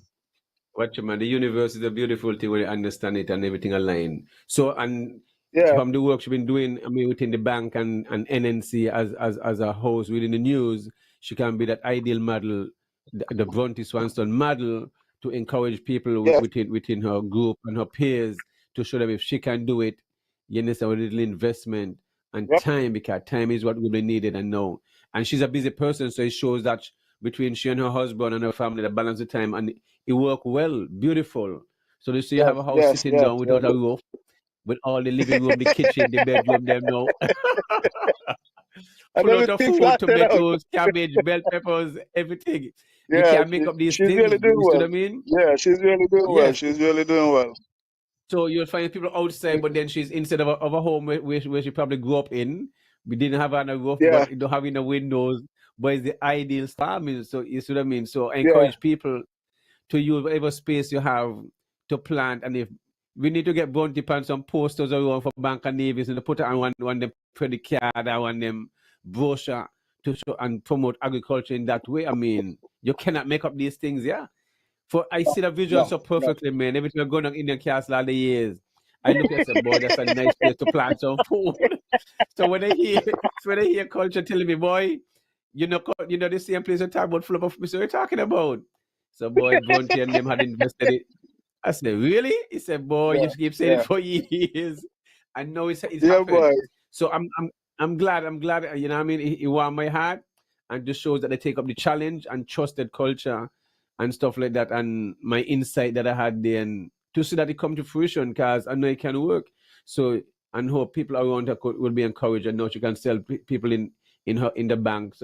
Watch man, the universe is a beautiful thing when you understand it and everything aligned. So and Yeah, from the work she's been doing, I mean, within the bank and NNC as a host within the news, she can be that ideal model, the Bronte Swanston model to encourage people yeah, within her group and her peers to show them if she can do it, you understand, with a little investment and yep, time because time is what will be needed and know. And she's a busy person, so it shows that between she and her husband and her family, the balance of time and it worked well, beautiful. So you see, you have yes, a house yes, sitting yes, down without yes. a roof, with all the living room, the kitchen, the bedroom, them now. And Full out of everything food, flattened out. tomatoes, cabbage, bell peppers, everything. You Yeah, can't make up these she's things. really doing You see what well. I mean? Yeah, she's really doing well. Yes. She's really doing well. So you'll find people outside, but then she's instead of a home where she probably grew up in. We didn't have a roof, Yeah, but don't have in the windows. But it's the ideal farming. So you see what I mean? So I yeah, encourage people to use whatever space you have to plant. And if we need to get bounty pan some posters around for Bank and Navies and put it on one them credit card or one them brochure to show and promote agriculture in that way. I mean, you cannot make up these things, yeah. For I see the visual no, so no. perfectly, man. Every time I go down Indian Castle all the years, I look at say, boy, that's a nice place to plant some food. So when I hear culture telling me, boy, you know the same place you talk about full of so you're talking about. So boy, Bronte and them had invested it. I said, really? He said, boy, Yeah, you keep saying yeah, it for years. I know it's yeah, boy. happened. So I'm glad, you know what I mean? It warmed my heart and just shows that they take up the challenge and trusted culture and stuff like that. And my insight that I had there and to see that it come to fruition because I know it can work. So and hope people around her will be encouraged and know she can sell people in the bank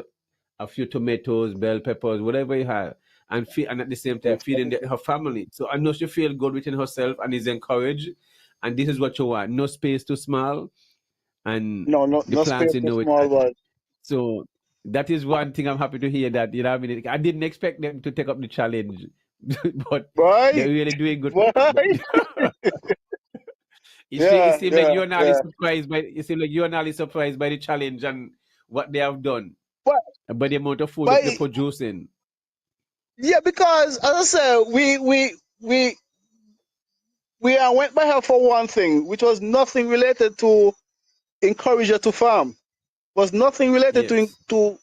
a few tomatoes, bell peppers, whatever you have, and feed, and at the same time Yes, feeding her family. So I know she feel good within herself and is encouraged. And this is what you want: no space too small, and no, no, the no plants space you for know it. small boys. So that is one thing I'm happy to hear that, you know what I mean? I didn't expect them to take up the challenge, but they're Right, really doing good. right. It Yeah, seems like yeah, you're not yeah. surprised by it seems like you're not surprised by the challenge and what they have done But and by the amount of food that but they're producing. yeah, because as I said, we went by her for one thing, which was nothing related to encourage her to farm. Was nothing related Yes. to.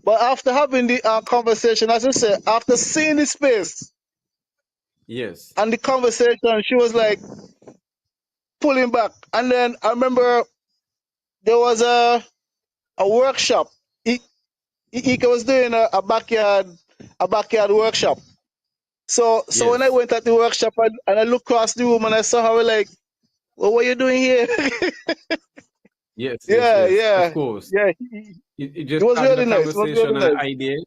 But after having the conversation, as I said, after seeing the space Yes. and the conversation, she was like pulling back. And then I remember there was a workshop. Ika was doing a backyard workshop. So when I Yes. went at the workshop and I looked across the room and I saw her like, well, what are you doing here? Yes, yes, Yeah, yes. Of yeah, course. yeah. It It just was started really a nice. It was really conversation and an nice. idea.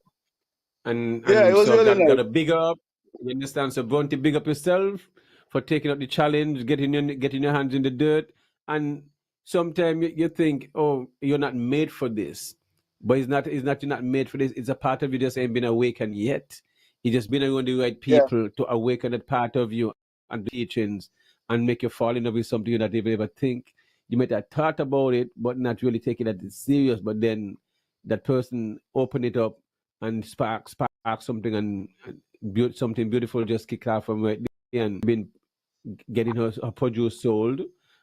Yeah, it And was so really got nice. a big up. You understand? So Bronte, big up yourself for taking up the challenge, getting your hands in the dirt. And sometimes you think, oh, you're not made for this. But it's not you're not made for this. It's a part of you just ain't been awakened yet. You just been around the right Yeah, people to awaken that part of you and the teachings and make you fall in love with something you not even ever think. You might have thought about it, but not really taking it serious. But then that person open it up and spark something and something beautiful just kick off from right there and been getting her produce sold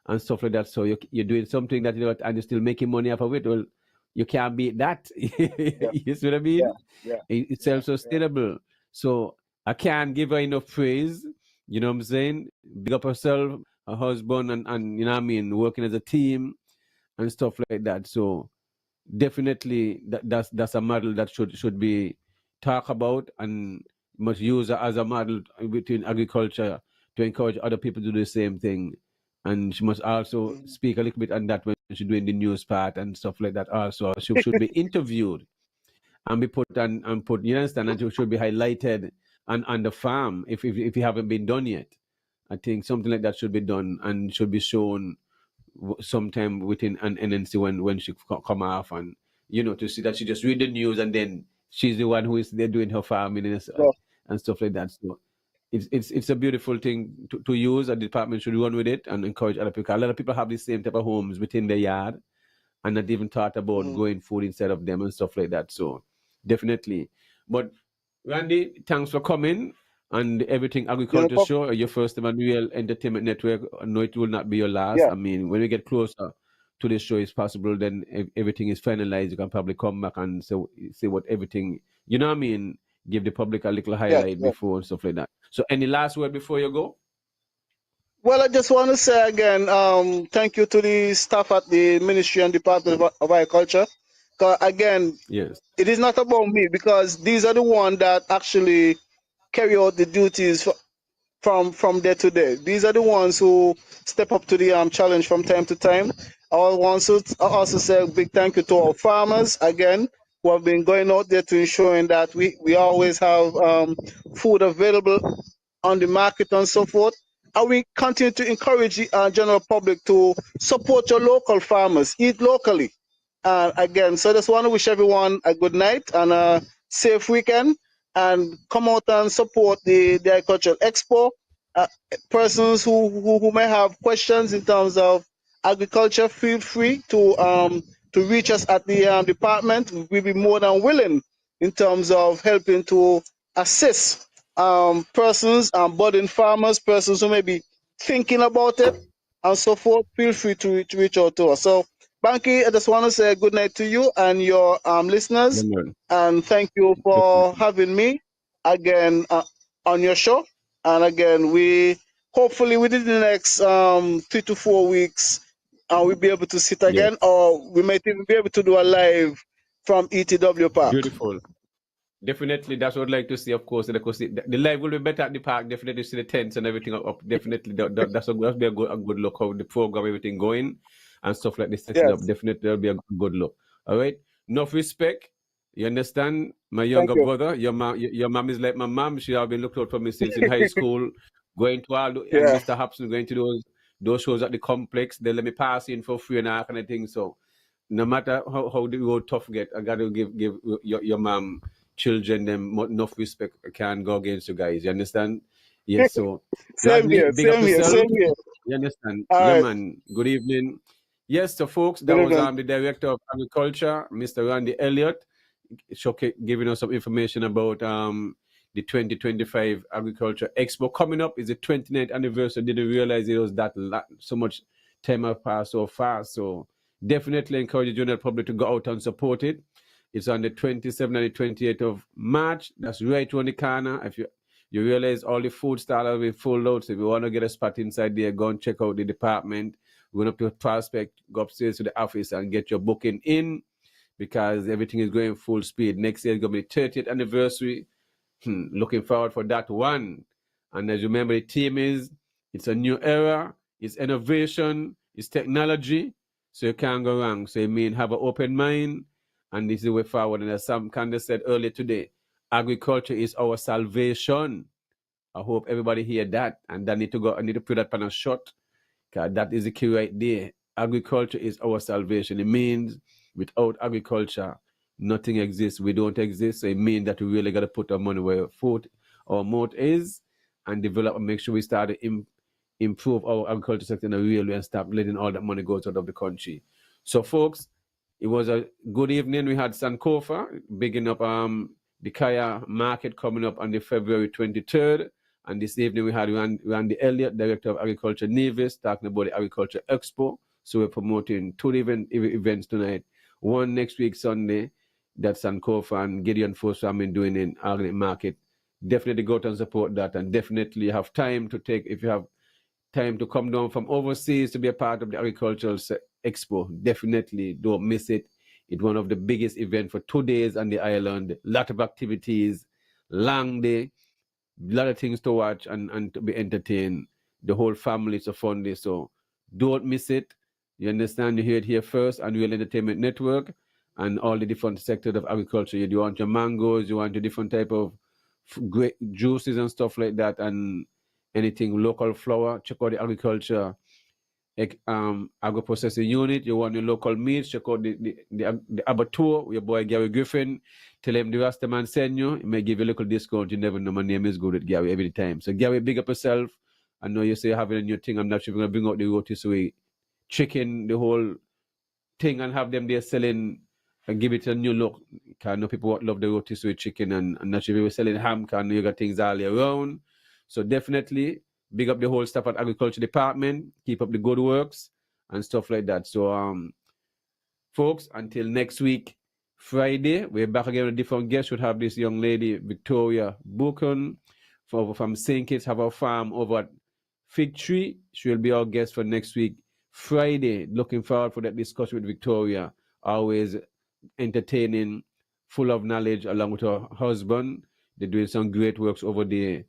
and stuff like that. So you're doing something that you know and you're still making money off of it. Well, you can't beat that. yeah, You see what I yeah, mean? yeah, It's yeah, yeah. self-sustainable. So I can't give her enough praise. You know what I'm saying? Big up herself, her husband, and you know what I mean, working as a team and stuff like that. So definitely that's a model that should be talked about and must use as a model within agriculture to encourage other people to do the same thing. And she must also Mhm. speak a little bit on that when she's doing the news part and stuff like that. Also, she should be interviewed and be put on and put. You understand? And she should be highlighted on the farm if it haven't been done yet. I think something like that should be done and should be shown sometime within an NNC when she come off and to see that she just read the news and then she's the one who is there doing her farming So, and stuff like that. So it's a beautiful thing to use. A department should run with it and encourage other people. A lot of people have the same type of homes within their yard and not even thought about mhm. growing food instead of them and stuff like that. So definitely. But Randy, thanks for coming and everything You know, agriculture show. Your first time on Real Entertainment Network. I know it will not be your last. yeah. I mean, when we get closer to the show is possible, then everything is finalized. You can probably come back and say what everything you know what I mean, give the public a little Yes, highlight yes. before and stuff like that. So any last word before you go? Well, I just want to say again, thank you to the staff at the Ministry and Department of Agriculture. 'Cause again, Yes. it is not about me because these are the ones that actually carry out the duties from day to day. These are the ones who step up to the challenge from time to time. I also say a big thank you to our farmers again who have been going out there to ensuring that we always have food available on the market and so forth. And we continue to encourage the general public to support your local farmers, eat locally. Again, so I just want to wish everyone a good night and a safe weekend and come out and support the Agricultural Expo. Uh, Persons who may have questions in terms of agriculture, feel free to reach us at the department. We'll be more than willing in terms of helping to assist persons, budding farmers, persons who may be thinking about it, and so forth. Feel free to reach out to us. So, Banky, I just want to say good night to you and your listeners, Well, and thank you for definitely. having me again on your show. And again, we hopefully within the next 3 to 4 weeks, we'll be able to sit Yes. again, or we might even be able to do a live from ETW Park. Beautiful. Definitely, that's what I'd like to see, of course. Because the live will be better at the park. Definitely see the tents and everything up. Definitely, that'll be a good look how the program, everything going and stuff like this setting up. Yes, Definitely, that'll be a good look. All right. Enough respect. You understand? My thank younger you. brother, your mom is like my mom. She have been looked out for me since in high school, going to and Yeah, Mr. Hobson going to those shows at the complex. They let me pass in for free and all kind of thing. So no matter how the road tough get, I got to give your mom, children, them enough respect. I can't go against you guys. You understand? Yes, so Same Rodney, here, big up same here, yourself. same here. You understand? All Yeah, right, man. Good evening. Yes, so folks, that good was evening. the Director of Agriculture, Mr. Randy Elliott, giving us some information about the 2025 Agriculture Expo. Coming up is the 29th anniversary. Didn't realize it was that so much time have passed so fast. So definitely encourage the general public to go out and support it. It's on the 27th and the 28th of March. That's right around the corner. If you realize all the food stalls will be full load. So if you want to get a spot inside there, go and check out the department. We're going up to Prospect, go upstairs to the office and get your booking in, because everything is going full speed. Next year is going to be 30th anniversary. Looking forward for that one. And as you remember, the theme is, it's a new era, it's innovation, it's technology, so you can't go wrong. So you mean have an open mind, and this is the way forward. And as Sam Candace said earlier today, agriculture is our salvation. I hope everybody hear that. And I need to put that on a shot, because that is the key right there. Agriculture is our salvation. It means without agriculture, nothing exists. We don't exist. So it means that we really got to put our money where our mouth is, and develop and make sure we start to improve our agriculture sector in a real way and stop letting all that money go out of the country. So, folks, it was a good evening. We had Sankofa bigging up the Kaya market coming up on the February 23rd. And this evening we had Randy Elliott, Director of Agriculture Nevis, talking about the Agriculture Expo. So we're promoting two events tonight. One next week, Sunday, that's Sankofa and Gideon Force I've been doing in Organic Market. Definitely go out and support that, and definitely have time to if you have time to come down from overseas to be a part of the Agricultural Expo, definitely don't miss it. It's one of the biggest events for 2 days on the island. A lot of activities, long day, a lot of things to watch and to be entertained. The whole family, it's a fun day, so don't miss it. You understand? You hear it here first on Real Entertainment Network and all the different sectors of agriculture. You want your mangoes, you want your different type of great juices and stuff like that, and anything local flour. Check out the agriculture agro-processing unit. You want your local meats, check out the abattoir with your boy Gary Griffin. Tell him the Rastaman send you. He may give you a little discount. You never know. My name is good with Gary every time. So Gary, big up yourself. I know you say you're having a new thing. I'm not sure if you're going to bring out the rotisserie chicken, the whole thing, and have them there selling and give it a new look. Because I know people love the rotisserie chicken, and I'm not sure if you're selling ham, because I know you got things all year round. So definitely big up the whole staff at Agriculture Department. Keep up the good works and stuff like that. So, folks, until next week, Friday, we're back again with a different guest. We'll have this young lady, Victoria Buchan, from St. Kitts, have a farm over at Fig Tree. She'll be our guest for next week, Friday. Looking forward for that discussion with Victoria. Always entertaining, full of knowledge, along with her husband. They're doing some great works over there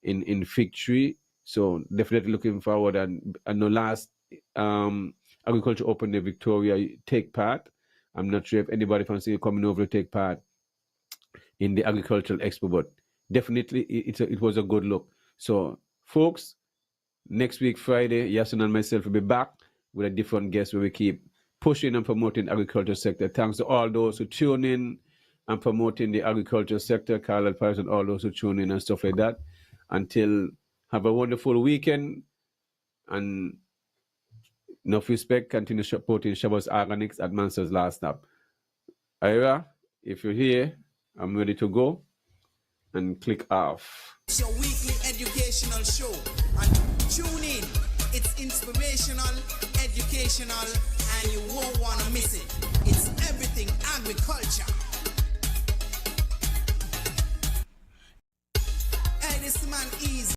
in Fig Tree. So definitely looking forward. And the last Agriculture Open Day, Victoria take part. I'm not sure if anybody from City coming over to take part in the Agricultural Expo, but definitely it was a good look. So, folks, next week, Friday, Yasin and myself will be back with a different guest where we keep pushing and promoting the agriculture sector. Thanks to all those who tune in and promoting the agriculture sector, Carl Paris and all those who tune in and stuff like that. Until, have a wonderful weekend, and enough respect, continue supporting Shabbos Organics at Mansur's Last Stop. Ira, if you're here, I'm ready to go, and click off. It's your weekly educational show, and tune in. It's inspirational, educational, and you won't want to miss it. It's everything agriculture. Hey, this man easy.